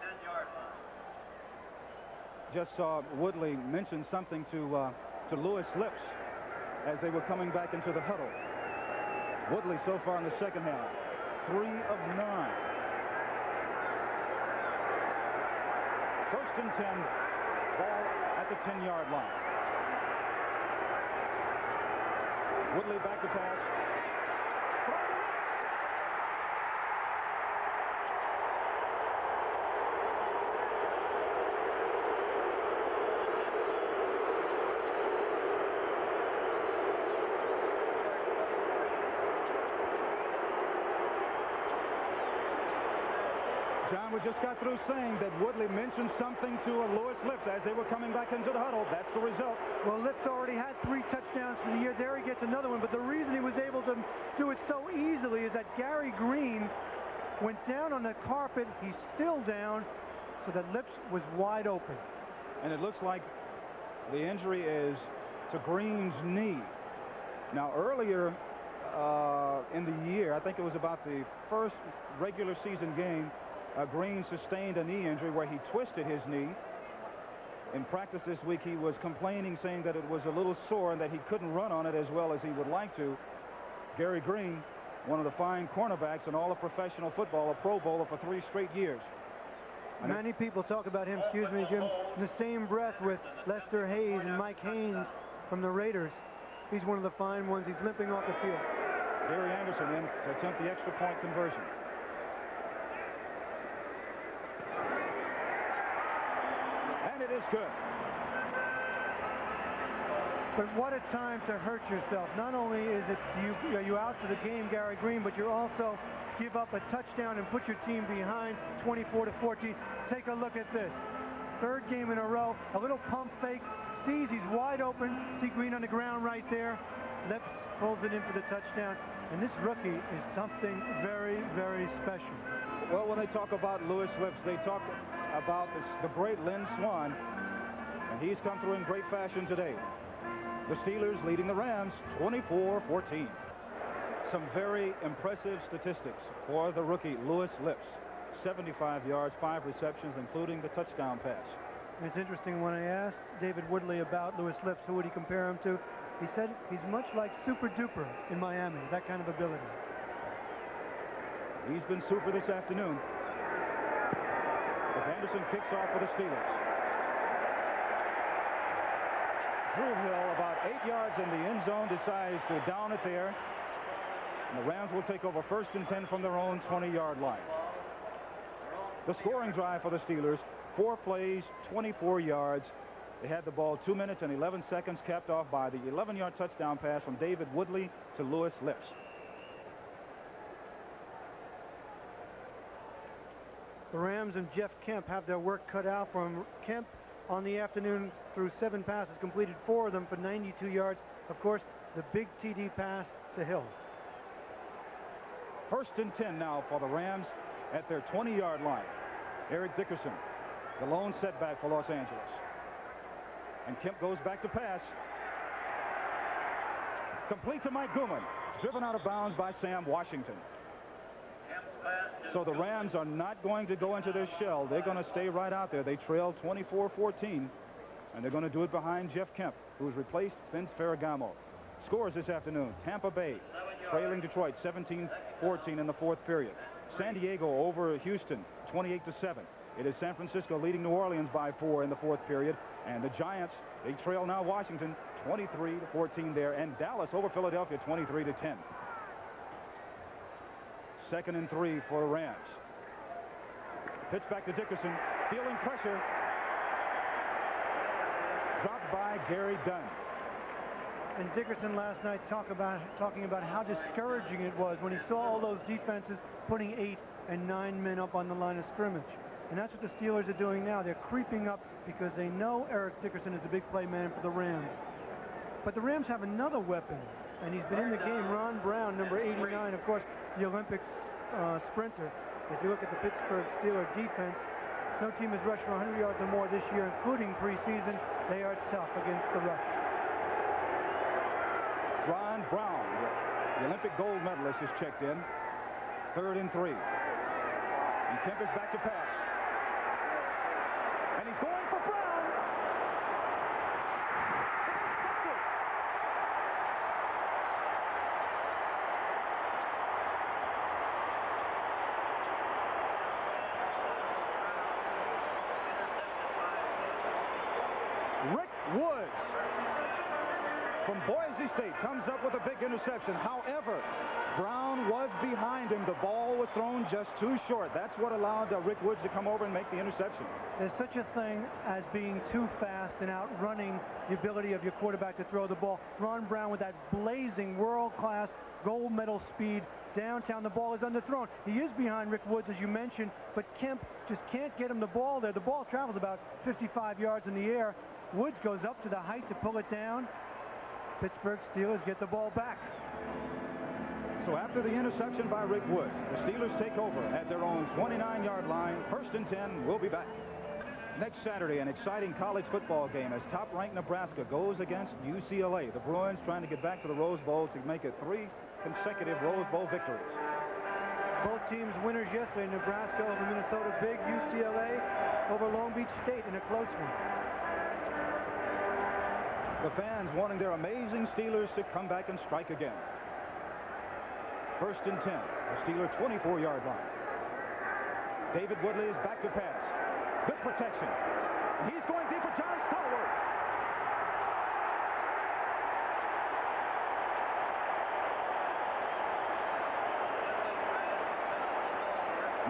10-yard line. Just saw Woodley mention something to Louis Lips as they were coming back into the huddle. Woodley so far in the second half, 3 of 9. First and 10, ball at the 10-yard line. Woodley back to pass. John, we just got through saying that Woodley mentioned something to Louis Lips as they were coming back into the huddle. That's the result. Well, Lips already had 3 touchdowns for the year. There he gets another one. But the reason he was able to do it so easily is that Gary Green went down on the carpet. He's still down, so that Lips was wide open. And it looks like the injury is to Green's knee. Now, earlier in the year, I think it was about the first regular season game, Green sustained a knee injury where he twisted his knee. In practice this week, he was complaining, saying that it was a little sore and that he couldn't run on it as well as he would like to. Gary Green, one of the fine cornerbacks in all of professional football, a Pro Bowler for 3 straight years. Many people talk about him, excuse me, Jim, in the same breath with Lester Hayes and Mike Haynes from the Raiders. He's one of the fine ones. He's limping off the field. Gary Anderson in to attempt the extra point conversion. And it is good. But what a time to hurt yourself. Not only is it are you out for the game, Gary Green, but you're also give up a touchdown and put your team behind 24-14. Take a look at this. 3rd game in a row. A little pump fake. Sees he's wide open. See Green on the ground right there. Lips pulls it in for the touchdown. And this rookie is something very, very special. Well, when they talk about Louis Lips, they talk about the great Lynn Swan. And he's come through in great fashion today. The Steelers leading the Rams 24-14. Some very impressive statistics for the rookie Louis Lips. 75 yards, 5 receptions, including the touchdown pass. It's interesting, when I asked David Woodley about Louis Lips, who would he compare him to, he said he's much like Super Duper in Miami, that kind of ability. He's been super this afternoon. As Anderson kicks off for the Steelers. Drew Hill, about 8 yards in the end zone, decides to down it there. And the Rams will take over 1st and 10 from their own 20-yard line. The scoring drive for the Steelers, 4 plays, 24 yards. They had the ball 2 minutes and 11 seconds, capped off by the 11-yard touchdown pass from David Woodley to Louis Lips. The Rams and Jeff Kemp have their work cut out for him. Kemp on the afternoon threw 7 passes, completed 4 of them for 92 yards. Of course, the big TD pass to Hill. 1st and 10 now for the Rams at their 20-yard line. Eric Dickerson, the lone setback for Los Angeles. And Kemp goes back to pass. Complete to Mike Gooman. Driven out of bounds by Sam Washington. So the Rams are not going to go into their shell. They're going to stay right out there. They trail 24-14. And they're going to do it behind Jeff Kemp, who's replaced Vince Ferragamo. Scores this afternoon. Tampa Bay trailing Detroit 17-14 in the 4th period. San Diego over Houston, 28-7. It is San Francisco leading New Orleans by 4 in the fourth period. And the Giants, they trail now Washington, 23-14 there. And Dallas over Philadelphia, 23-10. 2nd and 3 for the Rams. Pitch back to Dickerson, feeling pressure. Dropped by Gary Dunn. And Dickerson last night talking about how discouraging it was when he saw all those defenses putting 8 and 9 men up on the line of scrimmage. And that's what the Steelers are doing now. They're creeping up because they know Eric Dickerson is a big play man for the Rams. But the Rams have another weapon, and he's been in the game. Ron Brown, number 89, of course, the Olympics sprinter. If you look at the Pittsburgh Steelers defense, no team has rushed for 100 yards or more this year, including preseason. They are tough against the rush. Ron Brown, the Olympic gold medalist, is checked in. 3rd and 3. And Kemp is back to pass. And he's going for Brown. Rick Woods from Boise State comes up with a big interception. However, Brown was behind him. The ball was thrown just too short. That's what allowed Rick Woods to come over and make the interception. There's such a thing as being too fast and outrunning the ability of your quarterback to throw the ball. Ron Brown with that blazing world-class gold medal speed downtown. The ball is underthrown. He is behind Rick Woods, as you mentioned, but Kemp just can't get him the ball there. The ball travels about 55 yards in the air. Woods goes up to the height to pull it down. Pittsburgh Steelers get the ball back. So after the interception by Rick Woods, the Steelers take over at their own 29-yard line. 1st and 10. We'll be back. Next Saturday, an exciting college football game as top-ranked Nebraska goes against UCLA. The Bruins trying to get back to the Rose Bowl to make it 3 consecutive Rose Bowl victories. Both teams winners yesterday. Nebraska over Minnesota big. UCLA over Long Beach State in a close one. The fans wanting their amazing Steelers to come back and strike again. 1st and 10. The Steeler 24-yard line. David Woodley is back to pass. Good protection. And he's going deep for John Stallworth.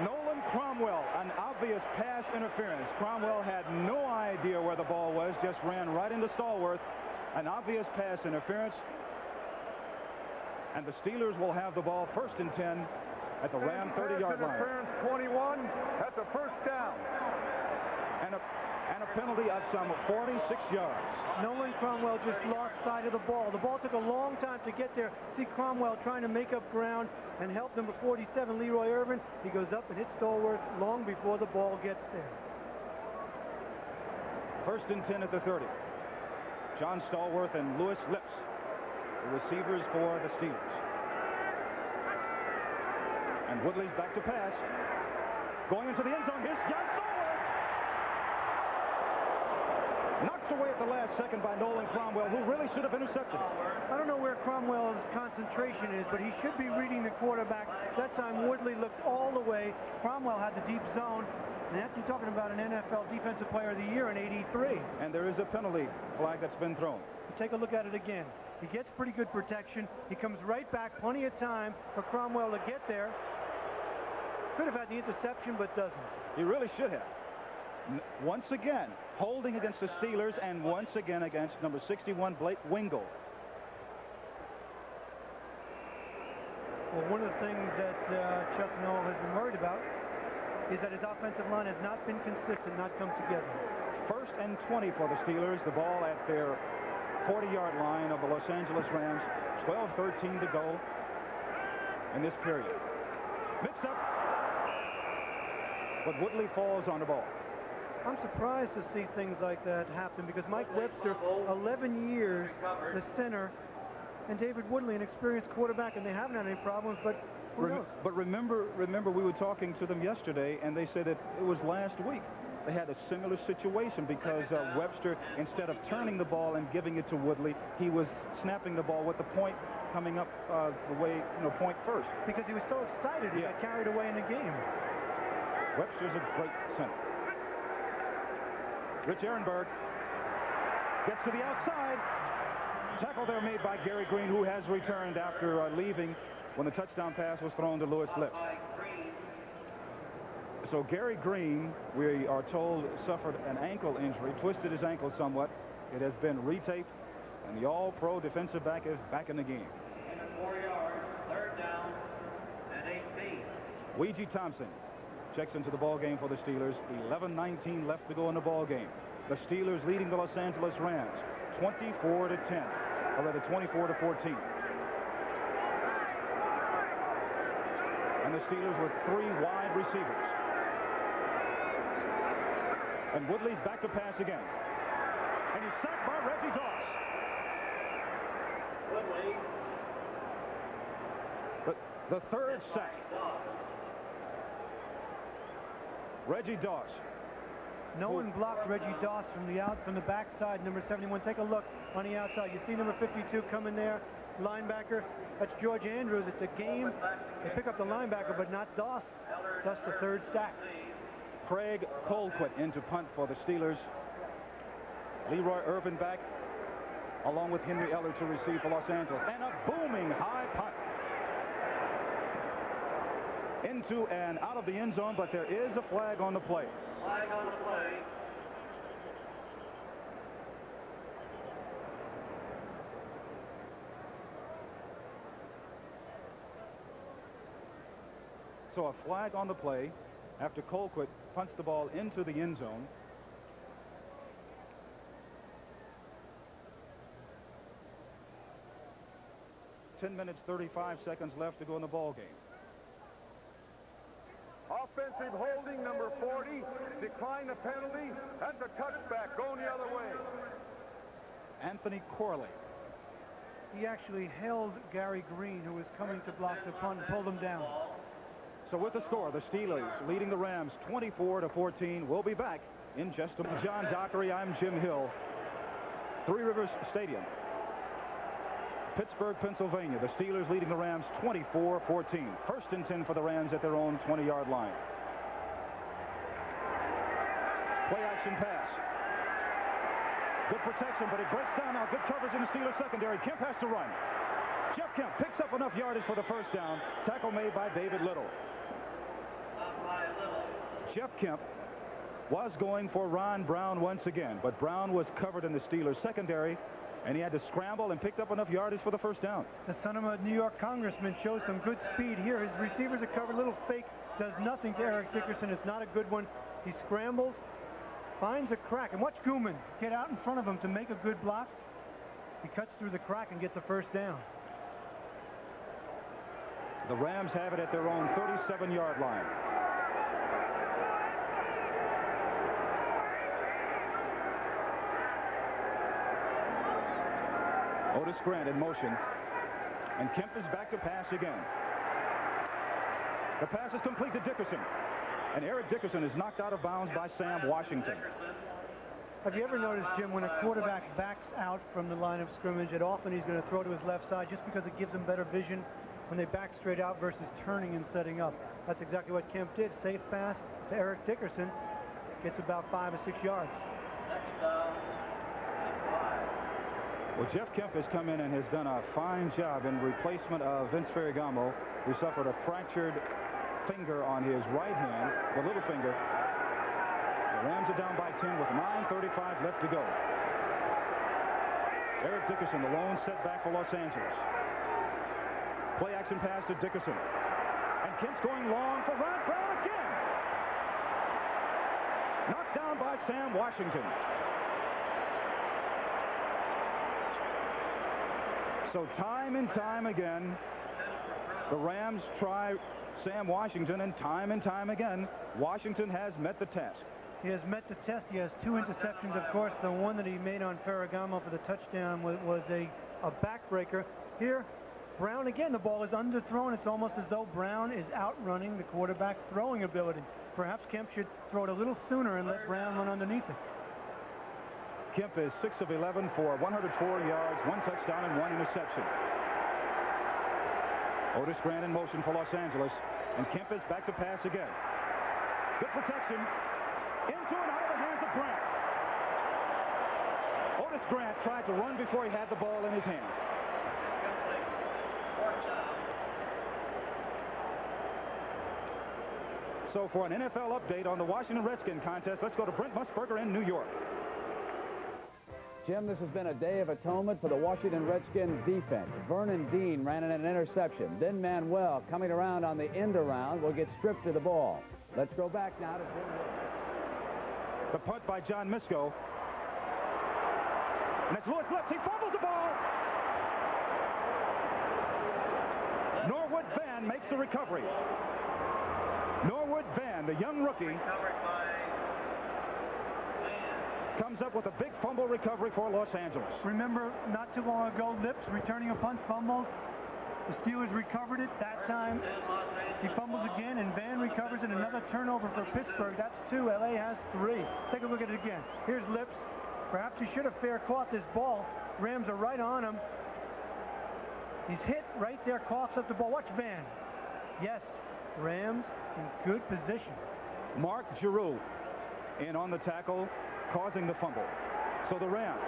Nolan Cromwell, an obvious pass interference. Cromwell had no idea where the ball was, just ran right into Stallworth. An obvious pass interference. And the Steelers will have the ball 1st and 10 at the Ram 30-yard line. Interference 21 at the 1st down. And a penalty of some 46 yards. Nolan Cromwell just lost sight of the ball. The ball took a long time to get there. See Cromwell trying to make up ground and help number 47, Leroy Irvin. He goes up and hits Stallworth long before the ball gets there. 1st and 10 at the 30. John Stallworth and Lewis Lips, the receivers for the Steelers. And Woodley's back to pass. Going into the end zone. Here's John Stallworth. Knocked away at the last second by Nolan Cromwell, who really should have intercepted. I don't know where Cromwell's concentration is, but he should be reading the quarterback. That time Woodley looked all the way. Cromwell had the deep zone. And that's, you're talking about an NFL Defensive Player of the Year in '83. And there is a penalty flag that's been thrown. Take a look at it again. He gets pretty good protection. He comes right back. Plenty of time for Cromwell to get there. Could have had the interception, but doesn't. He really should have. Once again, holding against the Steelers, and once again against number 61, Blake Wingle. Well, one of the things that Chuck Noll has been worried about is that his offensive line has not been consistent, not come together. 1st and 20 for the Steelers. The ball at their 40-yard line of the Los Angeles Rams. 12-13 to go in this period. Mixed up, but Woodley falls on the ball. I'm surprised to see things like that happen because Mike Webster, 11 years, the center, and David Woodley, an experienced quarterback, and they haven't had any problems, but who knows? But remember we were talking to them yesterday, and they said it was last week. they had a similar situation because Webster, instead of turning the ball and giving it to Woodley, he was snapping the ball with the point coming up the way, point first. Because he was so excited, he got carried away in the game. Webster's a great center. Rich Ehrenberg gets to the outside. Tackle there made by Gary Green, who has returned after leaving when the touchdown pass was thrown to Lewis Lips. So Gary Green, we are told, suffered an ankle injury, twisted his ankle somewhat. It has been retaped, and the all-pro defensive back is back in the game. 4 yards, third down, and 18. Ouija Thompson checks into the ball game for the Steelers. 11:19 left to go in the ball game. The Steelers leading the Los Angeles Rams 24-10, or rather 24-14. And the Steelers with 3 wide receivers. And Woodley's back to pass again. And he's sacked by Reggie Doss. Woodley. The third sack. Reggie Doss. No one blocked Reggie Doss from the backside, number 71. Take a look on the outside. You see number 52 coming there, linebacker. That's George Andrews. It's a game. They pick up the linebacker, but not Doss. That's the third sack. Craig Colquitt into punt for the Steelers. Leroy Irvin back, along with Henry Eller to receive for Los Angeles. And a booming high punt into and out of the end zone, but there is a flag on the play. Flag on the play. So a flag on the play after Colquitt punts the ball into the end zone. Ten minutes, 35 seconds left to go in the ball game. Offensive holding, number 40. Decline the penalty. That's a touchback going the other way. Anthony Corley. He actually held Gary Green, who was coming to block the punt, and pulled him down. So with the score, the Steelers leading the Rams 24-14. We'll be back in just a moment. John Dockery, I'm Jim Hill. Three Rivers Stadium, Pittsburgh, Pennsylvania. The Steelers leading the Rams 24-14. First and 10 for the Rams at their own 20-yard line. Play action pass. Good protection, but it breaks down now. Good coverage in the Steelers secondary. Kemp has to run. Jeff Kemp picks up enough yardage for the first down. Tackle made by David Little. Jeff Kemp was going for Ron Brown once again, but Brown was covered in the Steelers secondary, and he had to scramble and picked up enough yardage for the first down. The son of a New York congressman shows some good speed here. His receivers are covered. Little fake does nothing to Eric Dickerson. It's not a good one. He scrambles, finds a crack, and watch Gooman get out in front of him to make a good block. He cuts through the crack and gets a first down. The Rams have it at their own 37-yard line. Otis Grant in motion, and Kemp is back to pass again. The pass is complete to Dickerson, and Eric Dickerson is knocked out of bounds by Sam Washington. Have you ever noticed, Jim, when a quarterback backs out from the line of scrimmage, that often he's going to throw to his left side just because it gives him better vision when they back straight out versus turning and setting up? That's exactly what Kemp did. Safe pass to Eric Dickerson. Gets about 5 or 6 yards. Well, Jeff Kemp has come in and has done a fine job in replacement of Vince Ferragamo, who suffered a fractured finger on his right hand, the little finger. The Rams are down by 10 with 9:35 left to go. Eric Dickerson, the lone setback for Los Angeles. Play action pass to Dickerson. And Kemp's going long for Ron Brown again. Knocked down by Sam Washington. So time and time again, the Rams try Sam Washington, and time again, Washington has met the test. He has met the test. He has 2 interceptions. Of course, the one that he made on Ferragamo for the touchdown was a backbreaker. Here, Brown again, the ball is underthrown. It's almost as though Brown is outrunning the quarterback's throwing ability. Perhaps Kemp should throw it a little sooner and let Brown run underneath it. Kemp is 6 of 11 for 104 yards, 1 touchdown, and 1 interception. Otis Grant in motion for Los Angeles, and Kemp is back to pass again. Good protection. Into and out of the hands of Grant. Otis Grant tried to run before he had the ball in his hand. So for an NFL update on the Washington Redskins contest, let's go to Brent Musburger in New York. Jim, this has been a day of atonement for the Washington Redskins defense. Vernon Dean ran in an interception. Then Manuel, coming around on the end around, will get stripped of the ball. Let's go back now to Jim. The punt by John Misko. And it's Lewis Lips. He fumbles the ball. Norwood Van makes the recovery. Norwood Van, the young rookie, comes up with a big fumble recovery for Los Angeles. Remember, not too long ago, Lips returning a punt fumble. The Steelers recovered it that time. He fumbles again, and Van recovers it. Another turnover for Pittsburgh. That's 2. L.A. has 3. Take a look at it again. Here's Lips. Perhaps he should have fair caught this ball. Rams are right on him. He's hit right there, coughs up the ball. Watch Van. Yes, Rams in good position. Mark Giroux in on the tackle, causing the fumble. So the Rams,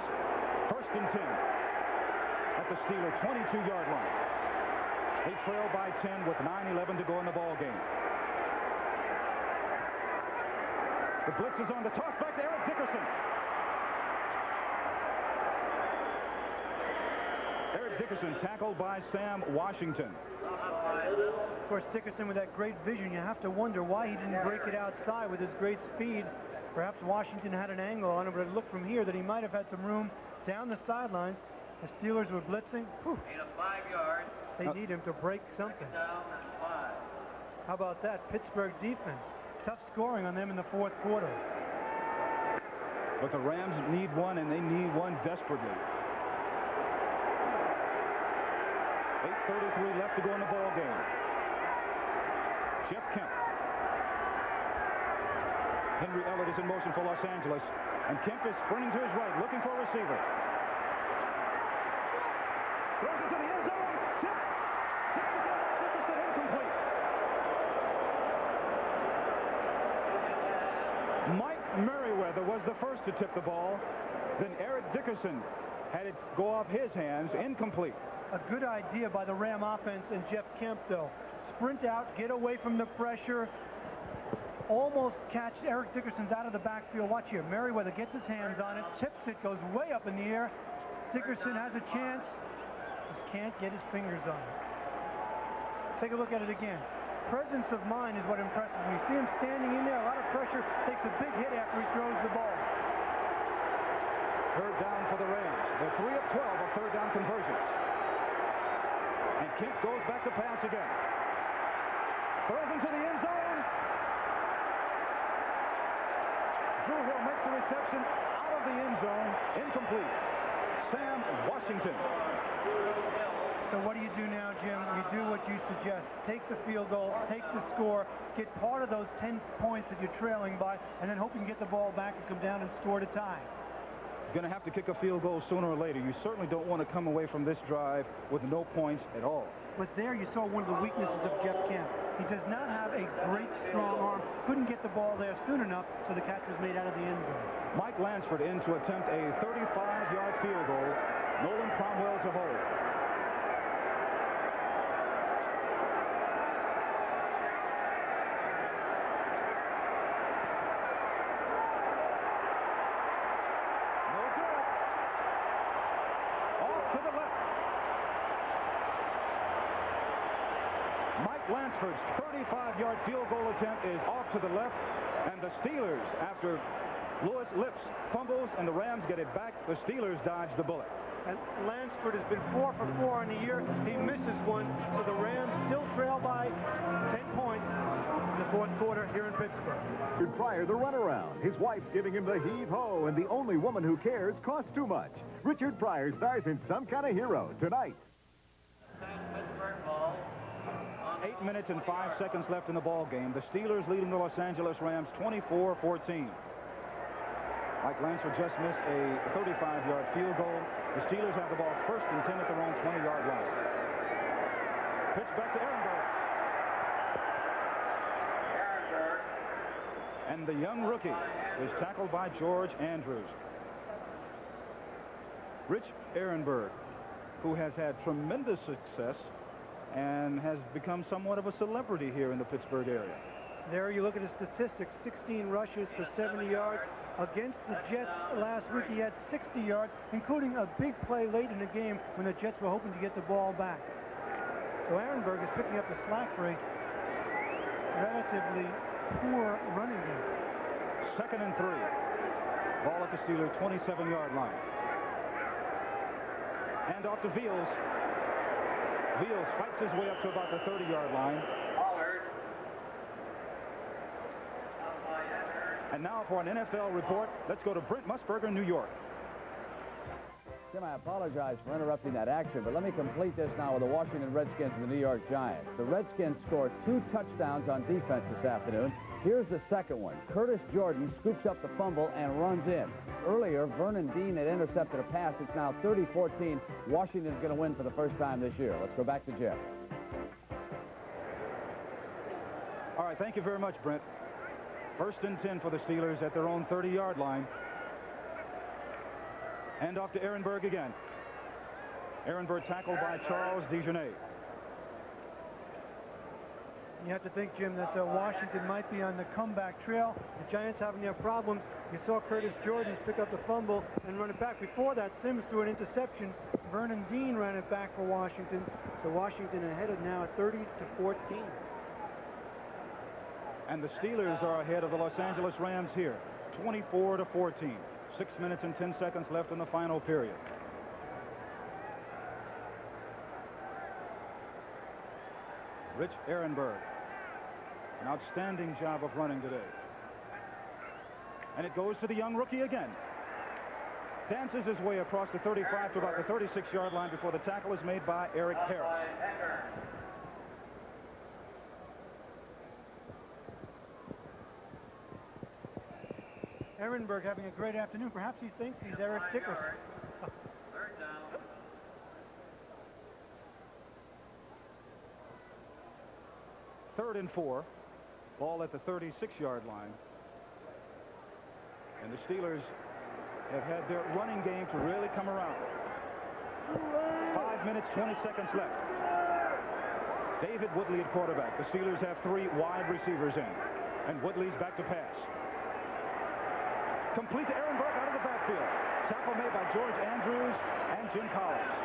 1st and 10 at the Steeler 22-yard line. They trail by 10 with 9:11 to go in the ball game. The blitz is on the toss back to Eric Dickerson. Eric Dickerson tackled by Sam Washington. Of course, Dickerson with that great vision, you have to wonder why he didn't break it outside with his great speed. Perhaps Washington had an angle on him, but it looked from here that he might have had some room down the sidelines. The Steelers were blitzing. Whew. They need him to break something. How about that? Pittsburgh defense. Tough scoring on them in the 4th quarter. But the Rams need one, and they need one desperately. 8:33 left to go in the ball game. Jeff Kemp. Henry Ellett is in motion for Los Angeles, and Kemp is sprinting to his right, looking for a receiver. Throws it to the end zone. Tip. Tip again. Dickerson incomplete. Mike Merriweather was the first to tip the ball. Then Eric Dickerson had it go off his hands, incomplete. A good idea by the Ram offense and Jeff Kemp, though. Sprint out, get away from the pressure. Almost catch Eric Dickerson's out of the backfield. Watch here. Merriweather gets his hands on it, tips it, goes way up in the air. Dickerson has a chance. Just can't get his fingers on it. Take a look at it again. Presence of mind is what impresses me. See him standing in there, a lot of pressure, takes a big hit after he throws the ball. 3rd down for the Rams. They're 3 of 12 of 3rd down conversions. And Kemp goes back to pass again. Throws into the end zone. Drew Hill makes a reception out of the end zone. Incomplete. Sam Washington. So what do you do now, Jim? You do what you suggest. Take the field goal, take the score, get part of those 10 points that you're trailing by, and then hope you can get the ball back and come down and score to tie. Going to have to kick a field goal sooner or later. You certainly don't want to come away from this drive with no points at all. But there you saw one of the weaknesses of Jeff Kemp. He does not have a great strong arm. Couldn't get the ball there soon enough, so the catch was made out of the end zone. Mike Lansford in to attempt a 35-yard field goal. Nolan Cromwell to hold. Lansford's 35-yard field goal attempt is off to the left, and the Steelers, after Lewis Lips fumbles and the Rams get it back, the Steelers dodge the bullet. And Lansford has been 4 for 4 on the year. He misses one, so the Rams still trail by 10 points in the 4th quarter here in Pittsburgh. Richard Pryor, the runaround. His wife's giving him the heave-ho, and the only woman who cares costs too much. Richard Pryor stars in Some Kind of Hero tonight. 8 8 minutes and 5 seconds left in the ball game. The Steelers leading the Los Angeles Rams 24-14. Mike Lansford just missed a 35-yard field goal. The Steelers have the ball 1st and 10 at their own 20-yard line. Pitch back to Ehrenberg. And the young rookie is tackled by George Andrews. Rich Ehrenberg, who has had tremendous success and has become somewhat of a celebrity here in the Pittsburgh area. There you look at his statistics, 16 rushes for 70 yards. Against the Jets last week, he had 60 yards, including a big play late in the game when the Jets were hoping to get the ball back. So Ehrenberg is picking up the slack for a relatively poor running game. 2nd and 3. Ball at the Steelers' 27-yard line. And off to Veals. Veals fights his way up to about the 30-yard line. And now for an NFL report, let's go to Brent Musburger, New York. Tim, I apologize for interrupting that action, but let me complete this now with the Washington Redskins and the New York Giants. The Redskins scored 2 touchdowns on defense this afternoon. Here's the second one. Curtis Jordan scoops up the fumble and runs in. Earlier, Vernon Dean had intercepted a pass. It's now 30-14. Washington's going to win for the first time this year. Let's go back to Jeff. All right, thank you very much, Brent. 1st and 10 for the Steelers at their own 30-yard line. And off to Ehrenberg again. Ehrenberg tackled by Charles Dejournay. You have to think, Jim, that Washington might be on the comeback trail. The Giants having their problems. You saw Curtis Jordan pick up the fumble and run it back. Before that, Sims threw an interception. Vernon Dean ran it back for Washington. So Washington ahead of now at 30-14. And the Steelers are ahead of the Los Angeles Rams here, 24-14. 6 minutes and 10 seconds left in the final period. Rich Ehrenberg, an outstanding job of running today. And it goes to the young rookie again. Dances his way across the 35 to about the 36-yard line before the tackle is made by Eric Harris. Ehrenberg having a great afternoon. Perhaps he thinks he's Eric Dickerson. 3rd down. 3rd and 4. Ball at the 36-yard line. And the Steelers have had their running game to really come around. 5 minutes, 20 seconds left. David Woodley at quarterback. The Steelers have 3 wide receivers in. And Woodley's back to pass. Complete to Ehrenberg out of the backfield. Tackle made by George Andrews and Jim Collins.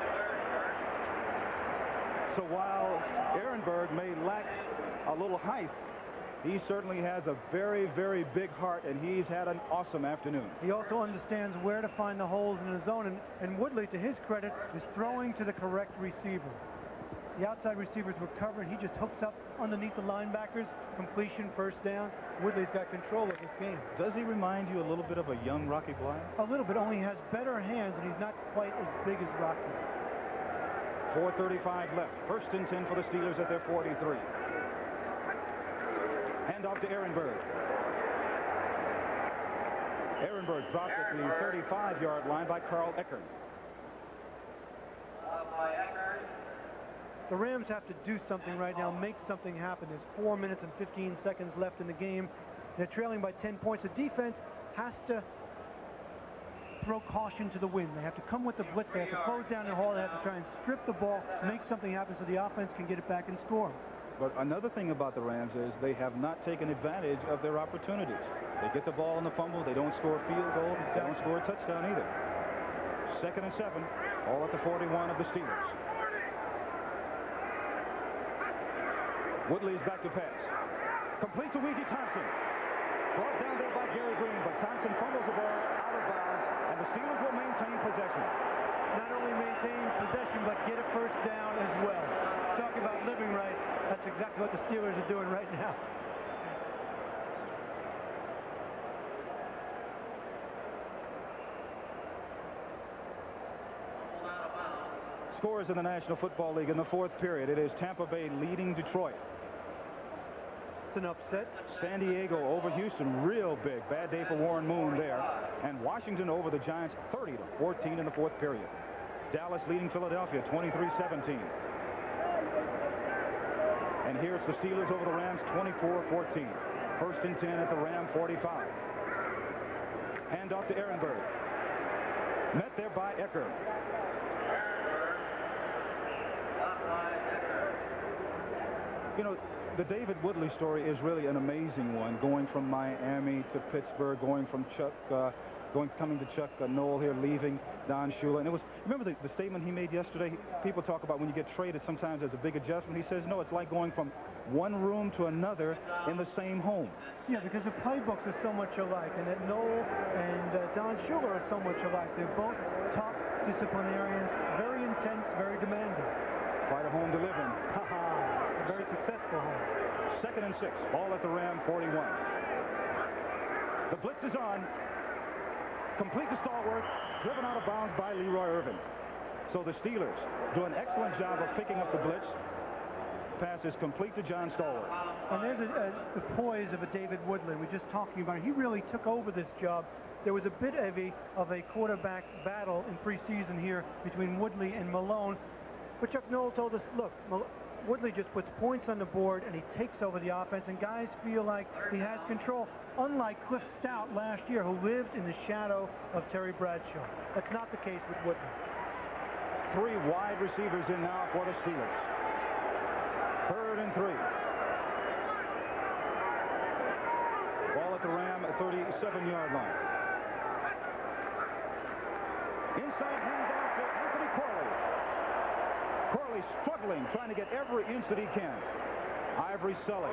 So while Ehrenberg may lack a little height, he certainly has a very, very big heart, and he's had an awesome afternoon. He also understands where to find the holes in the zone, and Woodley, to his credit, is throwing to the correct receiver. The outside receivers were covered. He just hooks up underneath the linebackers. Completion, 1st down. Woodley's got control of this game. Does he remind you a little bit of a young Rocky Bleier? A little bit, only he has better hands, and he's not quite as big as Rocky. 4:35 left. 1st and 10 for the Steelers at their 43. Hand off to Ehrenberg. Ehrenberg dropped at the 35-yard line by Carl Eckert. The Rams have to do something right now, make something happen. There's 4 minutes and 15 seconds left in the game. They're trailing by 10 points. The defense has to throw caution to the wind. They have to come with the blitz. They have to close down the hall. They have to try and strip the ball, make something happen so the offense can get it back and score. But another thing about the Rams is they have not taken advantage of their opportunities. They get the ball in the fumble. They don't score a field goal. They don't score a touchdown either. 2nd and 7. All at the 41 of the Steelers. Woodley's back to pass. Complete to Weezy Thompson. Brought down there by Gary Green, but Thompson fumbles the ball out of bounds, and the Steelers will maintain possession. Not only maintain possession, but get a 1st down as well. Talk about living right. That's exactly what the Steelers are doing right now. Scores in the National Football League in the 4th period. It is Tampa Bay leading Detroit That's an upset. San Diego over Houston, real big. Bad day for Warren Moon there. And Washington over the Giants 30-14 in the fourth period. Dallas leading Philadelphia 23-17. And here it's the Steelers over the Rams 24-14. First and 10 at the Ram 45. Hand off to Ehrenberg. Met there by Ecker. You know, the David Woodley story is really an amazing one, going from Miami to Pittsburgh, going from coming to Chuck Noll here, leaving Don Shula. And it was, remember the statement he made yesterday? People talk about when you get traded, sometimes there's a big adjustment. He says, no, it's like going from one room to another in the same home. Yeah, because the playbooks are so much alike, and that Noll and Don Shula are so much alike. They're both tough disciplinarians, very intense, very demanding. Quite a home to live in. A very successful home. Second and 6, ball at the Ram 41. The blitz is on. Complete to Stallworth, driven out of bounds by Leroy Irvin. So the Steelers do an excellent job of picking up the blitz. Pass is complete to John Stallworth. And there's the poise of a David Woodley. We're just talking about it. He really took over this job. There was a bit of a quarterback battle in preseason here between Woodley and Malone. But Chuck Noll told us, look, Woodley just puts points on the board and he takes over the offense, and guys feel like he has control, unlike Cliff Stout last year, who lived in the shadow of Terry Bradshaw. That's not the case with Woodley. 3 wide receivers in now for the Steelers. 3rd and 3. Ball at the Ram 37-yard line. Inside handoff to Anthony Corley. Corley struggling, trying to get every inch that he can. Ivory Sully,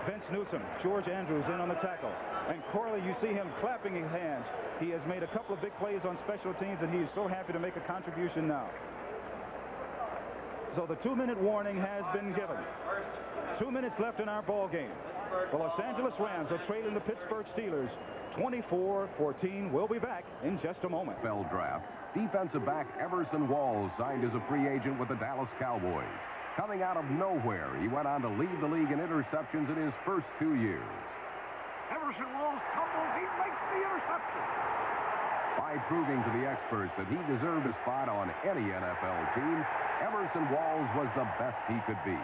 Vince Newsom, George Andrews in on the tackle. And Corley, you see him clapping his hands. He has made a couple of big plays on special teams, and he is so happy to make a contribution now. So the 2-minute warning has been given. 2 minutes left in our ball game. The Los Angeles Rams are trailing the Pittsburgh Steelers 24-14. We'll be back in just a moment. Bell draft. Defensive back Everson Walls signed as a free agent with the Dallas Cowboys. Coming out of nowhere, he went on to lead the league in interceptions in his first 2 years. Everson Walls tumbles, he makes the interception. By proving to the experts that he deserved a spot on any NFL team, Everson Walls was the best he could be.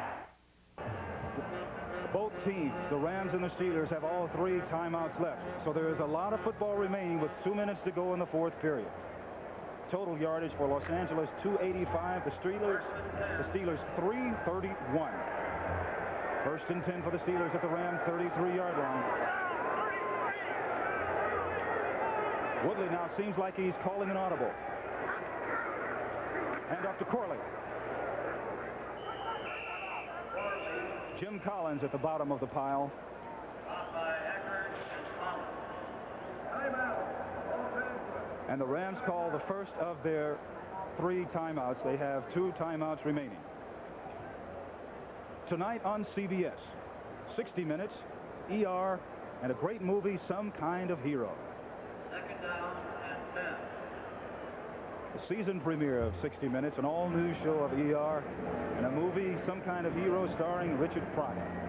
Both teams, the Rams and the Steelers, have all 3 timeouts left. So there is a lot of football remaining with 2 minutes to go in the fourth period. Total yardage for Los Angeles, 285. The Steelers 331. First and 10 for the Steelers at the Ram 33-yard line. Woodley now seems like he's calling an audible. Hand off to Corley. Jim Collins at the bottom of the pile. And the Rams call the first of their 3 timeouts. They have 2 timeouts remaining. Tonight on CBS, 60 Minutes, ER, and a great movie, Some Kind of Hero. Second down and 10. The season premiere of 60 Minutes, an all-new show of ER, and a movie, Some Kind of Hero, starring Richard Pryor.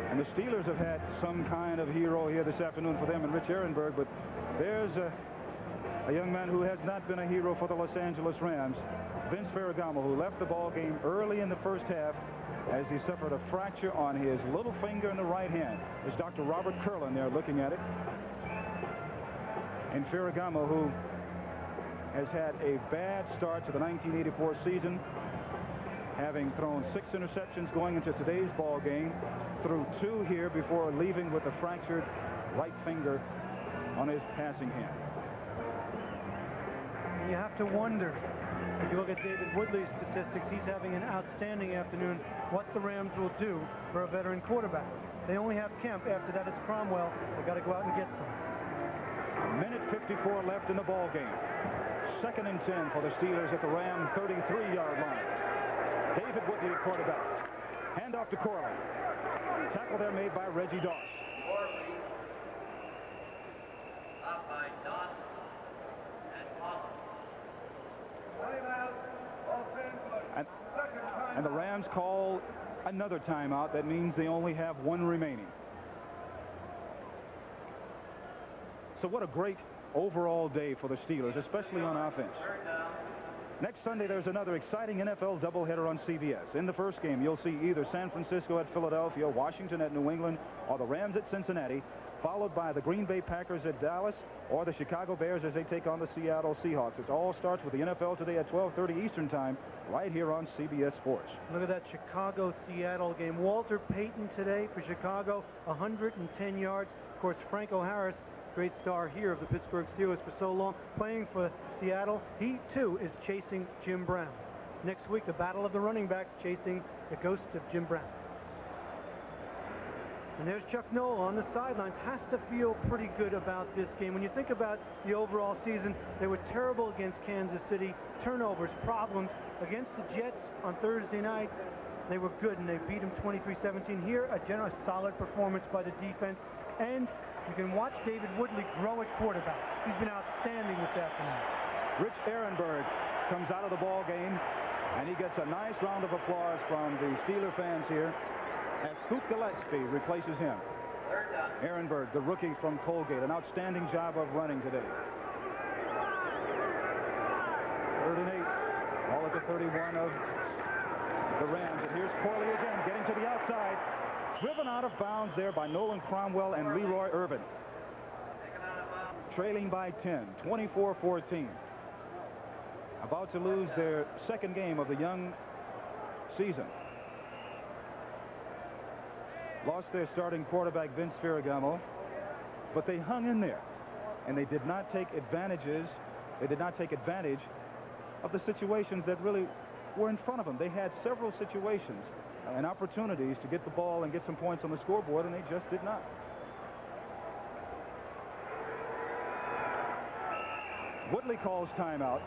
And the Steelers have had some kind of hero here this afternoon for them and Rich Ehrenberg, but there's a young man who has not been a hero for the Los Angeles Rams, Vince Ferragamo, who left the ball game early in the first half as he suffered a fracture on his little finger in the right hand. There's Dr. Robert Curlin there looking at it. And Ferragamo, who has had a bad start to the 1984 season, having thrown 6 interceptions going into today's ball game, threw 2 here before leaving with a fractured right finger on his passing hand. You have to wonder, if you look at David Woodley's statistics, he's having an outstanding afternoon, what the Rams will do for a veteran quarterback. They only have Kemp. After that, it's Cromwell. They've got to go out and get some. Minute 54 left in the ball game. Second and 10 for the Steelers at the Ram 33-yard line. David Woodley at quarterback. Hand off to Corley. Tackle there made by Reggie Doss. Up by Doss and Collins. And Second time And the Rams call another timeout. That means they only have one remaining. So what a great overall day for the Steelers, especially on offense. Next Sunday, there's another exciting NFL doubleheader on CBS. In the first game, you'll see either San Francisco at Philadelphia, Washington at New England, or the Rams at Cincinnati, followed by the Green Bay Packers at Dallas, or the Chicago Bears as they take on the Seattle Seahawks. It all starts with the NFL today at 12:30 Eastern Time, right here on CBS Sports. Look at that Chicago-Seattle game. Walter Payton today for Chicago, 110 yards. Of course, Franco Harris, great star here of the Pittsburgh Steelers for so long, playing for Seattle. He, too, is chasing Jim Brown. Next week, the battle of the running backs, chasing the ghost of Jim Brown. And there's Chuck Noll on the sidelines. Has to feel pretty good about this game. When you think about the overall season, they were terrible against Kansas City. Turnovers, problems. Against the Jets on Thursday night, they were good, and they beat them 23-17. Here, a general solid performance by the defense. And you can watch David Woodley grow at quarterback. He's been outstanding this afternoon. Rich Ehrenberg comes out of the ball game, and he gets a nice round of applause from the Steeler fans here as Scoot Gillespie replaces him. Ehrenberg, the rookie from Colgate, an outstanding job of running today. 3rd and 8, all at the 31 of the Rams. And here's Corley again, getting to the outside. Driven out of bounds there by Nolan Cromwell and Leroy Irvin. Trailing by 10, 24-14. About to lose their second game of the young season. Lost their starting quarterback, Vince Ferragamo, but they hung in there, and they did not take advantage of the situations that really were in front of them. They had several situations and opportunities to get the ball and get some points on the scoreboard, and they just did not. Woodley calls timeout.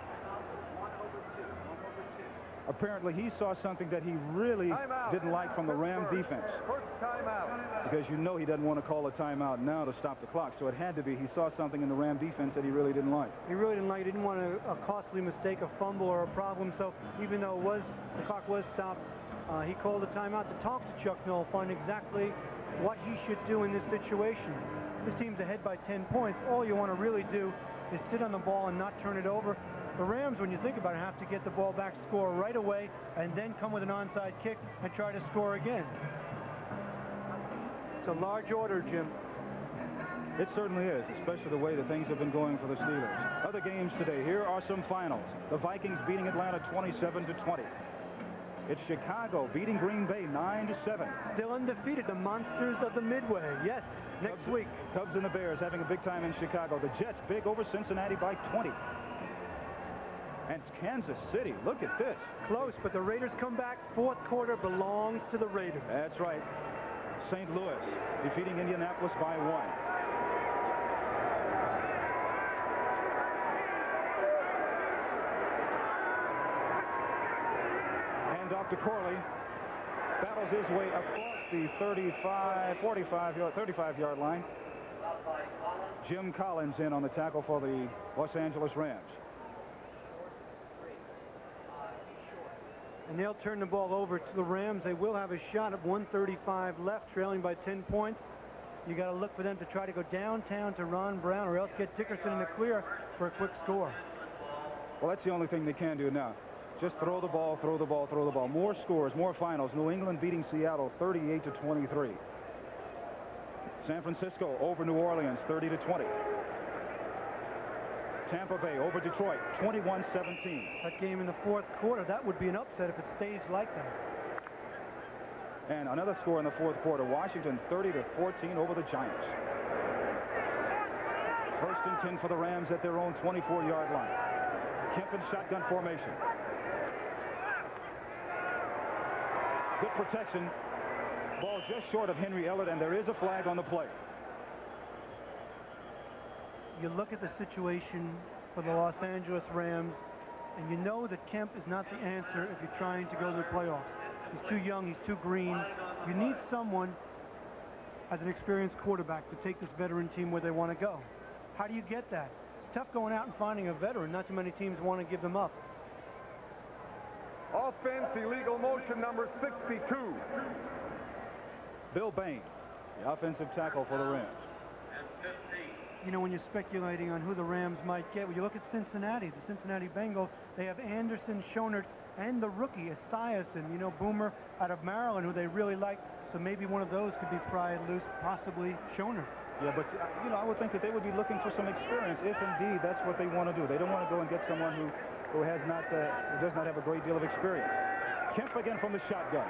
Apparently he saw something that he really didn't like from the Ram defense. First timeout. Because you know he doesn't want to call a timeout now to stop the clock, so it had to be he saw something in the Ram defense that he really didn't like. He really didn't like it. He didn't want a costly mistake, a fumble, or a problem. So even though the clock was stopped, he called a timeout to talk to Chuck Noll, find exactly what he should do in this situation. This team's ahead by 10 points. All you want to really do is sit on the ball and not turn it over. The Rams, when you think about it, have to get the ball back, score right away, and then come with an onside kick and try to score again. It's a large order, Jim. It certainly is, especially the way that things have been going for the Steelers. Other games today. Here are some finals. The Vikings beating Atlanta 27-20. It's Chicago beating Green Bay 9-7. Still undefeated, the monsters of the Midway. Yes, next week. Cubs and the Bears having a big time in Chicago. The Jets big over Cincinnati by 20. And it's Kansas City. Look at this. Close, but the Raiders come back. Fourth quarter belongs to the Raiders. That's right. St. Louis defeating Indianapolis by 1. Hand off to Corley. Battles his way across the 35-yard line. Jim Collins in on the tackle for the Los Angeles Rams. And they'll turn the ball over to the Rams. They will have a shot at 1:35 left, trailing by 10 points. You got to look for them to try to go downtown to Ron Brown, or else get Dickerson in the clear for a quick score. Well, that's the only thing they can do now. Just throw the ball, throw the ball, throw the ball. More scores, more finals. New England beating Seattle 38-23. San Francisco over New Orleans 30-20. Tampa Bay over Detroit 21-17. That game in the fourth quarter, that would be an upset if it stays like that. And another score in the fourth quarter. Washington 30-14 over the Giants. 1st and 10 for the Rams at their own 24-yard line. Kemp in shotgun formation. Good protection. Ball just short of Henry Ellett, and there is a flag on the play. You look at the situation for the Los Angeles Rams, and you know that Kemp is not the answer if you're trying to go to the playoffs. He's too young, he's too green. You need someone as an experienced quarterback to take this veteran team where they want to go. How do you get that? It's tough going out and finding a veteran. Not too many teams want to give them up. offense, illegal motion number 62. Bill Bain, the offensive tackle for the Rams. You know, when you're speculating on who the Rams might get, when you look at Cincinnati, the Cincinnati Bengals, they have Anderson, Schonert, and the rookie, Esiason, you know, Boomer out of Maryland, who they really like. So maybe one of those could be pried loose, possibly Schonert. Yeah, but, you know, I would think that they would be looking for some experience if indeed that's what they want to do. They don't want to go and get someone who has not, who does not have a great deal of experience. Kemp again from the shotgun.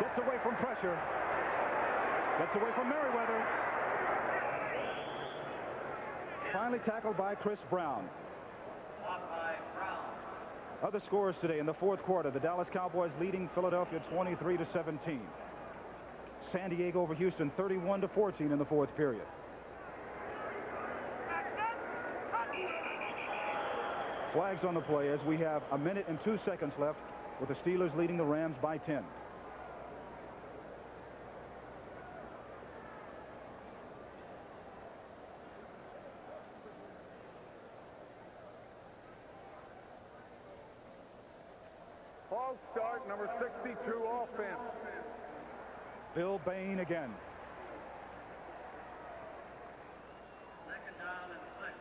Gets away from pressure. Gets away from Merriweather. Finally tackled by Chris Brown. Other scores today in the fourth quarter. The Dallas Cowboys leading Philadelphia 23-17. San Diego over Houston 31-14 in the fourth period. Flags on the play as we have a minute and 2 seconds left with the Steelers leading the Rams by 10. False start, number 62 offense. Bill Bain again. Second down and 6.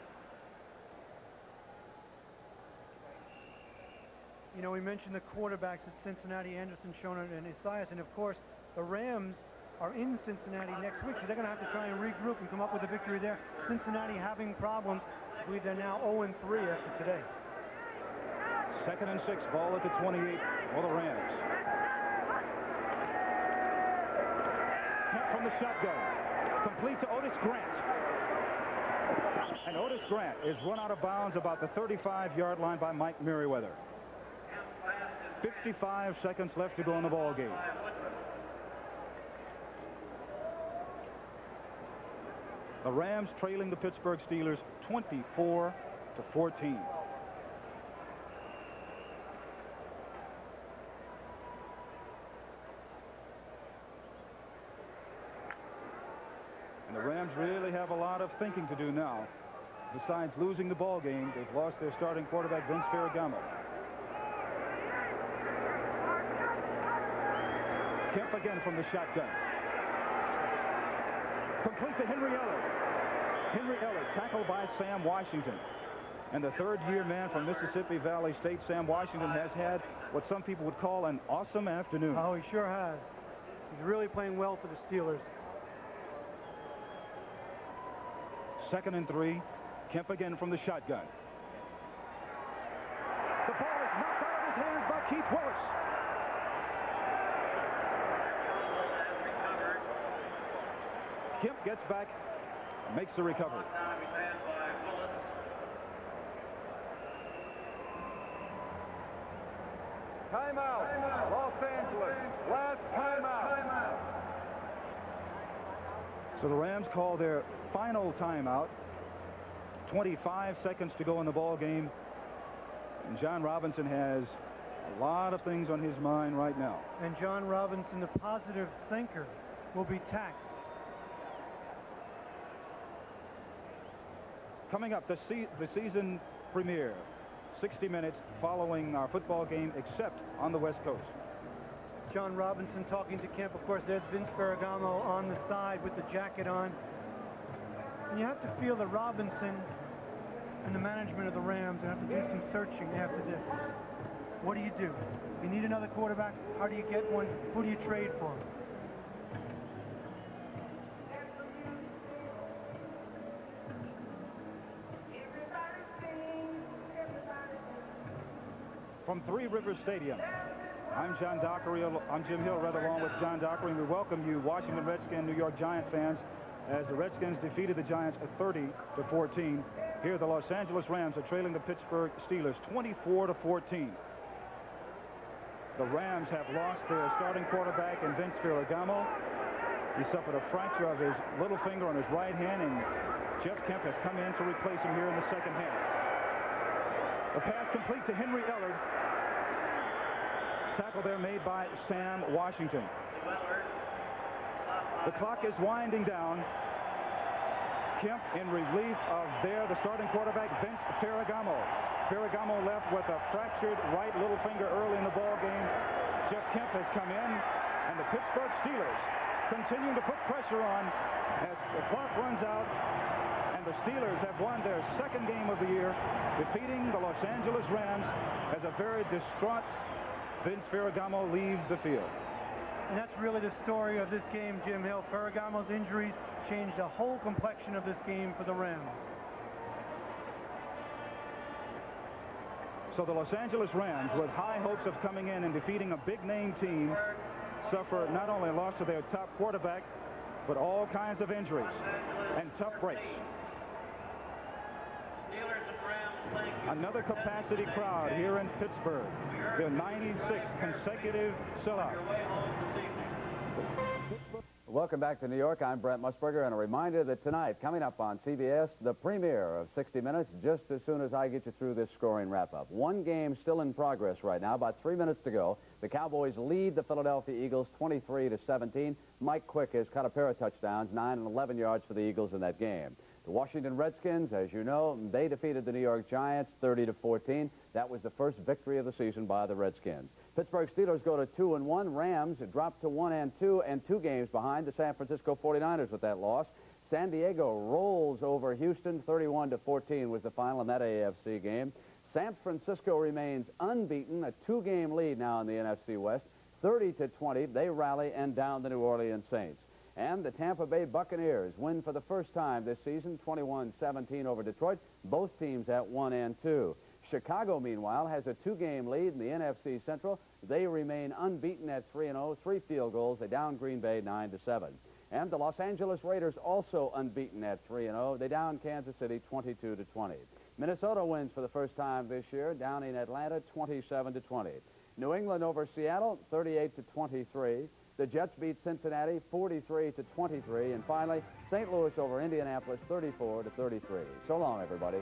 You know, we mentioned the quarterbacks at Cincinnati, Anderson, Schonert, and Esiason. Of course, the Rams are in Cincinnati next week, so they're going to have to try and regroup and come up with a victory there. Cincinnati having problems. I believe they're now 0-3 after today. Second and 6, ball at the 28 for the Rams. Kemp from the shotgun. Complete to Otis Grant. And Otis Grant is run out of bounds about the 35-yard line by Mike Merriweather. 55 seconds left to go in the ball game. The Rams trailing the Pittsburgh Steelers 24-14. And the Rams really have a lot of thinking to do now. Besides losing the ball game, they've lost their starting quarterback, Vince Ferragamo. Kemp again from the shotgun. Complete to Henry Eller. Henry Eller tackled by Sam Washington. And the third-year man from Mississippi Valley State, Sam Washington, has had what some people would call an awesome afternoon. Oh, he sure has. He's really playing well for the Steelers. Second and 3. Kemp again from the shotgun. The ball is knocked out of his hands by Keith Willis. Kemp gets back, makes the recovery. Timeout. Los Angeles. Last timeout. So the Rams call their final timeout. 25 seconds to go in the ball game. And John Robinson has a lot of things on his mind right now. And John Robinson, the positive thinker, will be taxed. Coming up, the season premiere. 60 minutes following our football game, except on the West Coast. John Robinson talking to Kemp. Of course, there's Vince Ferragamo on the side with the jacket on. And you have to feel that Robinson and the management of the Rams have to do some searching after this. What do you do? You need another quarterback. How do you get one? Who do you trade for? From Three Rivers Stadium, I'm John Dockery. I'm Jim Hill, right along with John Dockery. And we welcome you, Washington Redskins, New York Giant fans, as the Redskins defeated the Giants 30-14. Here, the Los Angeles Rams are trailing the Pittsburgh Steelers 24-14. The Rams have lost their starting quarterback in Vince Ferragamo. He suffered a fracture of his little finger on his right hand, and Jeff Kemp has come in to replace him here in the second half. The pass complete to Henry Eller. Tackle there made by Sam Washington. The clock is winding down. Kemp in relief of the starting quarterback, Vince Ferragamo. Ferragamo left with a fractured right little finger early in the ball game. Jeff Kemp has come in, and the Pittsburgh Steelers continuing to put pressure on as the clock runs out, and the Steelers have won their second game of the year, defeating the Los Angeles Rams as a very distraught Vince Ferragamo leaves the field. And that's really the story of this game, Jim Hill. Ferragamo's injuries changed the whole complexion of this game for the Rams. So the Los Angeles Rams, with high hopes of coming in and defeating a big-name team, suffer not only a loss of their top quarterback, but all kinds of injuries and tough breaks. Another capacity crowd here in Pittsburgh. Their 96th consecutive sellout. Welcome back to New York. I'm Brent Musburger, and a reminder that tonight, coming up on CBS, the premiere of 60 Minutes, just as soon as I get you through this scoring wrap-up. One game still in progress right now, about 3 minutes to go. The Cowboys lead the Philadelphia Eagles 23-17. Mike Quick has caught a pair of touchdowns, 9 and 11 yards for the Eagles in that game. The Washington Redskins, as you know, they defeated the New York Giants 30-14. That was the first victory of the season by the Redskins. Pittsburgh Steelers go to 2-1. Rams drop to 1-2 and 2 games behind the San Francisco 49ers with that loss. San Diego rolls over Houston. 31-14 was the final in that AFC game. San Francisco remains unbeaten, a 2-game lead now in the NFC West. 30-20, they rally and down the New Orleans Saints. And the Tampa Bay Buccaneers win for the first time this season, 21-17 over Detroit. Both teams at 1-2. Chicago, meanwhile, has a 2-game lead in the NFC Central. They remain unbeaten at 3-0, 3 field goals. They down Green Bay 9-7. And the Los Angeles Raiders also unbeaten at 3-0. They down Kansas City 22-20. Minnesota wins for the first time this year, downing Atlanta 27-20. New England over Seattle 38-23. The Jets beat Cincinnati 43-23. And finally, St. Louis over Indianapolis 34-33. So long, everybody.